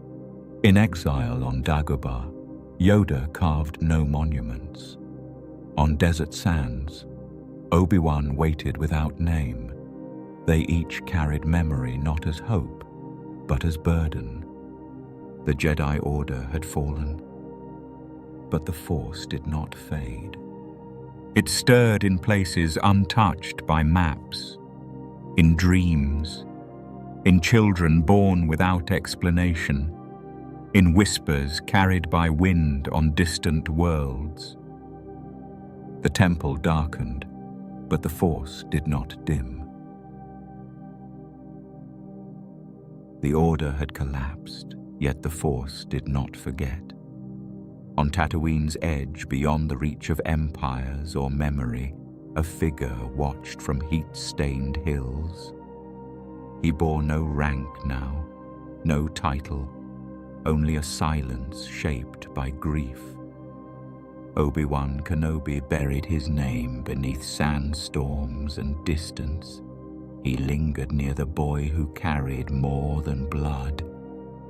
In exile on Dagobah, Yoda carved no monuments. On desert sands, Obi-Wan waited without name. They each carried memory not as hope, but as burden. The Jedi Order had fallen, but the Force did not fade. It stirred in places untouched by maps, in dreams, in children born without explanation, in whispers carried by wind on distant worlds. The temple darkened, but the Force did not dim. The Order had collapsed, yet the Force did not forget. On Tatooine's edge, beyond the reach of empires or memory, a figure watched from heat-stained hills. He bore no rank now, no title, only a silence shaped by grief. Obi-Wan Kenobi buried his name beneath sandstorms and distance. He lingered near the boy who carried more than blood.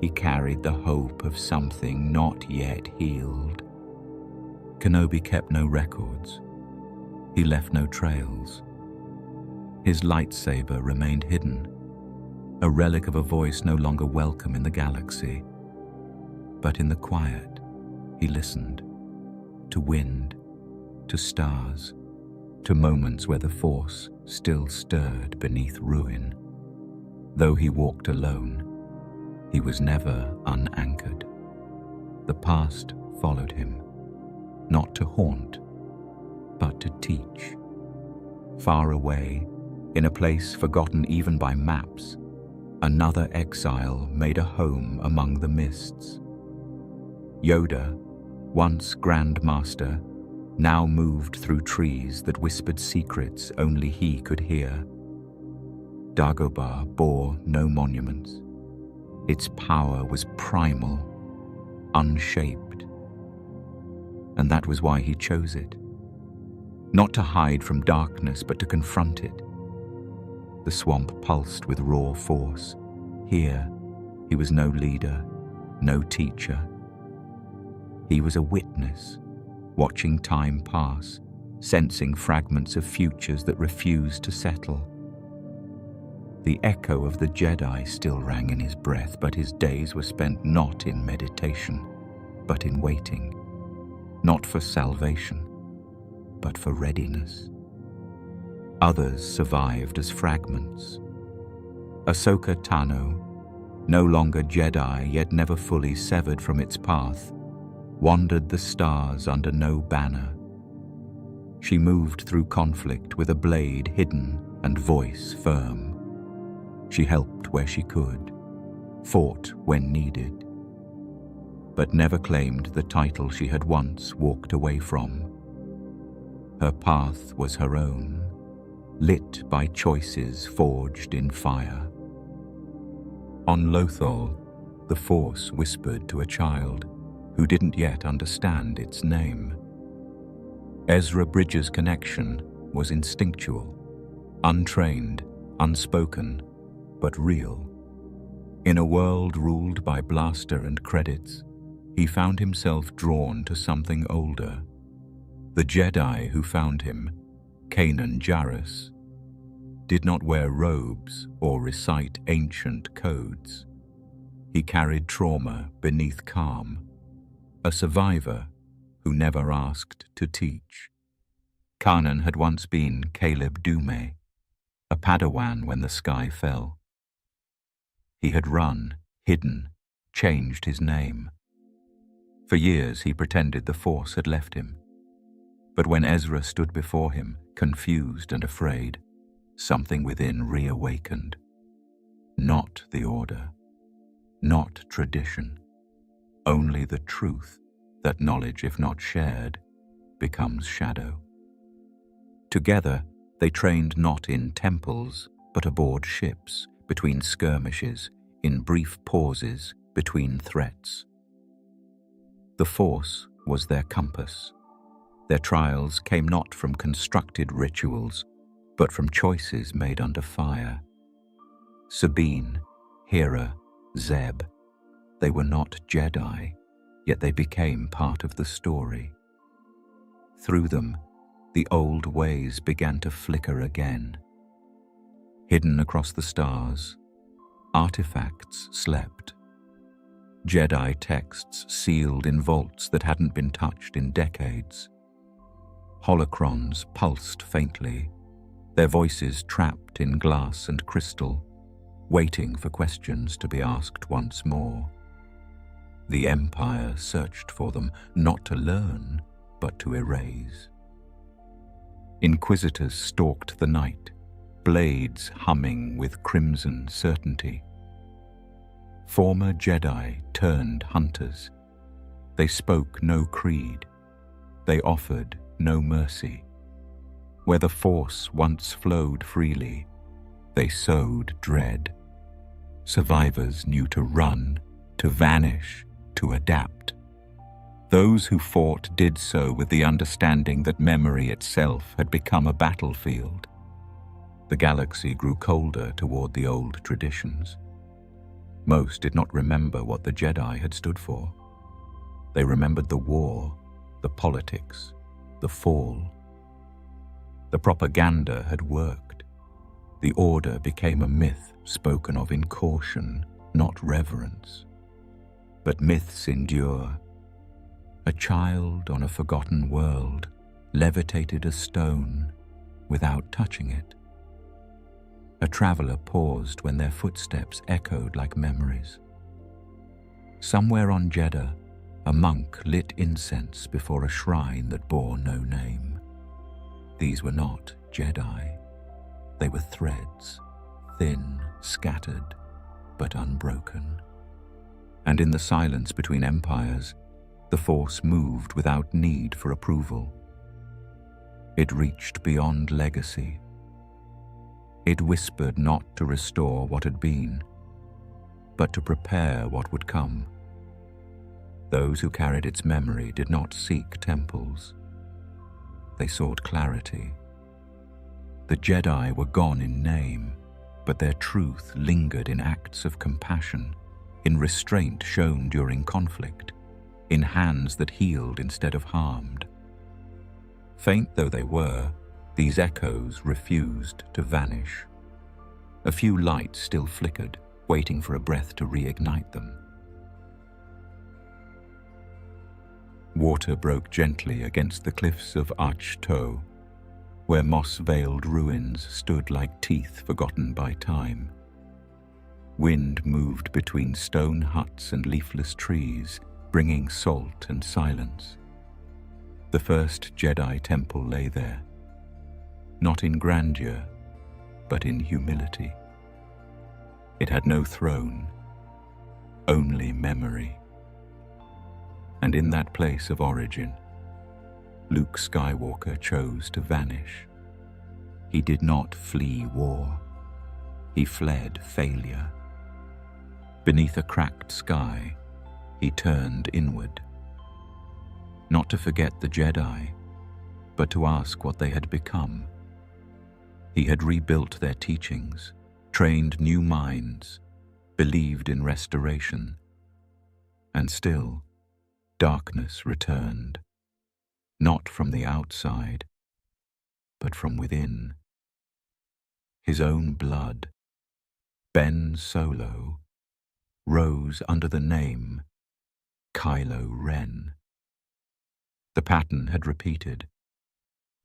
He carried the hope of something not yet healed. Kenobi kept no records. He left no trails. His lightsaber remained hidden, a relic of a voice no longer welcome in the galaxy. But in the quiet, he listened, to wind, to stars, to moments where the Force still stirred beneath ruin. Though he walked alone, he was never unanchored. The past followed him, not to haunt, but to teach. Far away, in a place forgotten even by maps, another exile made a home among the mists. Yoda, once Grand Master, now moved through trees that whispered secrets only he could hear. Dagobah bore no monuments. Its power was primal, unshaped. And that was why he chose it. Not to hide from darkness, but to confront it. The swamp pulsed with raw force. Here, he was no leader, no teacher. He was a witness, watching time pass, sensing fragments of futures that refused to settle. The echo of the Jedi still rang in his breath, but his days were spent not in meditation, but in waiting. Not for salvation, but for readiness. Others survived as fragments. Ahsoka Tano, no longer Jedi yet never fully severed from its path, wandered the stars under no banner. She moved through conflict with a blade hidden and voice firm. She helped where she could, fought when needed, but never claimed the title she had once walked away from. Her path was her own, lit by choices forged in fire. On Lothal, the Force whispered to a child who didn't yet understand its name. Ezra Bridger's connection was instinctual, untrained, unspoken, but real. In a world ruled by blaster and credits, he found himself drawn to something older. The Jedi who found him, Kanan Jarrus, did not wear robes or recite ancient codes. He carried trauma beneath calm, a survivor who never asked to teach. Kanan had once been Caleb Dume, a Padawan when the sky fell. He had run, hidden, changed his name. For years he pretended the Force had left him. But when Ezra stood before him, confused and afraid, something within reawakened. Not the order, not tradition, only the truth that knowledge, if not shared, becomes shadow. Together, they trained not in temples, but aboard ships, between skirmishes, in brief pauses between threats. The Force was their compass. Their trials came not from constructed rituals, but from choices made under fire. Sabine, Hera, Zeb, they were not Jedi, yet they became part of the story. Through them, the old ways began to flicker again. Hidden across the stars, artifacts slept. Jedi texts sealed in vaults that hadn't been touched in decades. Holocrons pulsed faintly, their voices trapped in glass and crystal, waiting for questions to be asked once more. The Empire searched for them, not to learn, but to erase. Inquisitors stalked the night, blades humming with crimson certainty. Former Jedi turned hunters. They spoke no creed. They offered no mercy. Where the Force once flowed freely, they sowed dread. Survivors knew to run, to vanish, to adapt. Those who fought did so with the understanding that memory itself had become a battlefield. The galaxy grew colder toward the old traditions. Most did not remember what the Jedi had stood for. They remembered the war, the politics, the fall. The propaganda had worked. The Order became a myth spoken of in caution, not reverence. But myths endure. A child on a forgotten world levitated a stone without touching it. A traveler paused when their footsteps echoed like memories. Somewhere on Jeddah, A monk lit incense before a shrine that bore no name. These were not Jedi. They were threads, thin, scattered, but unbroken. And in the silence between empires, the Force moved without need for approval. It reached beyond legacy. It whispered not to restore what had been, but to prepare what would come. Those who carried its memory did not seek temples. They sought clarity. The Jedi were gone in name, but their truth lingered in acts of compassion, in restraint shown during conflict, in hands that healed instead of harmed. Faint though they were, these echoes refused to vanish. A few lights still flickered, waiting for a breath to reignite them. Water broke gently against the cliffs of Achto, where moss-veiled ruins stood like teeth forgotten by time. Wind moved between stone huts and leafless trees, bringing salt and silence. The first Jedi temple lay there, not in grandeur, but in humility. It had no throne, only memory. And in that place of origin, Luke Skywalker chose to vanish. He did not flee war. He fled failure. Beneath a cracked sky, he turned inward. Not to forget the Jedi, but to ask what they had become. He had rebuilt their teachings, trained new minds, believed in restoration. And still, darkness returned, not from the outside, but from within. His own blood, Ben Solo, rose under the name Kylo Ren. The pattern had repeated,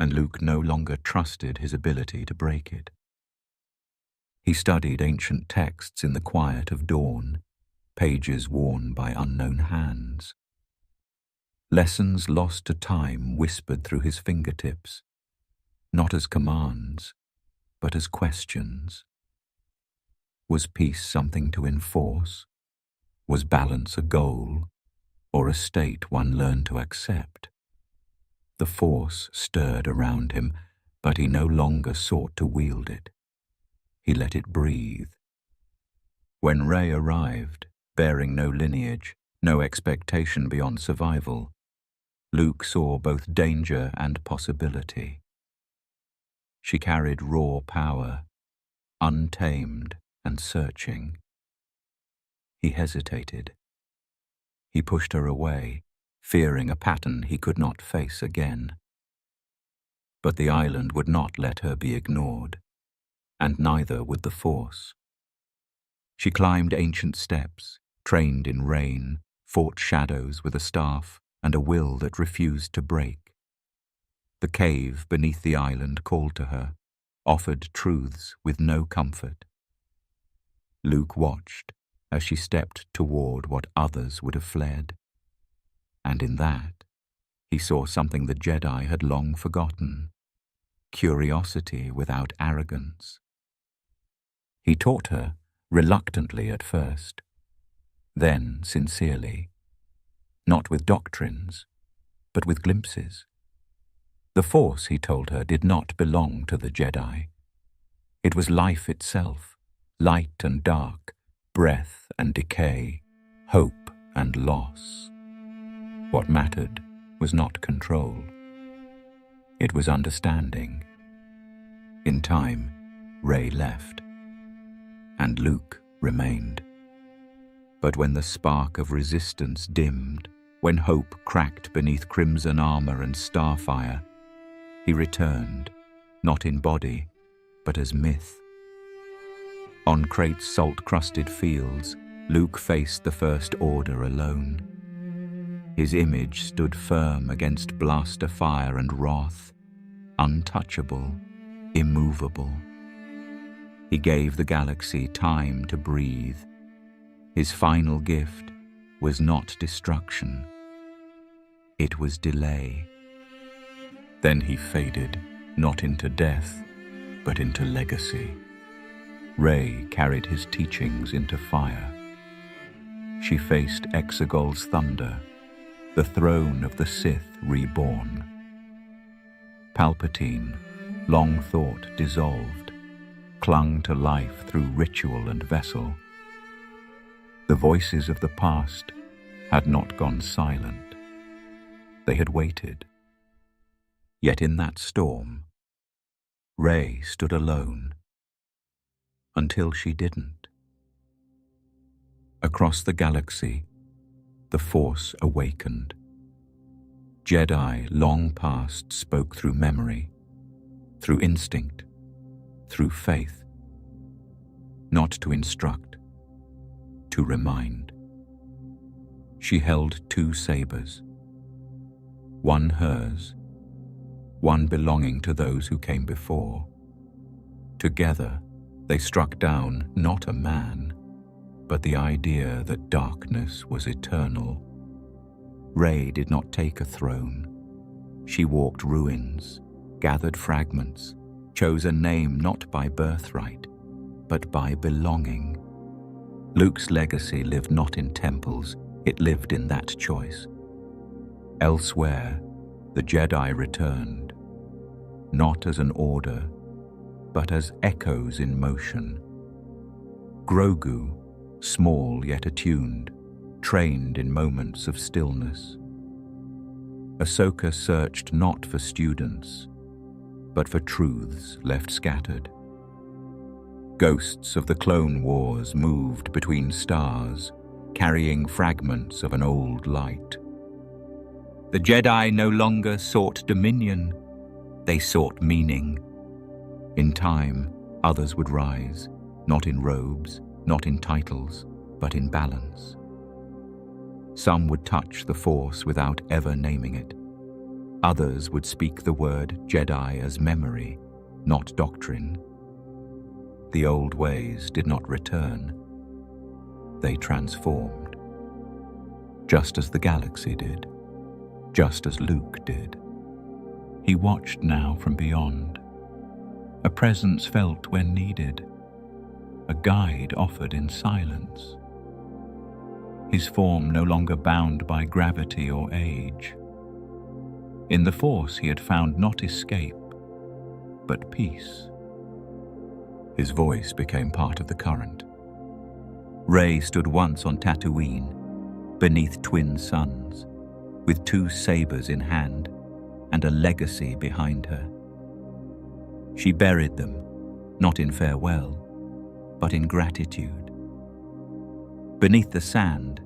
and Luke no longer trusted his ability to break it. He studied ancient texts in the quiet of dawn, pages worn by unknown hands. Lessons lost to time whispered through his fingertips, not as commands, but as questions. Was peace something to enforce? Was balance a goal, or a state one learned to accept? The Force stirred around him, but he no longer sought to wield it. He let it breathe. When Rey arrived, bearing no lineage, no expectation beyond survival, Luke saw both danger and possibility. She carried raw power, untamed and searching. He hesitated. He pushed her away, fearing a pattern he could not face again. But the island would not let her be ignored, and neither would the Force. She climbed ancient steps, trained in rain, fought shadows with a staff and a will that refused to break. The cave beneath the island called to her, offered truths with no comfort. Luke watched as she stepped toward what others would have fled. And in that, he saw something the Jedi had long forgotten: curiosity without arrogance. He taught her, reluctantly at first, then sincerely, not with doctrines, but with glimpses. The Force, he told her, did not belong to the Jedi. It was life itself, light and dark, breath and decay, hope and loss. What mattered was not control. It was understanding. In time, Rey left, and Luke remained. But when the spark of resistance dimmed, when hope cracked beneath crimson armor and starfire, he returned, not in body, but as myth. On Crate's salt-crusted fields, Luke faced the First Order alone. His image stood firm against blaster fire and wrath, untouchable, immovable. He gave the galaxy time to breathe. His final gift was not destruction, It was delay. Then he faded, not into death, but into legacy. Rey carried his teachings into fire. She faced Exegol's thunder, the throne of the Sith reborn. Palpatine, long thought dissolved, clung to life through ritual and vessel. The voices of the past had not gone silent. They had waited. Yet in that storm, Rey stood alone, until she didn't. Across the galaxy, the Force awakened. Jedi long past spoke through memory, through instinct, through faith. Not to instruct, to remind. She held 2 sabers, one hers, one belonging to those who came before. Together, they struck down not a man, but the idea that darkness was eternal. Rey did not take a throne. She walked ruins, gathered fragments, chose a name not by birthright, but by belonging. Luke's legacy lived not in temples, it lived in that choice. Elsewhere, the Jedi returned, not as an order, but as echoes in motion. Grogu, small yet attuned, trained in moments of stillness. Ahsoka searched not for students, but for truths left scattered. Ghosts of the Clone Wars moved between stars, carrying fragments of an old light. The Jedi no longer sought dominion, they sought meaning. In time, others would rise, not in robes, not in titles, but in balance. Some would touch the Force without ever naming it. Others would speak the word Jedi as memory, not doctrine. The old ways did not return. They transformed. Just as the galaxy did. Just as Luke did. He watched now from beyond. A presence felt when needed. A guide offered in silence. His form no longer bound by gravity or age. In the Force he had found not escape, but peace. His voice became part of the current. Rey stood once on Tatooine, beneath twin suns, with 2 sabers in hand and a legacy behind her. She buried them, not in farewell, but in gratitude. Beneath the sand,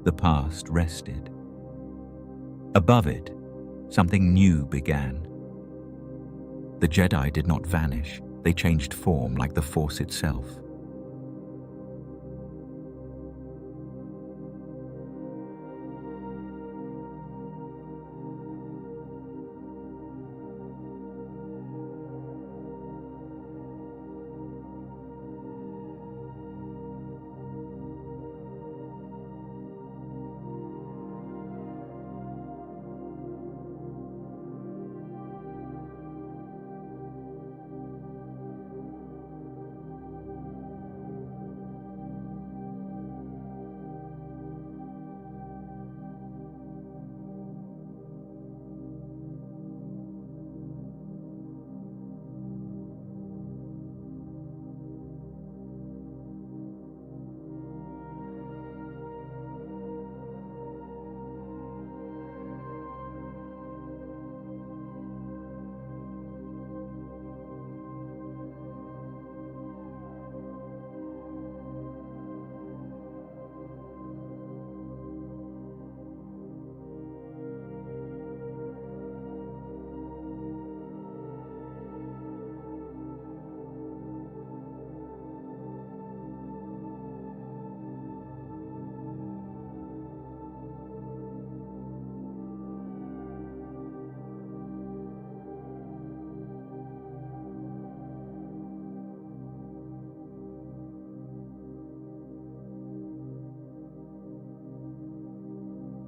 the past rested. Above it, something new began. The Jedi did not vanish, they changed form like the Force itself.